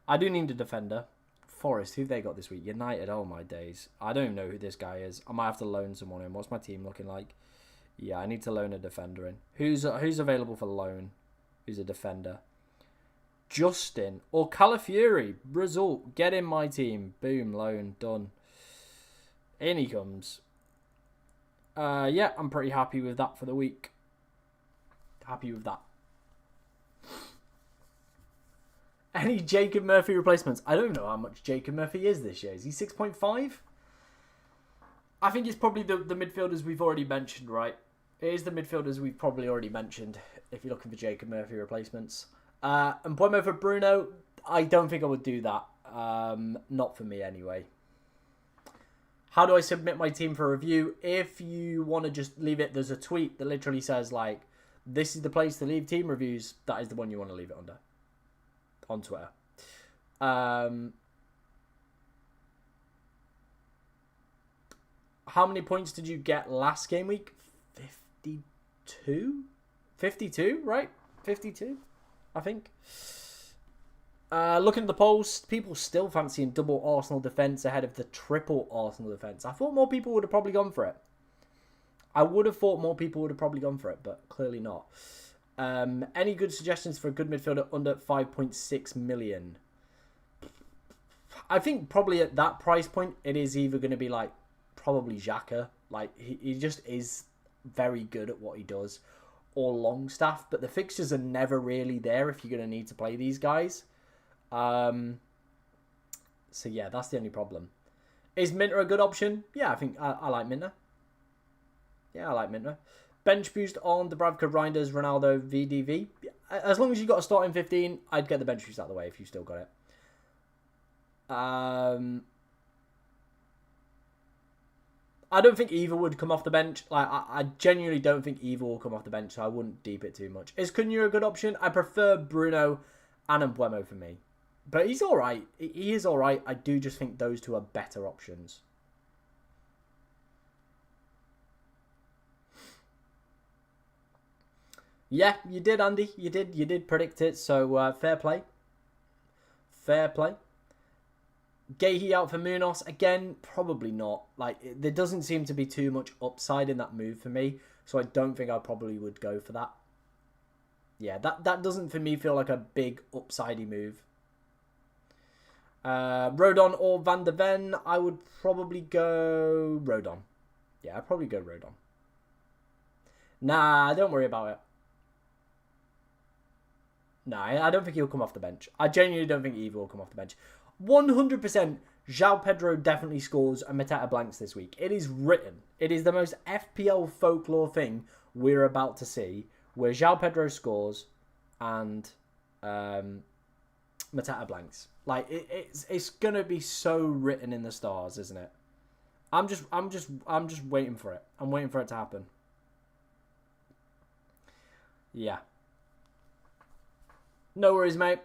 I do need a defender. Forest, who they got this week? United, oh my days. I don't even know who this guy is. I might have to loan someone in. What's my team looking like? Yeah, I need to loan a defender in. Who's available for loan? Who's a defender? Justin or Calafiori. Result. Get in my team. Boom, loan. Done. In he comes. Yeah, I'm pretty happy with that for the week. Happy with that. Any Jacob Murphy replacements? I don't know how much Jacob Murphy is this year. Is he 6.5? I think it's probably the midfielders we've already mentioned, right? It is the midfielders we've probably already mentioned if you're looking for Jacob Murphy replacements. And Buemo for Bruno, I don't think I would do that. Not for me anyway. How do I submit my team for review? If you want to just leave it, there's a tweet that literally says, like, this is the place to leave team reviews. That is the one you want to leave it under. On Twitter. How many points did you get last game week? 52? 52, right? 52, I think. Looking at the polls, people still fancying double Arsenal defence ahead of the triple Arsenal defence. I thought more people would have probably gone for it. But clearly not. Any good suggestions for a good midfielder under 5.6 million? I think probably at that price point, it is either going to be like probably Xhaka. Like he just is very good at what he does, or Longstaff. But the fixtures are never really there if you're going to need to play these guys. So yeah, that's the only problem. Is Minter a good option? Yeah, I think I like Minter. Yeah, I like Minter. Bench boost on Dubravka, Reinders, Ronaldo, VDV. As long as you got a starting 15, I'd get the bench boost out of the way if you still got it. I don't think Eva would come off the bench. Like I genuinely don't think Eva will come off the bench, so I wouldn't deep it too much. Is Cunha a good option? I prefer Bruno and Mbeumo for me. But he's alright. He is alright. I do just think those two are better options. Yeah, you did, Andy. You did predict it. So fair play. Fair play. Gahey out for Munoz. Again, probably not. Like there doesn't seem to be too much upside in that move for me. So I don't think I probably would go for that. Yeah, that doesn't for me feel like a big upsidey move. Rodon or Van de Ven. I would probably go Rodon. Yeah, I'd probably go Rodon. Nah, don't worry about it. No, I don't think he'll come off the bench. I genuinely don't think Eva will come off the bench. 100% João Pedro definitely scores and Mateta blanks this week. It is written. It is the most FPL folklore thing we're about to see, where João Pedro scores and Mateta blanks. Like it's gonna be so written in the stars, isn't it? I'm just waiting for it. I'm waiting for it to happen. Yeah. No worries, mate.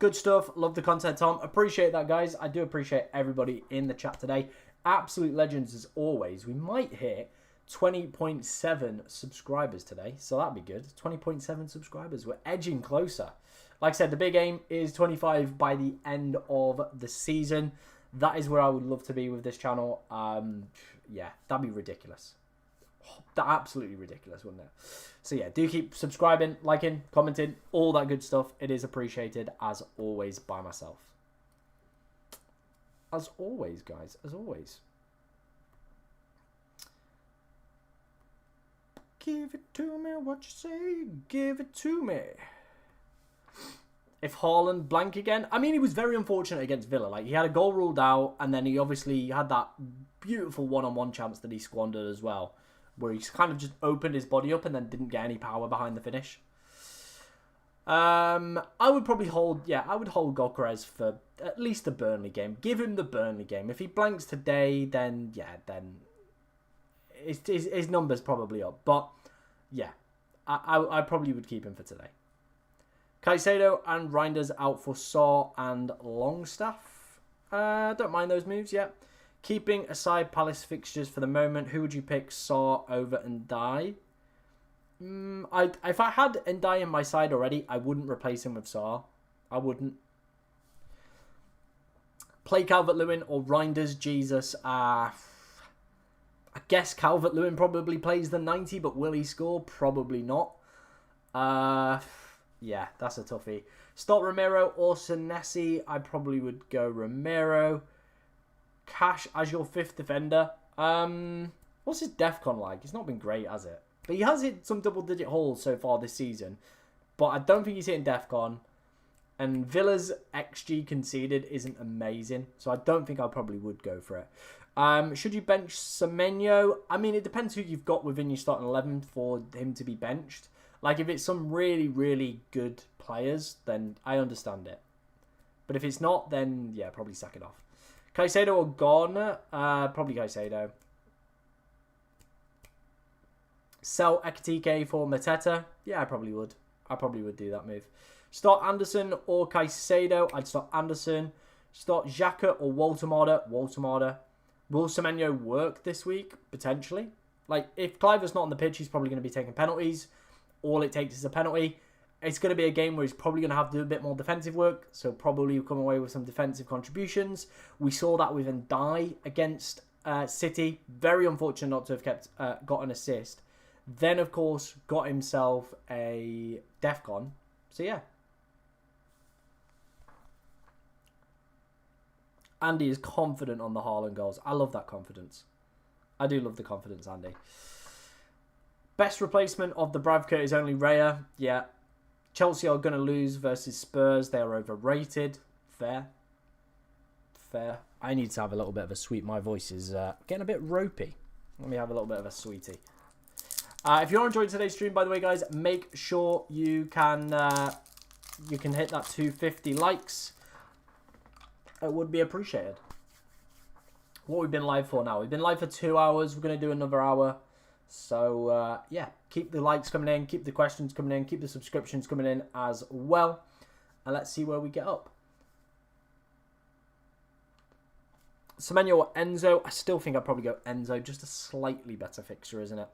Good stuff. Love the content, Tom. Appreciate that, guys. I do appreciate everybody in the chat today. Absolute legends as always. We might hit 20.7 subscribers today, so that'd be good. 20.7 subscribers. We're edging closer. Like I said, the big aim is 25 by the end of the season. That is where I would love to be with this channel. Yeah, that'd be ridiculous. Absolutely ridiculous, wouldn't it? So yeah, do keep subscribing, liking, commenting, all that good stuff. It is appreciated, as always, by myself. As always, guys, as always. Give it to me, what you say, give it to me. If Haaland blank again, I mean, he was very unfortunate against Villa. Like, he had a goal ruled out, and then he obviously had that beautiful one-on-one chance that he squandered as well, where he kind of just opened his body up and then didn't get any power behind the finish. I would probably hold, yeah, I would hold Gyökeres for at least the Burnley game. Give him the Burnley game. If he blanks today, then, yeah, then his number's probably up. But, yeah, I probably would keep him for today. Caicedo and Reinders out for Saw and Longstaff. Don't mind those moves, yeah. Keeping aside Palace fixtures for the moment, who would you pick, Saw over Ndiaye? If I had Ndiaye in my side already, I wouldn't replace him with Saw. I wouldn't. Play Calvert-Lewin or Reinders, Jesus. I guess Calvert-Lewin probably plays the 90, but will he score? Probably not. Yeah, that's a toughie. Start Romero or Senesi. I probably would go Romero. Cash as your 5th defender. What's his DEFCON like? It's not been great, has it? But he has hit some double-digit hauls so far this season. But I don't think he's hitting DEFCON. And Villa's XG conceded isn't amazing. So I don't think I probably would go for it. Should you bench Semenyo? I mean, it depends who you've got within your starting 11 for him to be benched. Like, if it's some really, really good players, then I understand it. But if it's not, then, yeah, probably sack it off. Caicedo or Garner? Probably Caicedo. Sell Ekitike for Mateta? Yeah, I probably would. I probably would do that move. Start Anderson or Caicedo? I'd start Anderson. Start Xhaka or Walter-Marda? Walter-Marda. Will Semenyo work this week? Potentially. Like, if Cliver's not on the pitch, he's probably going to be taking penalties. All it takes is a penalty. It's going to be a game where he's probably going to have to do a bit more defensive work. So probably come away with some defensive contributions. We saw that with Ndiaye against City. Very unfortunate not to have got an assist. Then, of course, got himself a DEFCON. So, yeah. Andy is confident on the Haaland goals. I love that confidence. I do love the confidence, Andy. Best replacement of the Bravka is only Raya. Yeah. Chelsea are going to lose versus Spurs. They are overrated. Fair. Fair. I need to have a little bit of a sweet. My voice is getting a bit ropey. Let me have a little bit of a sweetie. If you're enjoying today's stream, by the way, guys, make sure you can hit that 250 likes. It would be appreciated. What we've been live for now. We've been live for 2 hours. We're going to do another hour. So, yeah, keep the likes coming in, keep the questions coming in, keep the subscriptions coming in as well. And let's see where we get up. Semenyo or Enzo? I still think I'd probably go Enzo. Just a slightly better fixture, isn't it?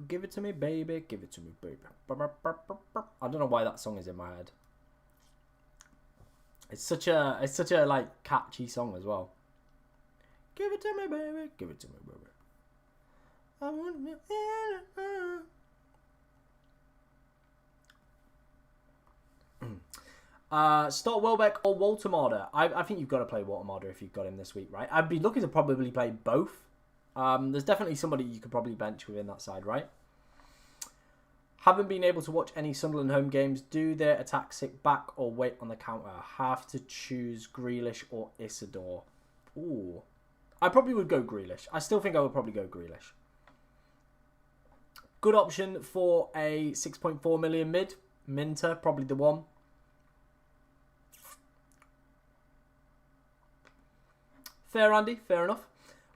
Give it to me, baby. Give it to me, baby. I don't know why that song is in my head. It's such a like catchy song as well. Give it to me, baby. Give it to me, baby. I want you. Start Welbeck or Walter-Marda. I think you've got to play Walter-Marda if you've got him this week, right? I'd be looking to probably play both. There's definitely somebody you could probably bench within that side, right? Haven't been able to watch any Sunderland home games. Do their attack sit back or wait on the counter? Have to choose Grealish or Isidore. Ooh. I probably would go Grealish. I still think I would probably go Grealish. Good option for a 6.4 million mid. Minter, probably the one. Fair, Andy. Fair enough.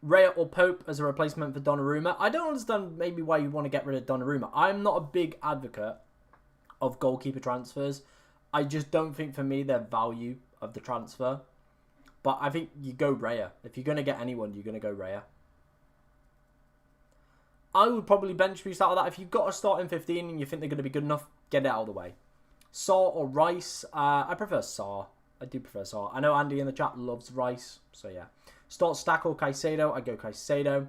Raya or Pope as a replacement for Donnarumma. I don't understand maybe why you want to get rid of Donnarumma. I'm not a big advocate of goalkeeper transfers. I just don't think for me they're value of the transfer. But I think you go Raya. If you're going to get anyone, you're going to go Raya. I would probably bench boost out of that. If you've got a start in 15 and you think they're going to be good enough, get it out of the way. Saar or Rice? I prefer Saar. I do prefer Saar. I know Andy in the chat loves Rice, so yeah. Start Stack or Caicedo? I go Caicedo.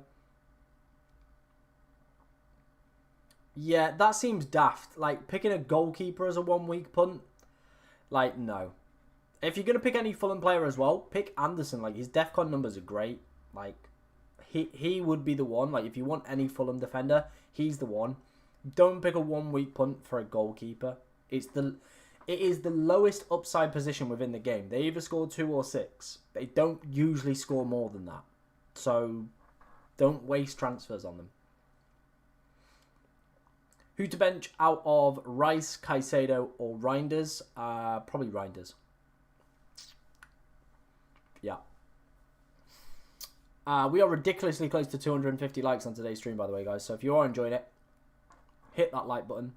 Yeah, that seems daft. Like, picking a goalkeeper as a 1 week punt? Like, no. If you're going to pick any Fulham player as well, pick Anderson. Like, his DEFCON numbers are great. Like, he would be the one. Like, if you want any Fulham defender, he's the one. Don't pick a 1 week punt for a goalkeeper. It is the lowest upside position within the game. They either score 2 or 6. They don't usually score more than that. So, don't waste transfers on them. Who to bench out of Rice, Caicedo, or Reinders? Probably Reinders. Yeah. We are ridiculously close to 250 likes on today's stream, by the way, guys. So if you are enjoying it, hit that like button.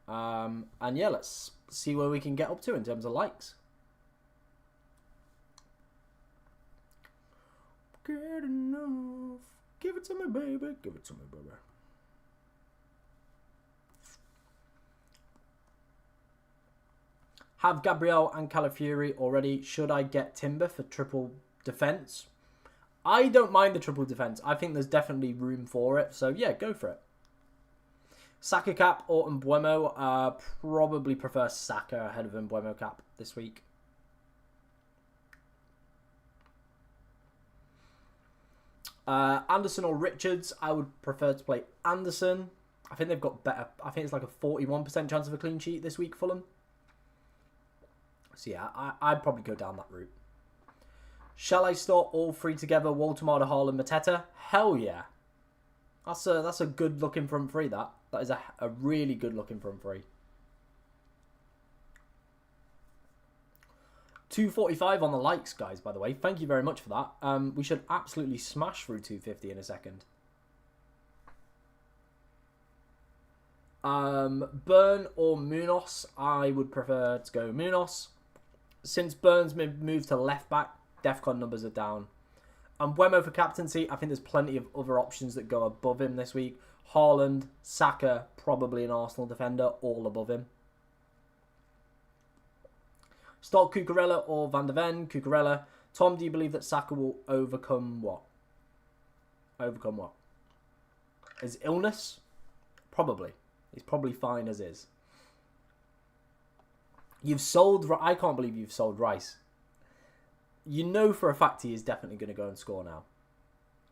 And yeah, let's see where we can get up to in terms of likes. Good enough. Give it to me, baby. Give it to me, baby. Have Gabriel and Calafiori already. Should I get Timber for triple defense? I don't mind the triple defense. I think there's definitely room for it. So yeah, go for it. Saka cap or Mbeumo? Probably prefer Saka ahead of Mbeumo cap this week. Anderson or Richards? I would prefer to play Anderson. I think they've got better. I think it's like a 41% chance of a clean sheet this week, Fulham. So yeah, I'd probably go down that route. Shall I start all three together? Waltemar, Haaland, Mateta? Hell yeah. That's a good looking front three, that. That is a really good looking front three. 245 on the likes, guys, by the way. Thank you very much for that. We should absolutely smash through 250 in a second. Burn or Munoz? I would prefer to go Munoz. Since Burns moved to left back, DEFCON numbers are down. And Mbeumo for captaincy, I think there's plenty of other options that go above him this week. Haaland, Saka, probably an Arsenal defender, all above him. Start Cucurella or Van de Ven? Cucurella. Tom, do you believe that Saka will overcome what? Overcome what? His illness? Probably. He's probably fine as is. You've sold... I can't believe you've sold Rice. You know for a fact he is definitely going to go and score now.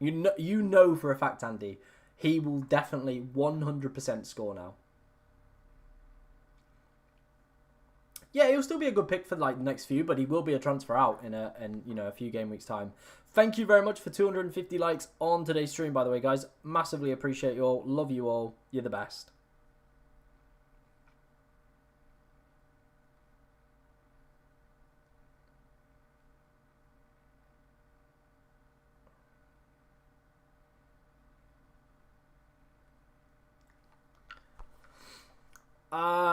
You know for a fact, Andy, he will definitely 100% score now. Yeah, he'll still be a good pick for like the next few, but he will be a transfer out in a few game weeks time. Thank you very much for 250 likes on today's stream, by the way, guys. Massively appreciate you all. Love you all. You're the best.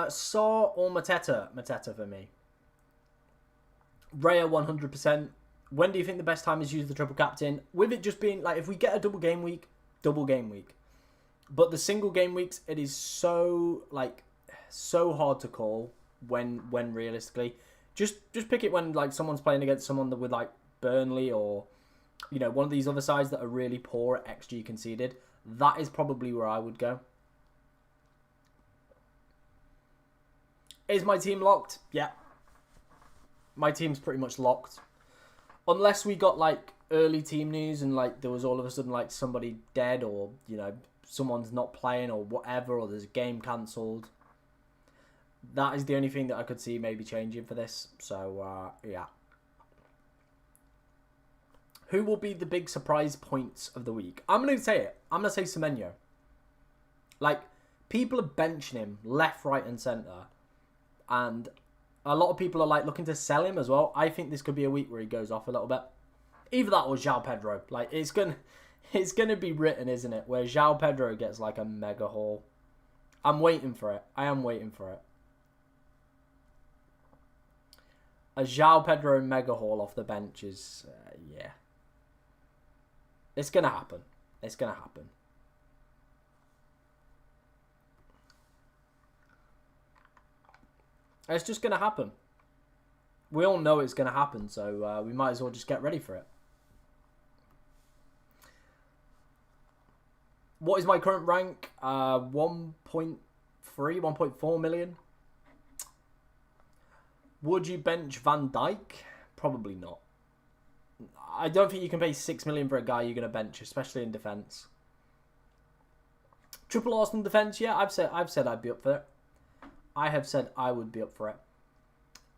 Saar or Mateta? Mateta for me. Raya 100%. When do you think the best time is to use the triple captain? With it just being like, if we get a double game week. But the single game weeks, it is so hard to call when realistically. Just pick it when like someone's playing against someone with like Burnley or one of these other sides that are really poor at XG conceded. That is probably where I would go. Is my team locked? Yeah. My team's pretty much locked. Unless we got like early team news and like there was all of a sudden like somebody dead or, someone's not playing or whatever, or there's a game cancelled. That is the only thing that I could see maybe changing for this. So, yeah. Who will be the big surprise points of the week? I'm going to say it. I'm going to say Semenyo. Like, people are benching him left, right and centre. And a lot of people are like looking to sell him as well. I think this could be a week where he goes off a little bit. Either that or João Pedro. Like It's going to be written, isn't it? Where João Pedro gets like a mega haul. I'm waiting for it. I am waiting for it. A João Pedro mega haul off the bench is, yeah. It's going to happen. It's going to happen. It's just going to happen. We all know it's going to happen, so we might as well just get ready for it. What is my current rank? 1.3, 1.4 million. Would you bench Van Dijk? Probably not. I don't think you can pay 6 million for a guy you're going to bench, especially in defence. Triple Arsenal defence, yeah, I've said I'd be up for it. I have said I would be up for it.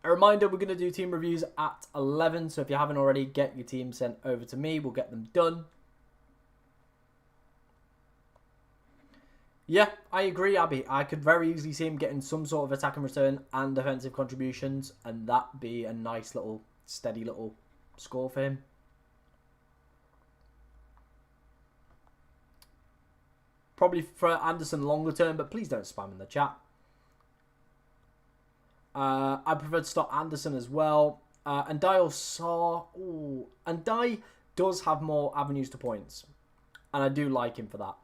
A reminder, we're going to do team reviews at 11, so if you haven't already, get your team sent over to me. We'll get them done. Yeah, I agree, Abby. I could very easily see him getting some sort of attack and return and defensive contributions, and that be a nice little, steady little score for him. Probably for Anderson longer term, but please don't spam in the chat. I prefer to start Anderson as well. And Dial saw... And Dai does have more avenues to points. And I do like him for that.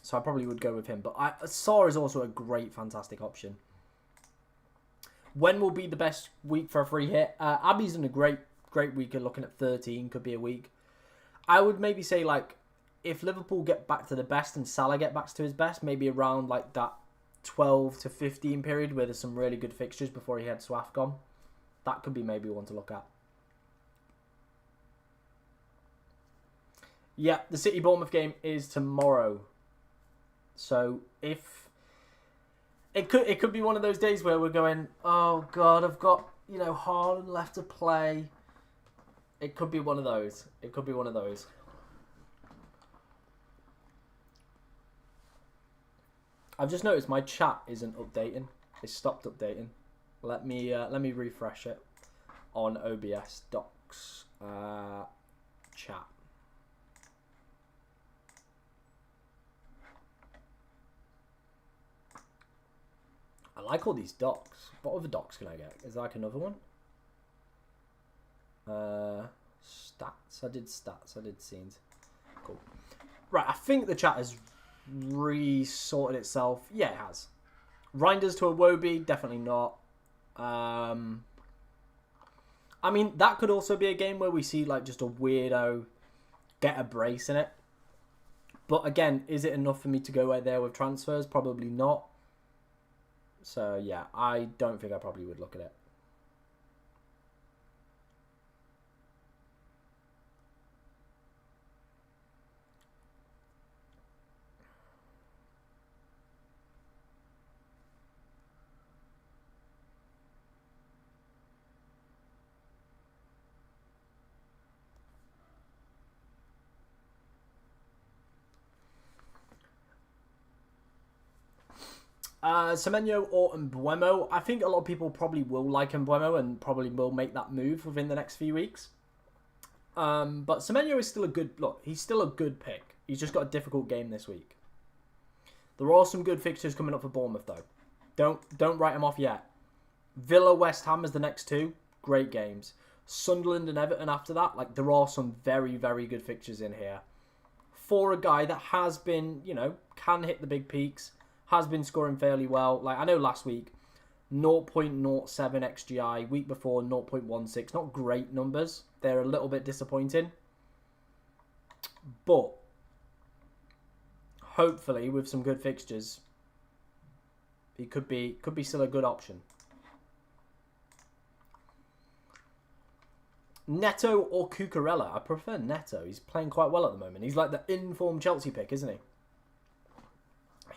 So I probably would go with him. But Saw is also a great, fantastic option. When will be the best week for a free hit? Abby's in a great week. Looking at 13 could be a week. I would maybe say, like, if Liverpool get back to the best and Salah get back to his best, maybe around, like, that 12 to 15 period where there's some really good fixtures before he heads to AFCON. That could be maybe one to look at. Yeah, the City Bournemouth game is tomorrow. So if it could be one of those days where we're going, oh God, I've got, you know, Haaland left to play. It could be one of those. It could be one of those. I've just noticed my chat isn't updating. It's stopped updating. Let me refresh it on OBS docs chat. I like all these docs. What other docs can I get? Is there like another one? Stats. I did stats. I did scenes. Cool. Right. I think the chat has resorted itself. Yeah, it has. Reinders to Iwobi, definitely not. I mean, that could also be a game where we see like just a weirdo get a brace in it. But again, is it enough for me to go out there with transfers? Probably not. So yeah, I don't think I probably would look at it. Semenyo or Mbeumo. I think a lot of people probably will like Mbeumo and probably will make that move within the next few weeks. But Semenyo is still a good... Look, he's still a good pick. He's just got a difficult game this week. There are some good fixtures coming up for Bournemouth, though. Don't write him off yet. Villa, West Ham is the next two. Great games. Sunderland and Everton after that. Like, there are some very, very good fixtures in here. For a guy that has been, you know, can hit the big peaks... Has been scoring fairly well. Like, I know last week, 0.07 XGI. Week before, 0.16. Not great numbers. They're a little bit disappointing. But, hopefully, with some good fixtures, he could be still a good option. Neto or Cucurella? I prefer Neto. He's playing quite well at the moment. He's like the in-form Chelsea pick, isn't he?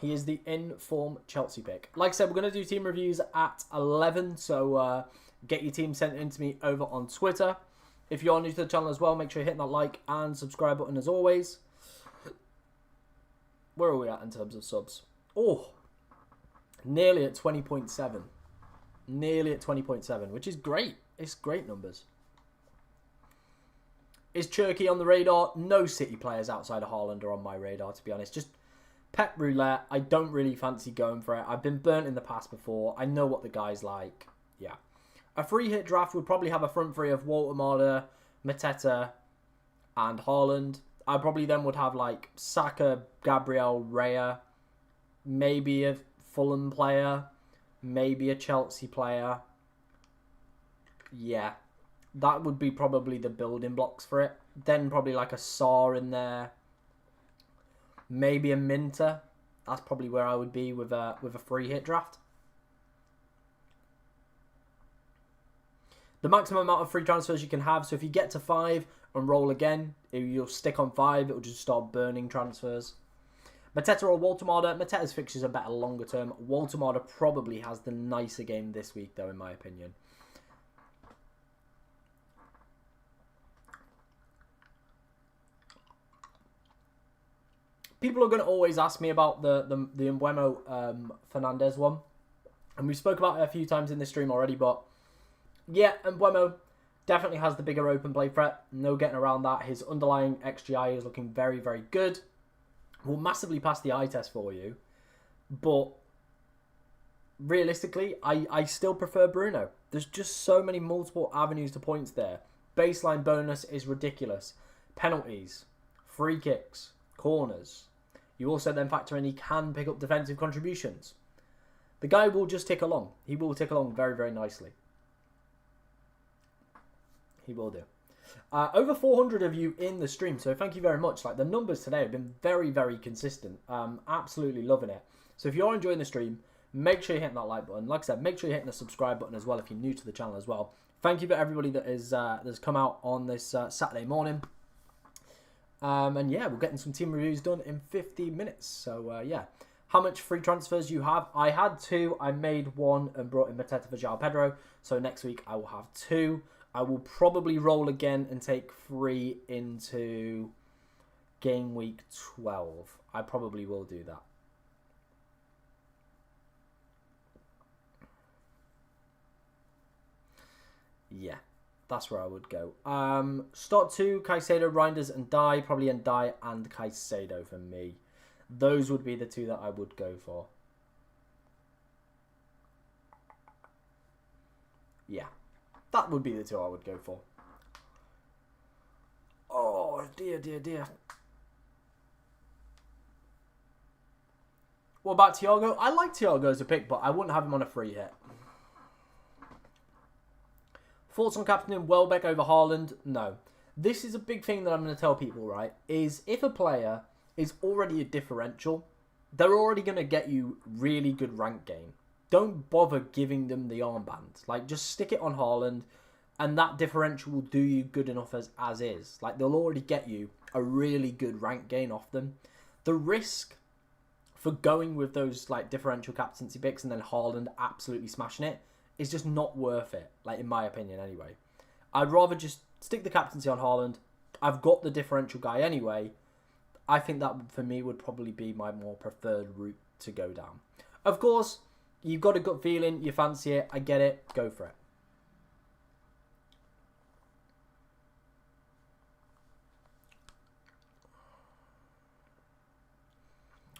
He is the in-form Chelsea pick. Like I said, we're going to do team reviews at 11. So get your team sent in to me over on Twitter. If you're new to the channel as well, make sure you hit that like and subscribe button as always. Where are we at in terms of subs? Oh, nearly at 20.7. Nearly at 20.7, which is great. It's great numbers. Is Cherky on the radar? No City players outside of Haaland are on my radar, to be honest. Just Pep Roulette. I don't really fancy going for it. I've been burnt in the past before. I know what the guy's like. Yeah. A free hit draft would probably have a front three of Walter, Mateta, and Haaland. I probably then would have like Saka, Gabriel, Raya, maybe a Fulham player, maybe a Chelsea player. Yeah, that would be probably the building blocks for it. Then probably like a Saar in there, maybe a Minter. That's probably where I would be with a free hit draft. The maximum amount of free transfers you can have. So if you get to 5 and roll again, you'll stick on 5. It'll just start burning transfers. Mateta or Waltemada. Mateta's fixtures are better longer term. Waltemada probably has the nicer game this week, though, in my opinion. People are going to always ask me about the Mbeumo Fernandez one. And we spoke about it a few times in this stream already, but yeah, Mbeumo definitely has the bigger open play threat. No getting around that. His underlying XGI is looking very, very good. Will massively pass the eye test for you. But realistically, I still prefer Bruno. There's just so many multiple avenues to points there. Baseline bonus is ridiculous. Penalties, free kicks, corners. You also then factor in he can pick up defensive contributions. The guy will just tick along. He will tick along very, very nicely. He will do. Over 400 of you in the stream, so thank you very much. Like, the numbers today have been very, very consistent. Absolutely loving it. So if you're enjoying the stream, make sure you're hitting that like button. Like I said, make sure you're hitting the subscribe button as well if you're new to the channel as well. Thank you for everybody that is that's come out on this Saturday morning. And yeah, we're getting some team reviews done in 50 minutes. So yeah, how much free transfers you have? I had 2. I made 1 and brought in Mateta for João Pedro. So next week I will have 2. I will probably roll again and take 3 into game week 12. I probably will do that. Yeah, that's where I would go. Start 2, Caicedo, Reinders and Dye. Probably Dye and Caicedo for me. Those would be the 2 that I would go for. Yeah. That would be the 2 I would go for. Oh, dear, dear, dear. What about Thiago? I like Thiago as a pick, but I wouldn't have him on a free hit. Thoughts on captaining Welbeck over Haaland? No. This is a big thing that I'm going to tell people, right? Is if a player is already a differential, they're already going to get you really good rank game. Don't bother giving them the armband. Like, just stick it on Haaland, and that differential will do you good enough as is. Like, they'll already get you a really good rank gain off them. The risk for going with those, like, differential captaincy picks and then Haaland absolutely smashing it is just not worth it. Like, in my opinion, anyway. I'd rather just stick the captaincy on Haaland. I've got the differential guy anyway. I think that, for me, would probably be my more preferred route to go down. Of course, you've got a gut feeling, you fancy it, I get it, go for it.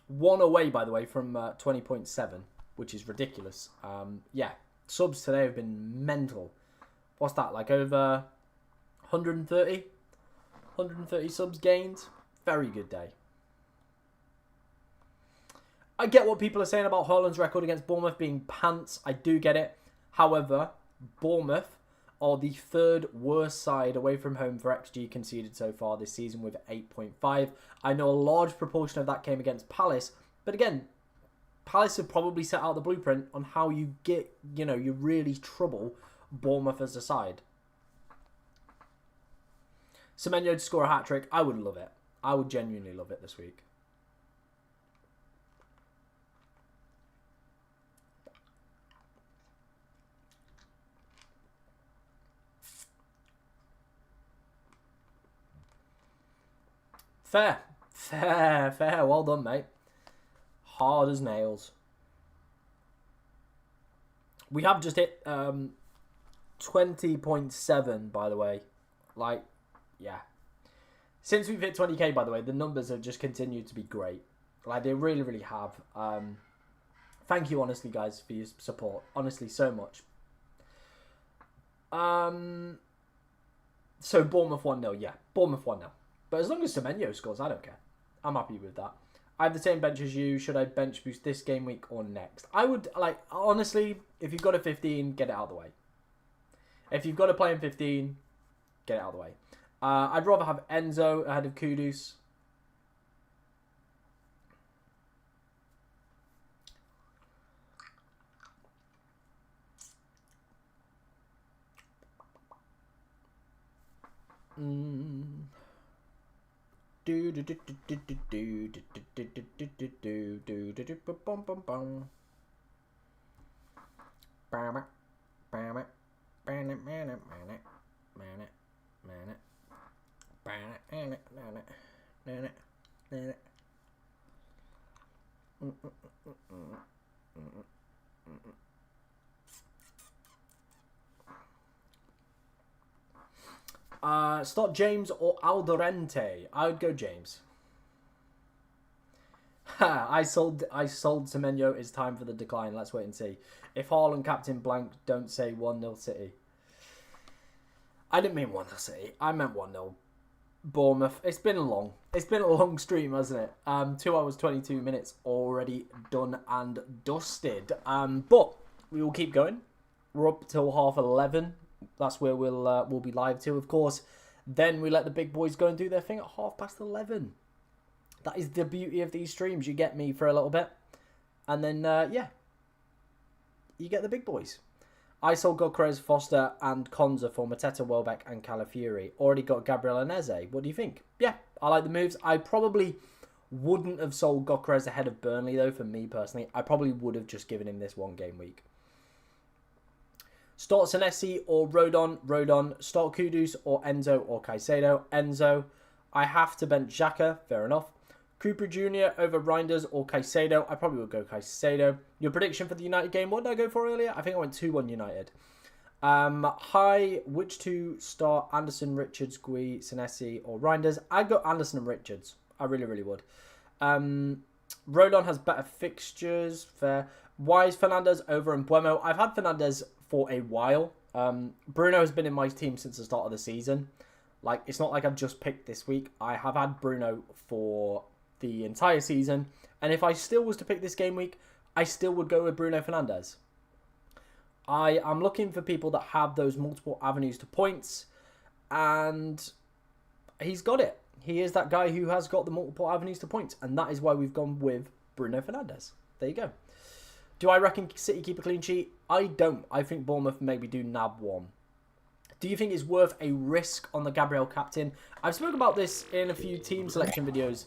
One away, by the way, from 20.7, which is ridiculous. Yeah, subs today have been mental. What's that, like over 130? 130 subs gained? Very good day. I get what people are saying about Haaland's record against Bournemouth being pants. I do get it. However, Bournemouth are the 3rd worst side away from home for XG conceded so far this season with 8.5. I know a large proportion of that came against Palace. But again, Palace have probably set out the blueprint on how you get, you really trouble Bournemouth as a side. Semenyo to score a hat-trick. I would love it. I would genuinely love it this week. Fair. Well done, mate. Hard as nails. We have just hit 20.7, by the way. Like, yeah. Since we've hit 20k, by the way, the numbers have just continued to be great. Like, they really, really have. Thank you, honestly, guys, for your support. Honestly, so much. So, Bournemouth 1-0, yeah. Bournemouth 1-0. But as long as Semenyo scores, I don't care. I'm happy with that. I have the same bench as you. Should I bench boost this game week or next? I would, like, honestly, if you've got a 15, get it out of the way. If you've got to play in 15, get it out of the way. I'd rather have Enzo ahead of Kudus. Start James or Aldorente. I would go James. I sold Semenyo. It's time for the decline. Let's wait and see. If Haaland captain blank, don't say 1-0 City. I didn't mean 1-0 City. I meant 1-0 Bournemouth. It's been a long stream, hasn't it? 2 hours 22 minutes already done and dusted. But we will keep going. We're up till 11:30. That's where we'll be live to, of course. Then we let the big boys go and do their thing at 11:30. That is the beauty of these streams. You get me for a little bit, and then yeah, you get the big boys. I sold Gokres, Foster, and Konza for Mateta, Welbeck, and Calafiori. Already got Gabriel and Eze. What do you think? Yeah, I like the moves. I probably wouldn't have sold Gokres ahead of Burnley, though, for me personally. I probably would have just given him this one game week. Start Senesi or Rodon. Rodon. Start Kudus or Enzo or Caicedo. Enzo. I have to bench Xhaka. Fair enough. Cooper Jr. over Reinders or Caicedo. I probably would go Caicedo. Your prediction for the United game. What did I go for earlier? I think I went 2-1 United. Hi. Which two start? Anderson, Richards, Gui, Senesi or Reinders? I'd go Anderson and Richards. I really, really would. Rodon has better fixtures. Fair. Why is Fernandes over Mbeumo? I've had Fernandes for a while. Bruno has been in my team since the start of the season. Like, it's not like I've just picked this week. I have had Bruno for the entire season. And if I still was to pick this game week, I still would go with Bruno Fernandes. I am looking for people that have those multiple avenues to points. And he's got it. He is that guy who has got the multiple avenues to points. And that is why we've gone with Bruno Fernandes. There you go. Do I reckon City keep a clean sheet? I don't. I think Bournemouth maybe do nab one. Do you think it's worth a risk on the Gabriel captain? I've spoken about this in a few team selection videos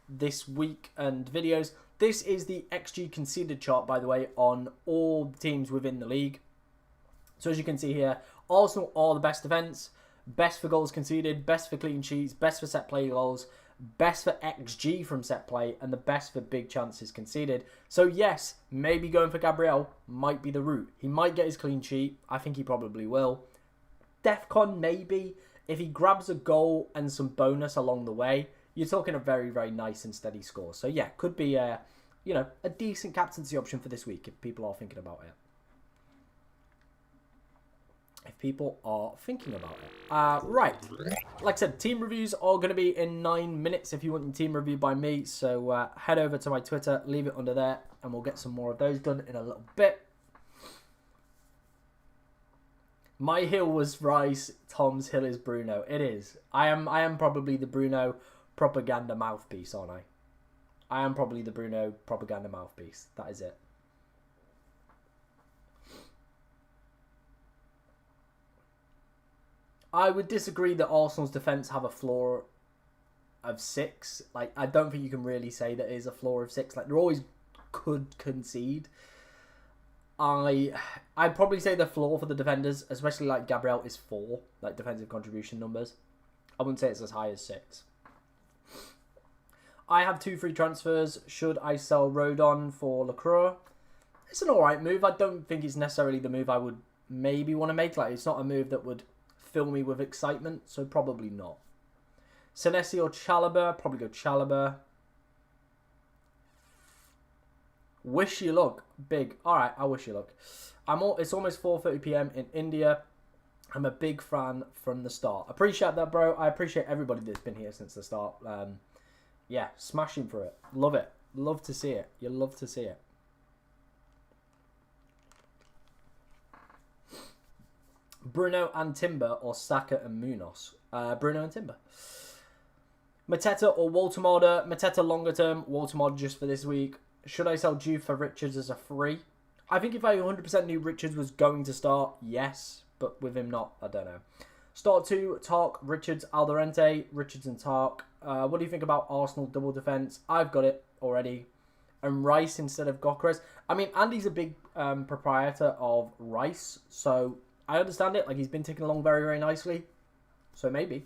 this week and videos. This is the XG conceded chart, by the way, on all teams within the league. So as you can see here, Arsenal are the best defence, best for goals conceded, best for clean sheets, best for set play goals, best for XG from set play, and the best for big chances conceded. So yes, maybe going for Gabriel might be the route. He might get his clean sheet. I think he probably will. Defcon, maybe. If he grabs a goal and some bonus along the way, you're talking a very, very nice and steady score. So yeah, could be a decent captaincy option for this week if people are thinking about it. Right. Like I said, team reviews are going to be in 9 minutes if you want your team review by me. So head over to my Twitter, leave it under there, and we'll get some more of those done in a little bit. My hill was Rice, Tom's hill is Bruno. It is. I am probably the Bruno propaganda mouthpiece, aren't I? I am probably the Bruno propaganda mouthpiece. That is it. I would disagree that Arsenal's defence have a floor of 6. Like, I don't think you can really say that it is a floor of 6. Like, they always could concede. I'd probably say the floor for the defenders, especially like Gabriel, is 4, like defensive contribution numbers. I wouldn't say it's as high as 6. I have 2 free transfers. Should I sell Rodon for Lacroix? It's an alright move. I don't think it's necessarily the move I would maybe want to make. Like, it's not a move that would fill me with excitement, so probably not. Senesi or Chalobah? Probably go Chalobah. Wish you luck. Big. Alright, I wish you luck. It's almost 4:30 p.m. in India. I'm a big fan from the start. Appreciate that, bro. I appreciate everybody that's been here since the start. Yeah, smashing for it. Love it. Love to see it. You love to see it. Bruno and Timber or Saka and Munoz? Bruno and Timber. Mateta or Walter? Mateta longer term, Walter just for this week. Should I sell Juve for Richards as a free? I think if I 100% knew Richards was going to start, yes. But with him not, I don't know. Start 2, Tark, Richards, Alderente, Richards and Tark. What do you think about Arsenal double defence? I've got it already. And Rice instead of Gyökeres. I mean, Andy's a big proprietor of Rice, so I understand it. Like, he's been ticking along very, very nicely. So maybe.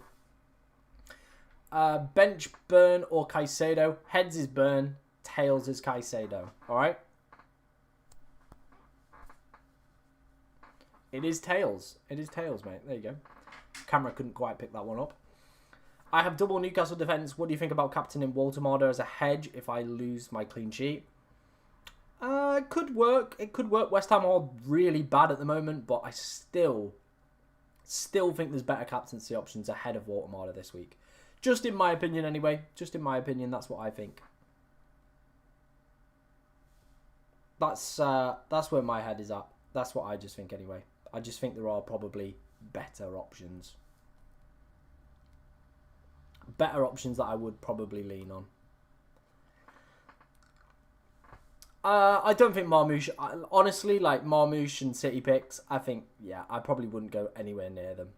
Bench Burn or Caicedo. Heads is Burn. Tails is Caicedo. Alright? It is tails. It is tails, mate. There you go. Camera couldn't quite pick that one up. I have double Newcastle defence. What do you think about captaining Walter as a hedge if I lose my clean sheet? It could work. It could work. West Ham are really bad at the moment, but I still think there's better captaincy options ahead of Walter this week. Just in my opinion, anyway. Just in my opinion, that's what I think. That's where my head is at. That's what I just think, anyway. I just think there are probably better options. Better options that I would probably lean on. I don't think Marmoush... honestly, like, Marmoush and City picks, I think, yeah, I probably wouldn't go anywhere near them.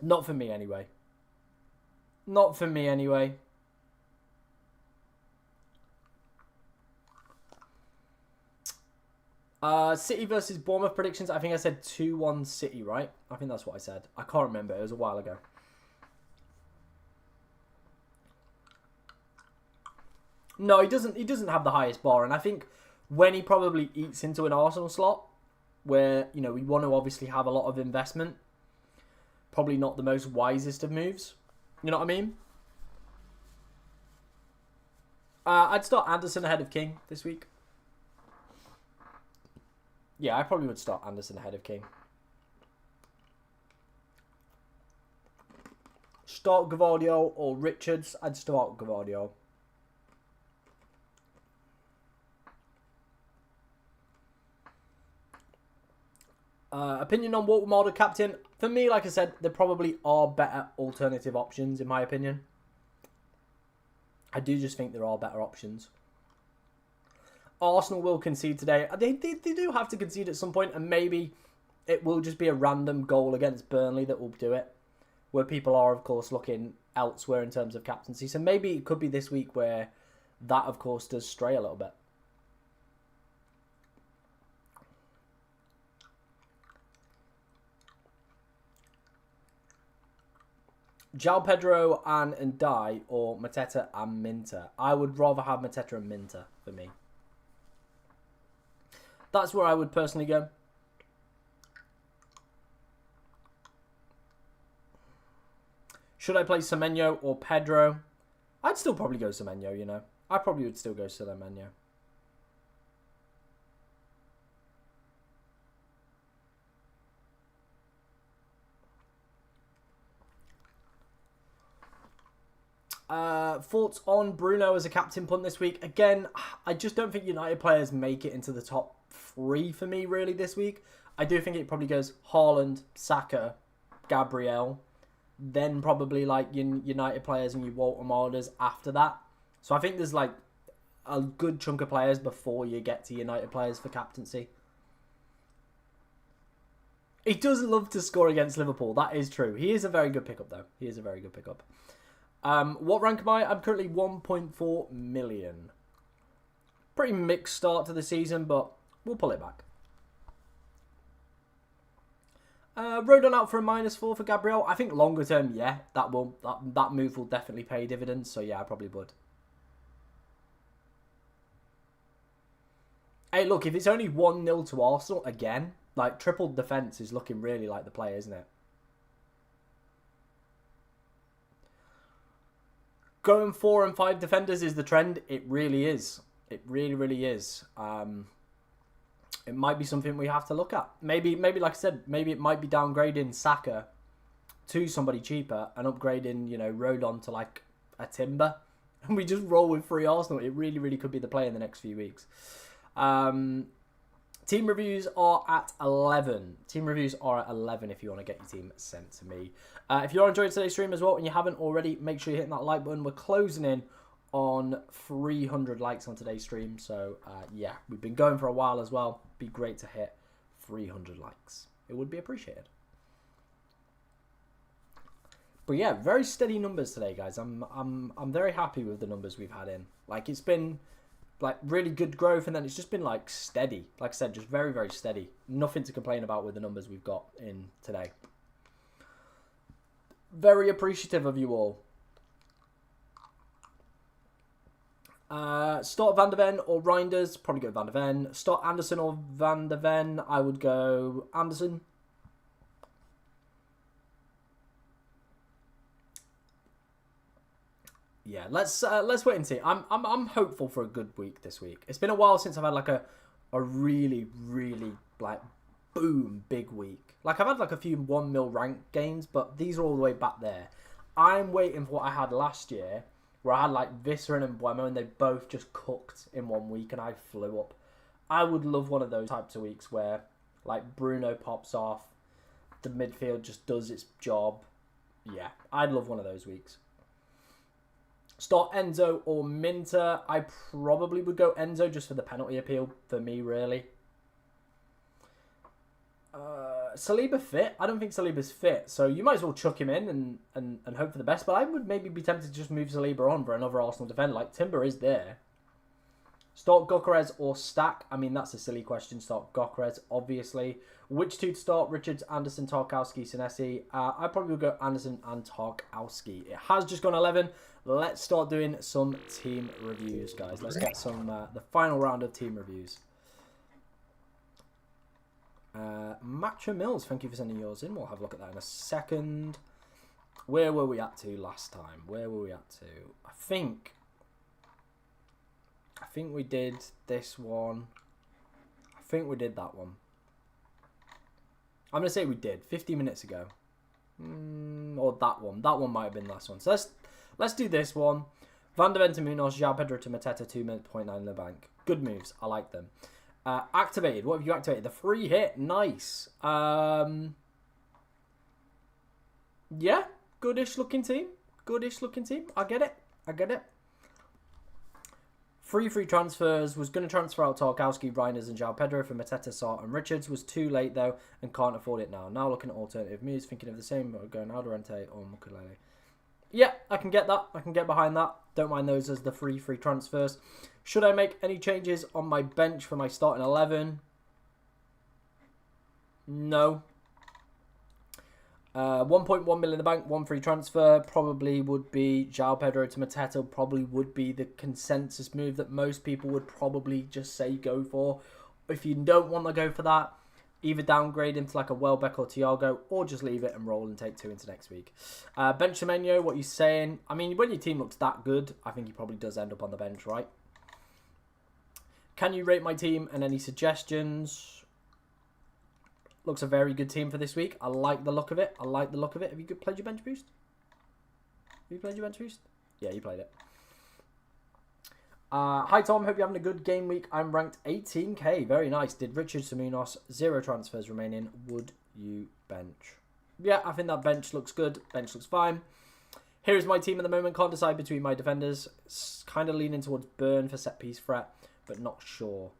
Not for me, anyway. Not for me, anyway. City versus Bournemouth predictions. I think I said 2-1 City, right? I think that's what I said. I can't remember. It was a while ago. No, he doesn't have the highest bar, and I think when he probably eats into an Arsenal slot, where, you know, we want to obviously have a lot of investment, probably not the most wisest of moves. You know what I mean? I'd start Anderson ahead of King this week. Yeah, I probably would start Anderson ahead of King. Start Gvardiol or Richards. I'd start Gvardiol. Opinion on Walter captain. For me, like I said, there probably are better alternative options, in my opinion. I do just think there are better options. Arsenal will concede today. They do have to concede at some point, and maybe it will just be a random goal against Burnley that will do it, where people are, of course, looking elsewhere in terms of captaincy. So maybe it could be this week where that, of course, does stray a little bit. João Pedro and Ndai or Mateta and Minter. I would rather have Mateta and Minter for me. That's where I would personally go. Should I play Semenyo or Pedro? I'd still probably go Semenyo, you know. I probably would still go Semenyo. Thoughts on Bruno as a captain punt this week? Again, I just don't think United players make it into the top 3 for me, really, this week. I do think it probably goes Haaland, Saka, Gabriel, then probably like United players and your Walter Marders after that. So I think there's like a good chunk of players before you get to United players for captaincy. He does love to score against Liverpool. That is true. He is a very good pickup, though. He is a very good pickup. What rank am I? I'm currently 1.4 million. Pretty mixed start to the season, but we'll pull it back. Rodon out for a -4 for Gabriel. I think longer term, yeah, that move will definitely pay dividends. So yeah, I probably would. Hey, look, if it's only 1-0 to Arsenal again, like triple defense is looking really like the play, isn't it? Going 4 and 5 defenders is the trend. It really is. It really, really is. It might be something we have to look at. Maybe, like I said, maybe it might be downgrading Saka to somebody cheaper and upgrading, Rodon to like a Timber. And we just roll with 3 Arsenal. It really, really could be the play in the next few weeks. Team reviews are at 11. Team reviews are at 11 if you want to get your team sent to me. If you're enjoying today's stream as well and you haven't already, make sure you're hitting that like button. We're closing in on 300 likes on today's stream. So, yeah, we've been going for a while as well. Be great to hit 300 likes. It would be appreciated. But yeah, very steady numbers today, guys. I'm very happy with the numbers we've had in. Like, it's been like really good growth, and then it's just been like steady. Like I said, just very, very steady. Nothing to complain about with the numbers we've got in today. Very appreciative of you all. Start Van der Ven or Reinders. Probably go Van der Ven. Start Anderson or Van der Ven. I would go Anderson. Yeah, let's wait and see. I'm hopeful for a good week this week. It's been a while since I've had like a really, really like boom big week. Like I've had like a few 1 mil rank games, but these are all the way back there. I'm waiting for what I had last year, where I had like Viscera and Buemo, and they both just cooked in 1 week, and I flew up. I would love one of those types of weeks where like Bruno pops off, the midfield just does its job. Yeah, I'd love one of those weeks. Start Enzo or Minter. I probably would go Enzo just for the penalty appeal for me, really. Saliba fit? I don't think Saliba's fit, so you might as well chuck him in and hope for the best, but I would maybe be tempted to just move Saliba on for another Arsenal defender. Like, Timber is there. Start Gokeres or Stack? I mean, that's a silly question. Start Gokeres, obviously. Which two to start? Richards, Anderson, Tarkowski, Senesi. I probably would go Anderson and Tarkowski. It has just gone 11. Let's start doing some team reviews, guys. Let's get some the final round of team reviews. Matcha Mills, thank you for sending yours in. We'll have a look at that in a second. Where were we at to last time? Where were we at to? I think we did this one. I think we did that one. I'm going to say we did 50 minutes ago. Or that one. That one might have been the last one. So let's do this one. Van der Ven to Munoz, João Pedro to Mateta, 2 minutes, 0.9 in the bank. Good moves. I like them. Activated. What have you activated? The free hit. Nice. Yeah. Goodish looking team. Goodish looking team. I get it. I get it. Free transfers. Was going to transfer out Tarkowski, Reinders and João Pedro for Mateta, Sarr and Richards. Was too late though and can't afford it now. Now looking at alternative moves. Thinking of the same but going Alderente or Mukulele. Yeah, I can get that. I can get behind that. Don't mind those as the free transfers. Should I make any changes on my bench for my starting 11? No. 1.1 million in the bank, 1 free transfer. Probably would be João Pedro to Mateta. Probably would be the consensus move that most people would probably just say go for. If you don't want to go for that, either downgrade him to like a Welbeck or Thiago, or just leave it and roll and take 2 into next week. Bench Semenyo, what are you saying? I mean, when your team looks that good, I think he probably does end up on the bench, right? Can you rate my team and any suggestions? Looks a very good team for this week. I like the look of it. I like the look of it. Have you played your bench boost? Have you played your bench boost? Yeah, you played it. Hi Tom, hope you're having a good game week. I'm ranked 18k. Very nice. Did Richards to Munoz, 0 transfers remaining. Would you bench? Yeah, I think that bench looks good. Bench looks fine. Here is my team at the moment. Can't decide between my defenders. Kind of leaning towards Burn for set piece threat, but not sure.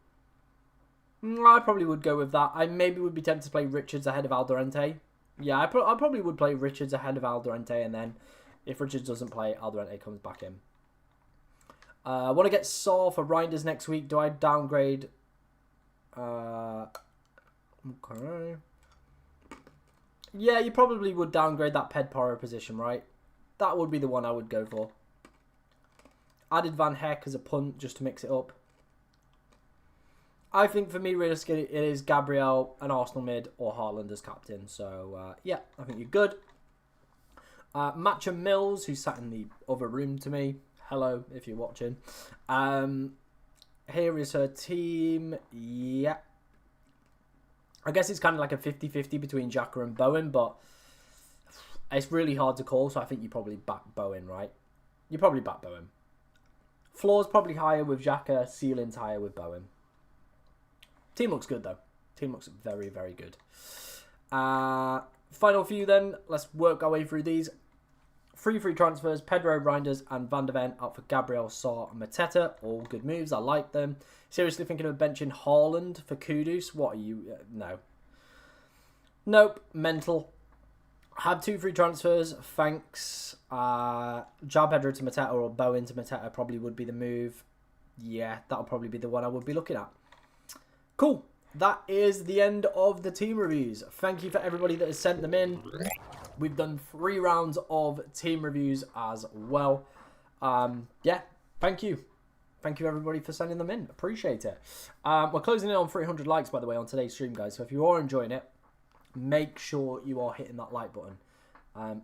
I probably would go with that. I maybe would be tempted to play Richards ahead of Alderente. Yeah, I probably would play Richards ahead of Alderente, and then if Richards doesn't play, Alderente comes back in. I want to get Sarr for Reinders next week. Do I downgrade? Okay. Yeah, you probably would downgrade that Ped Porro position, right? That would be the one I would go for. Added Van Heck as a punt just to mix it up. I think for me, realistically, it is Gabriel, an Arsenal mid, or Haaland as captain. So, yeah, I think you're good. Matcha Mills, who sat in the other room to me. Hello, if you're watching. Here is her team. Yeah. I guess it's kind of like a 50-50 between Xhaka and Bowen, but it's really hard to call, so I think you probably back Bowen, right? You probably back Bowen. Floor's probably higher with Xhaka, ceiling's higher with Bowen. Team looks good, though. Team looks very, very good. Final few then. Let's work our way through these. Free transfers. Pedro, Reinders and Van der Ven out for Gabriel, Sarr and Mateta. All good moves. I like them. Seriously thinking of benching Haaland for Kudus? What are you? No. Nope. Mental. Had 2 free transfers. Thanks. João Pedro to Mateta or Bowen to Mateta probably would be the move. Yeah, that'll probably be the one I would be looking at. Cool. That is the end of the team reviews. Thank you for everybody that has sent them in. We've done 3 rounds of team reviews as well. Yeah, thank you. Thank you, everybody, for sending them in. Appreciate it. We're closing in on 300 likes, by the way, on today's stream, guys. So if you are enjoying it, make sure you are hitting that like button.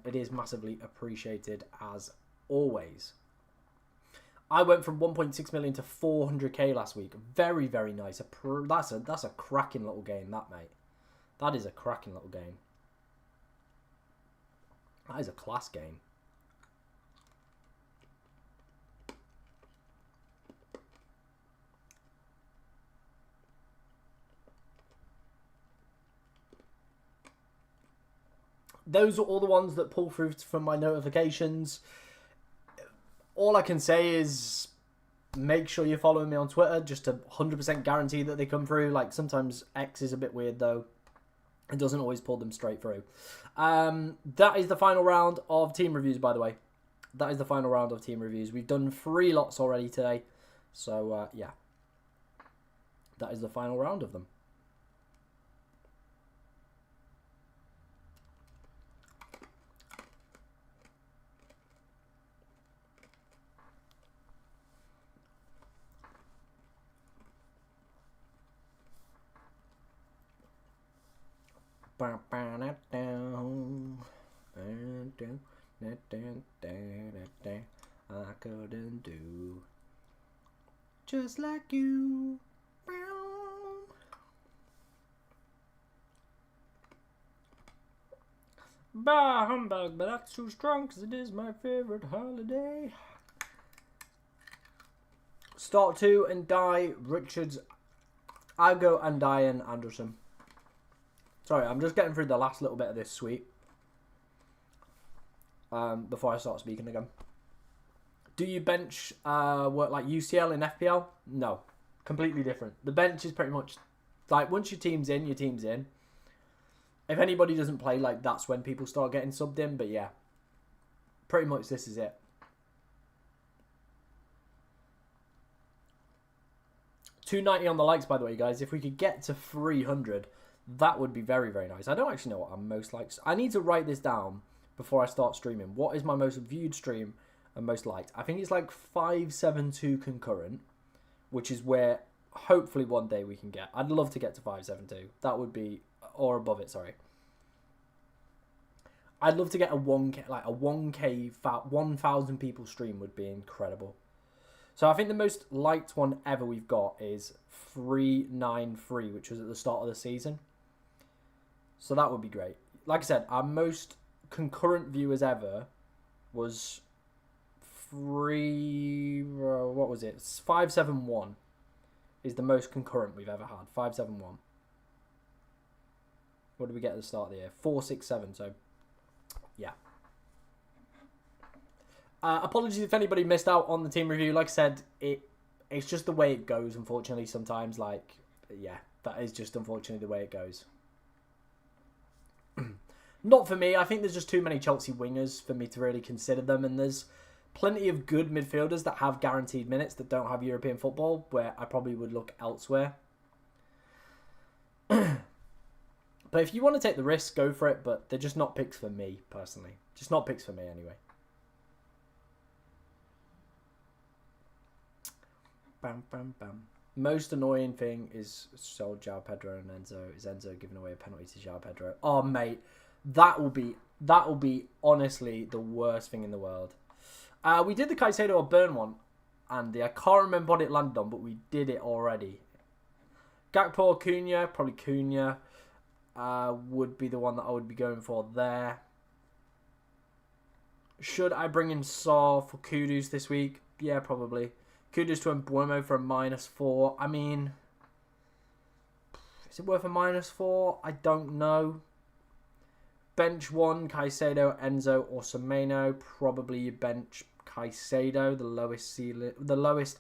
It is massively appreciated, as always. I went from 1.6 million to 400k last week. Very, very nice. That's a cracking little game, that, mate. That is a cracking little game. That is a class game. Those are all the ones that pull through from my notifications. All I can say is make sure you're following me on Twitter just to 100% guarantee that they come through. Like, sometimes X is a bit weird, though. It doesn't always pull them straight through. That is the final round of team reviews, by the way. That is the final round of team reviews. We've done 3 lots already today. So, yeah. That is the final round of them. I couldn't do just like you. Bah humbug, but that's too strong because it is my favorite holiday. Start 2 and die Richards, Ago and Diane Anderson. Sorry, I'm just getting through the last little bit of this suite before I start speaking again. Do you bench work like UCL in FPL? No. Completely different. The bench is pretty much like once your team's in, your team's in. If anybody doesn't play, like that's when people start getting subbed in. But yeah, pretty much this is it. 290 on the likes, by the way, guys. If we could get to 300... that would be very, very nice. I don't actually know what I'm most liked. I need to write this down before I start streaming. What is my most viewed stream and most liked? I think it's like 572 concurrent, which is where hopefully one day we can get. I'd love to get to 572. That would be, or above it, sorry. I'd love to get a 1K, like a 1K, 1,000 people stream would be incredible. So I think the most liked one ever we've got is 393, which was at the start of the season. So that would be great. Like I said, our most concurrent viewers ever was what was it? 571 is the most concurrent we've ever had. 571. What did we get at the start of the year? 467. So, yeah. Apologies if anybody missed out on the team review. Like I said, it's just the way it goes, unfortunately, sometimes. Like, yeah, that is just unfortunately the way it goes. Not for me. I think there's just too many Chelsea wingers for me to really consider them. And there's plenty of good midfielders that have guaranteed minutes that don't have European football, where I probably would look elsewhere. But if you want to take the risk, go for it. But they're just not picks for me, personally. Just not picks for me, anyway. Bam, bam, bam. Most annoying thing is sold João Pedro and Enzo. Is Enzo giving away a penalty to João Pedro? Oh, mate. That will be That will be honestly the worst thing in the world. We did the Caicedo or Burn one, Andy. I can't remember what it landed on, but we did it already. Gakpo or Cunha, probably Cunha would be the one that I would be going for there. Should I bring in Saw for Kudus this week? Yeah, probably. Kudus to Mbuemo for a -4. I mean, is it worth a -4? I don't know. Bench one, Caicedo, Enzo, or Semenyo. Probably you bench Caicedo, the lowest ceiling, the lowest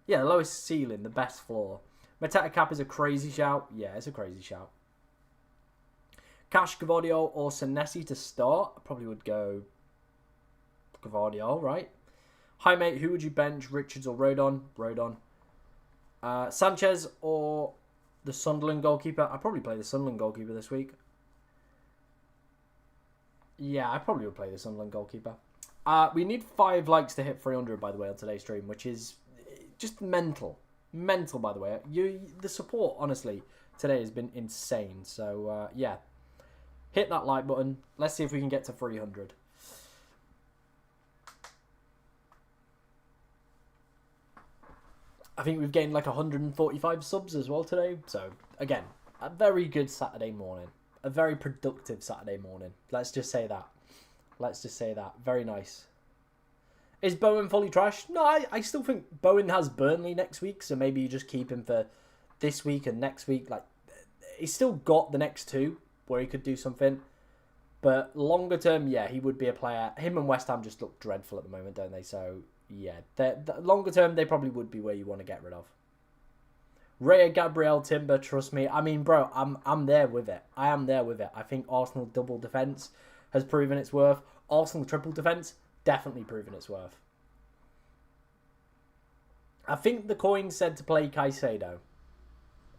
ceiling, the best floor. Mateta Cap is a crazy shout. Yeah, it's a crazy shout. Cash, Gvardiol, or Senesi to start. I probably would go Gvardiol, right? Hi, mate. Who would you bench? Richards or Rodon? Rodon. Sanchez or the Sunderland goalkeeper? I'd probably play the Sunderland goalkeeper this week. Yeah, I probably would play the Sunderland goalkeeper. We need 5 likes to hit 300, by the way, on today's stream, which is just mental. Mental, by the way. The support, honestly, today has been insane. So, yeah. Hit that like button. Let's see if we can get to 300. I think we've gained like 145 subs as well today. So, again, a very good Saturday morning. A very productive Saturday morning. Let's just say that. Let's just say that. Very nice. Is Bowen fully trash? No, I still think Bowen has Burnley next week. So maybe you just keep him for this week and next week. Like, he's still got the next 2 where he could do something. But longer term, yeah, he would be a player. Him and West Ham just look dreadful at the moment, don't they? So, yeah. Longer term, they probably would be where you want to get rid of. Raya, Gabriel, Timber, trust me. I mean, bro, I'm there with it. I am there with it. I think Arsenal double defence has proven its worth. Arsenal triple defence, definitely proven its worth. I think the coin said to play Caicedo.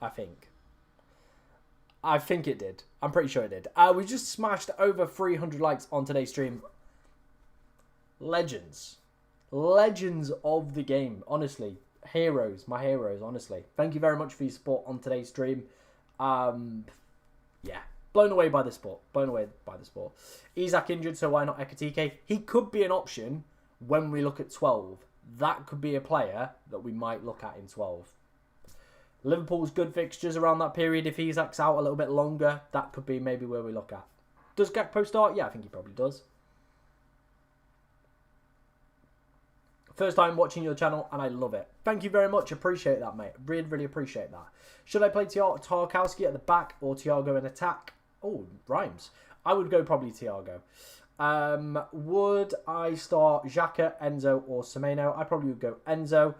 I think it did. I'm pretty sure it did. We just smashed over 300 likes on today's stream. Legends. Legends of the game, honestly. Heroes, my heroes, honestly. Thank you very much for your support on today's stream. Yeah, blown away by the sport. Blown away by the sport. Isak injured, so why not Ekatike? He could be an option when we look at 12. That could be a player that we might look at in 12. Liverpool's good fixtures around that period. If Isak's out a little bit longer, that could be maybe where we look at. Does Gakpo start? Yeah, I think he probably does. First time watching your channel, and I love it. Thank you very much. Appreciate that, mate. Really, really appreciate that. Should I play Tarkowski at the back or Thiago in attack? Oh, rhymes. I would go probably Thiago. Would I start Xhaka, Enzo, or Semenyo? I probably would go Enzo.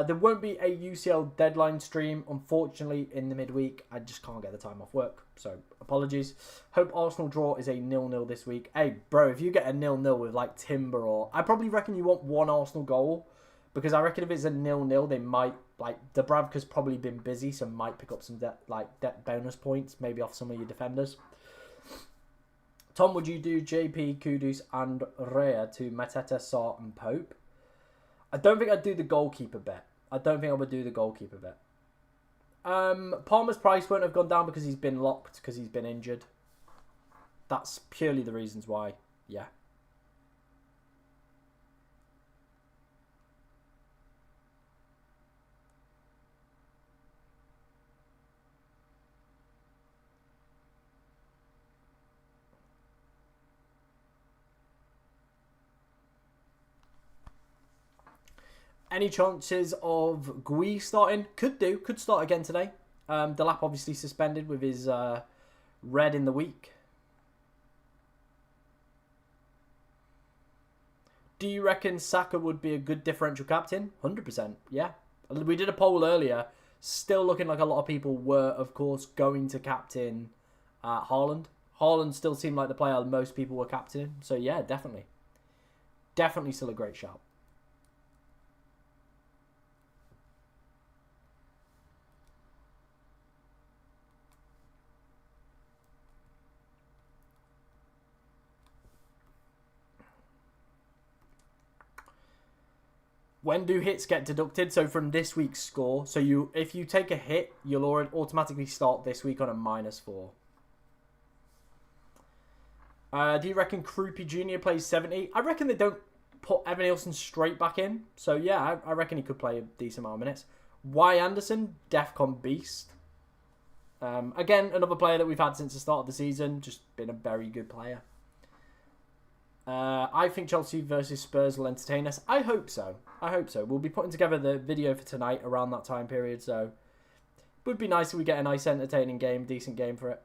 There won't be a UCL deadline stream, unfortunately, in the midweek. I just can't get the time off work, so apologies. Hope Arsenal draw is a 0-0 this week. Hey, bro, if you get a 0-0 with, like, Timber or... I probably reckon you want one Arsenal goal, because I reckon if it's a 0-0, they might... Like, Dubravka's probably been busy, so might pick up some, bonus points, maybe off some of your defenders. Tom, would you do JP, Kudus, and Raya to Mateta, Sarr, and Pope? I don't think I'd do the goalkeeper bet. I don't think I would do the goalkeeper bet. Palmer's price won't have gone down because he's been locked, because he's been injured. That's purely the reasons why. Yeah. Any chances of Gui starting? Could start again today. Delap obviously suspended with his red in the week. Do you reckon Saka would be a good differential captain? 100%, yeah. We did a poll earlier. Still looking like a lot of people were, of course, going to captain Haaland. Haaland still seemed like the player most people were captaining. So, yeah, definitely. Definitely still a great shout. When do hits get deducted? So from this week's score. So if you take a hit, you'll automatically start this week on a -4. Do you reckon Krupi Jr. plays 70? I reckon they don't put Evan Nielsen straight back in. So, yeah, I reckon he could play a decent amount of minutes. Y. Anderson, Defcon Beast. Again, another player that we've had since the start of the season. Just been a very good player. I think Chelsea versus Spurs will entertain us. I hope so. We'll be putting together the video for tonight around that time period. So, it would be nice if we get a nice, entertaining game, decent game for it.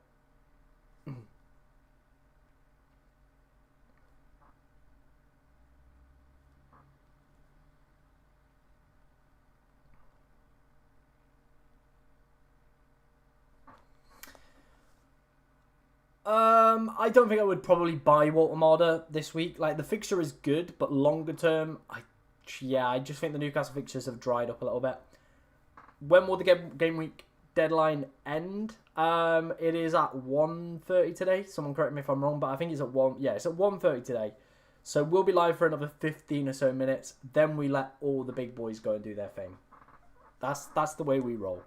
I don't think I would probably buy Walter Marder this week. Like, the fixture is good, but longer term, I just think the Newcastle fixtures have dried up a little bit. When will the game week deadline end? It is at 1:30 today. Someone correct me if I'm wrong, but I think it's at 1. Yeah, it's at 1:30 today. So we'll be live for another 15 or so minutes. Then we let all the big boys go and do their thing. That's the way we roll.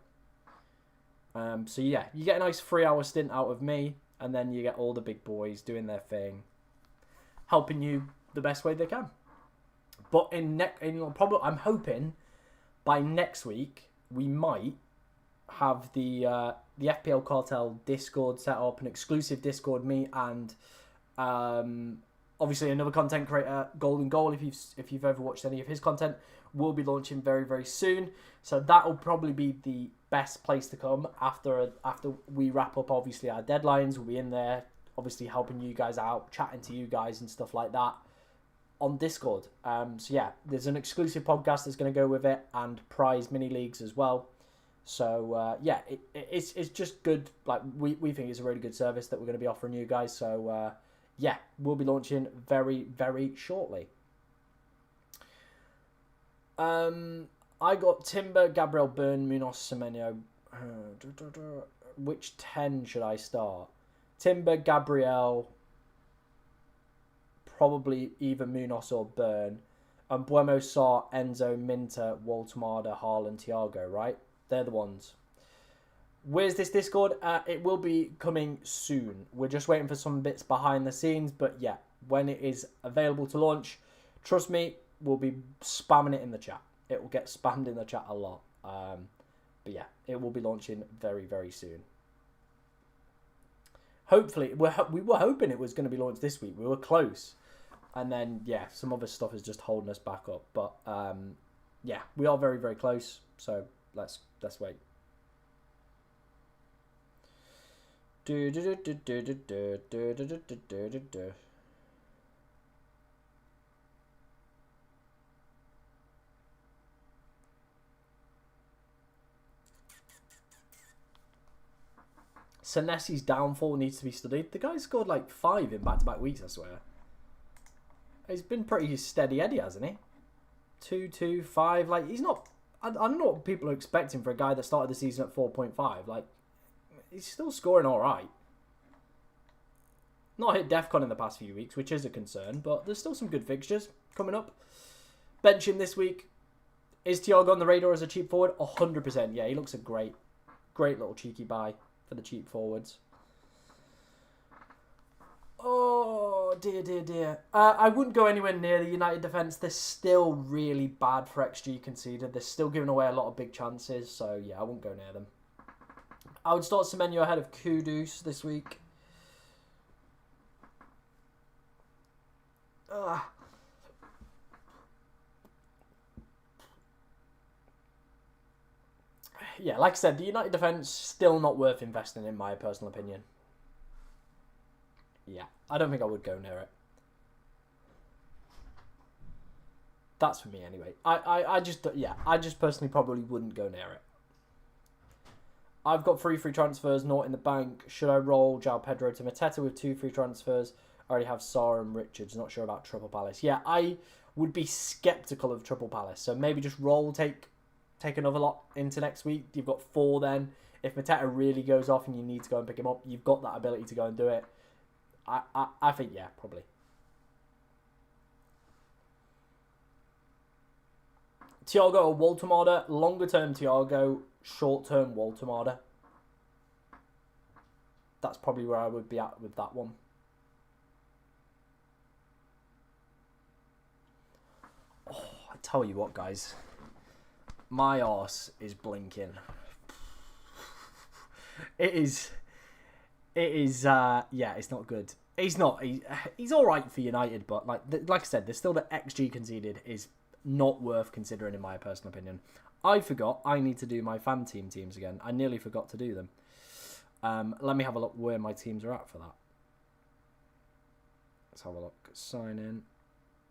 So yeah, you get a nice 3-hour stint out of me. And then you get all the big boys doing their thing, helping you the best way they can. But I'm hoping by next week we might have the FPL Cartel Discord set up, an exclusive Discord, me and obviously another content creator, Golden Goal. If you've ever watched any of his content, will be launching very, very soon. So that will probably be the best place to come after we wrap up obviously our deadlines. We'll be in there obviously helping you guys out, chatting to you guys and stuff like that on Discord. So yeah, there's an exclusive podcast that's going to go with it and prize mini leagues as well. So yeah, it's just good. Like we think it's a really good service that we're going to be offering you guys. So yeah, we'll be launching very, very shortly. I got Timber, Gabriel, Byrne, Munoz, Semenyo. Which 10 should I start? Timber, Gabriel, probably either Munoz or Byrne. And Buemo, Sarr, Enzo, Minter, Walter-Marder, Haaland, Thiago, right? They're the ones. Where's this Discord? It will be coming soon. We're just waiting for some bits behind the scenes. But yeah, when it is available to launch, trust me, we'll be spamming it in the chat. It will get spammed in the chat a lot. But yeah, it will be launching very, very soon. Hopefully, we were hoping it was going to be launched this week. We were close. And then, yeah, some other stuff is just holding us back up. But yeah, we are very, very close. So let's wait. Senesi's downfall needs to be studied. The guy scored like 5 in back-to-back weeks, I swear. He's been pretty steady Eddie, hasn't he? 2, 2, 5. Like, he's not... I don't know what people are expecting for a guy that started the season at 4.5. Like, he's still scoring all right. Not hit DEFCON in the past few weeks, which is a concern, but there's still some good fixtures coming up. Bench him this week. Is Thiago on the radar as a cheap forward? 100%. Yeah, he looks a great little cheeky buy for the cheap forwards. Oh, dear. I wouldn't go anywhere near the United defence. They're still really bad for XG conceded. They're still giving away a lot of big chances, so yeah, I wouldn't go near them. I would start Semenyo ahead of Kudus this week. Yeah, like I said, the United defence still not worth investing in my personal opinion. Yeah, I don't think I would go near it. That's for me anyway. I just personally probably wouldn't go near it. I've got 3 free transfers, not in the bank. Should I roll João Pedro to Mateta with 2 free transfers? I already have Sarr and Richards. Not sure about Triple Palace. Yeah, I would be sceptical of Triple Palace. So maybe just roll, take another lot into next week. You've got 4 then. If Mateta really goes off and you need to go and pick him up, you've got that ability to go and do it. I think, yeah, probably. Thiago or Walter-Marder. Longer term Thiago, short term Walter-Marder. That's probably where I would be at with that one. tell you what, guys. My arse is blinking. It is, yeah, it's not good. He's not, he's all right for United, but like I said, there's still the XG conceded is not worth considering in my personal opinion. I forgot I need to do my fan teams again. I nearly forgot to do them. Let me have a look where my teams are at for that. Let's have a look. Sign in.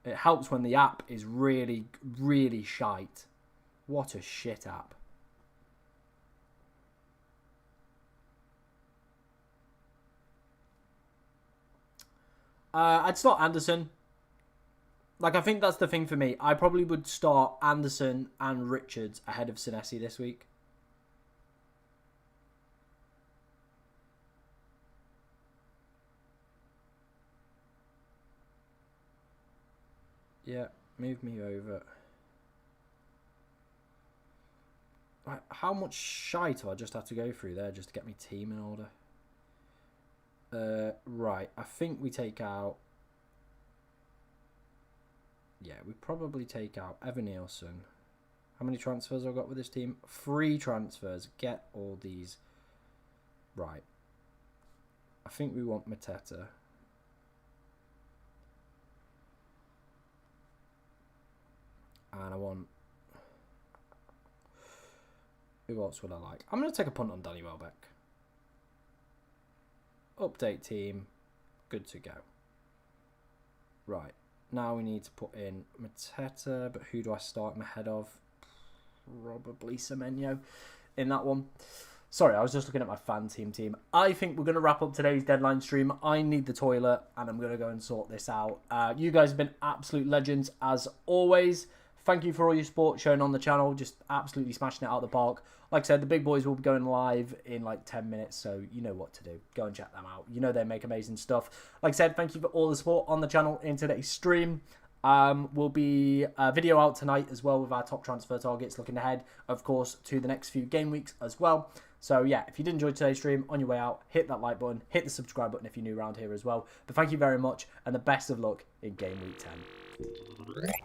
It helps when the app is really, really shite. What a shit app. I'd start Anderson. Like, I think that's the thing for me. I probably would start Anderson and Richards ahead of Senesi this week. Yeah, move me over. Like, how much shite do I just have to go through there just to get my team in order? Right, I think we take out... Yeah, we probably take out Evan Nielsen. How many transfers have I got with this team? 3 transfers. Get all these. Right. I think we want Mateta. And I want... Who else would I like? I'm going to take a punt on Danny Welbeck. Update team. Good to go. Right. Now we need to put in Mateta, but who do I start him ahead of? Probably Semenyo in that one. Sorry, I was just looking at my fan team. I think we're going to wrap up today's deadline stream. I need the toilet, and I'm going to go and sort this out. You guys have been absolute legends, as always. Thank you for all your support shown on the channel. Just absolutely smashing it out of the park. Like I said, the big boys will be going live in like 10 minutes, so you know what to do. Go and check them out. You know they make amazing stuff. Like I said, thank you for all the support on the channel in today's stream. Will be a video out tonight as well with our top transfer targets, looking ahead, of course, to the next few game weeks as well. So yeah, if you did enjoy today's stream, on your way out, hit that like button, hit the subscribe button if you're new around here as well. But thank you very much, and the best of luck in game week 10.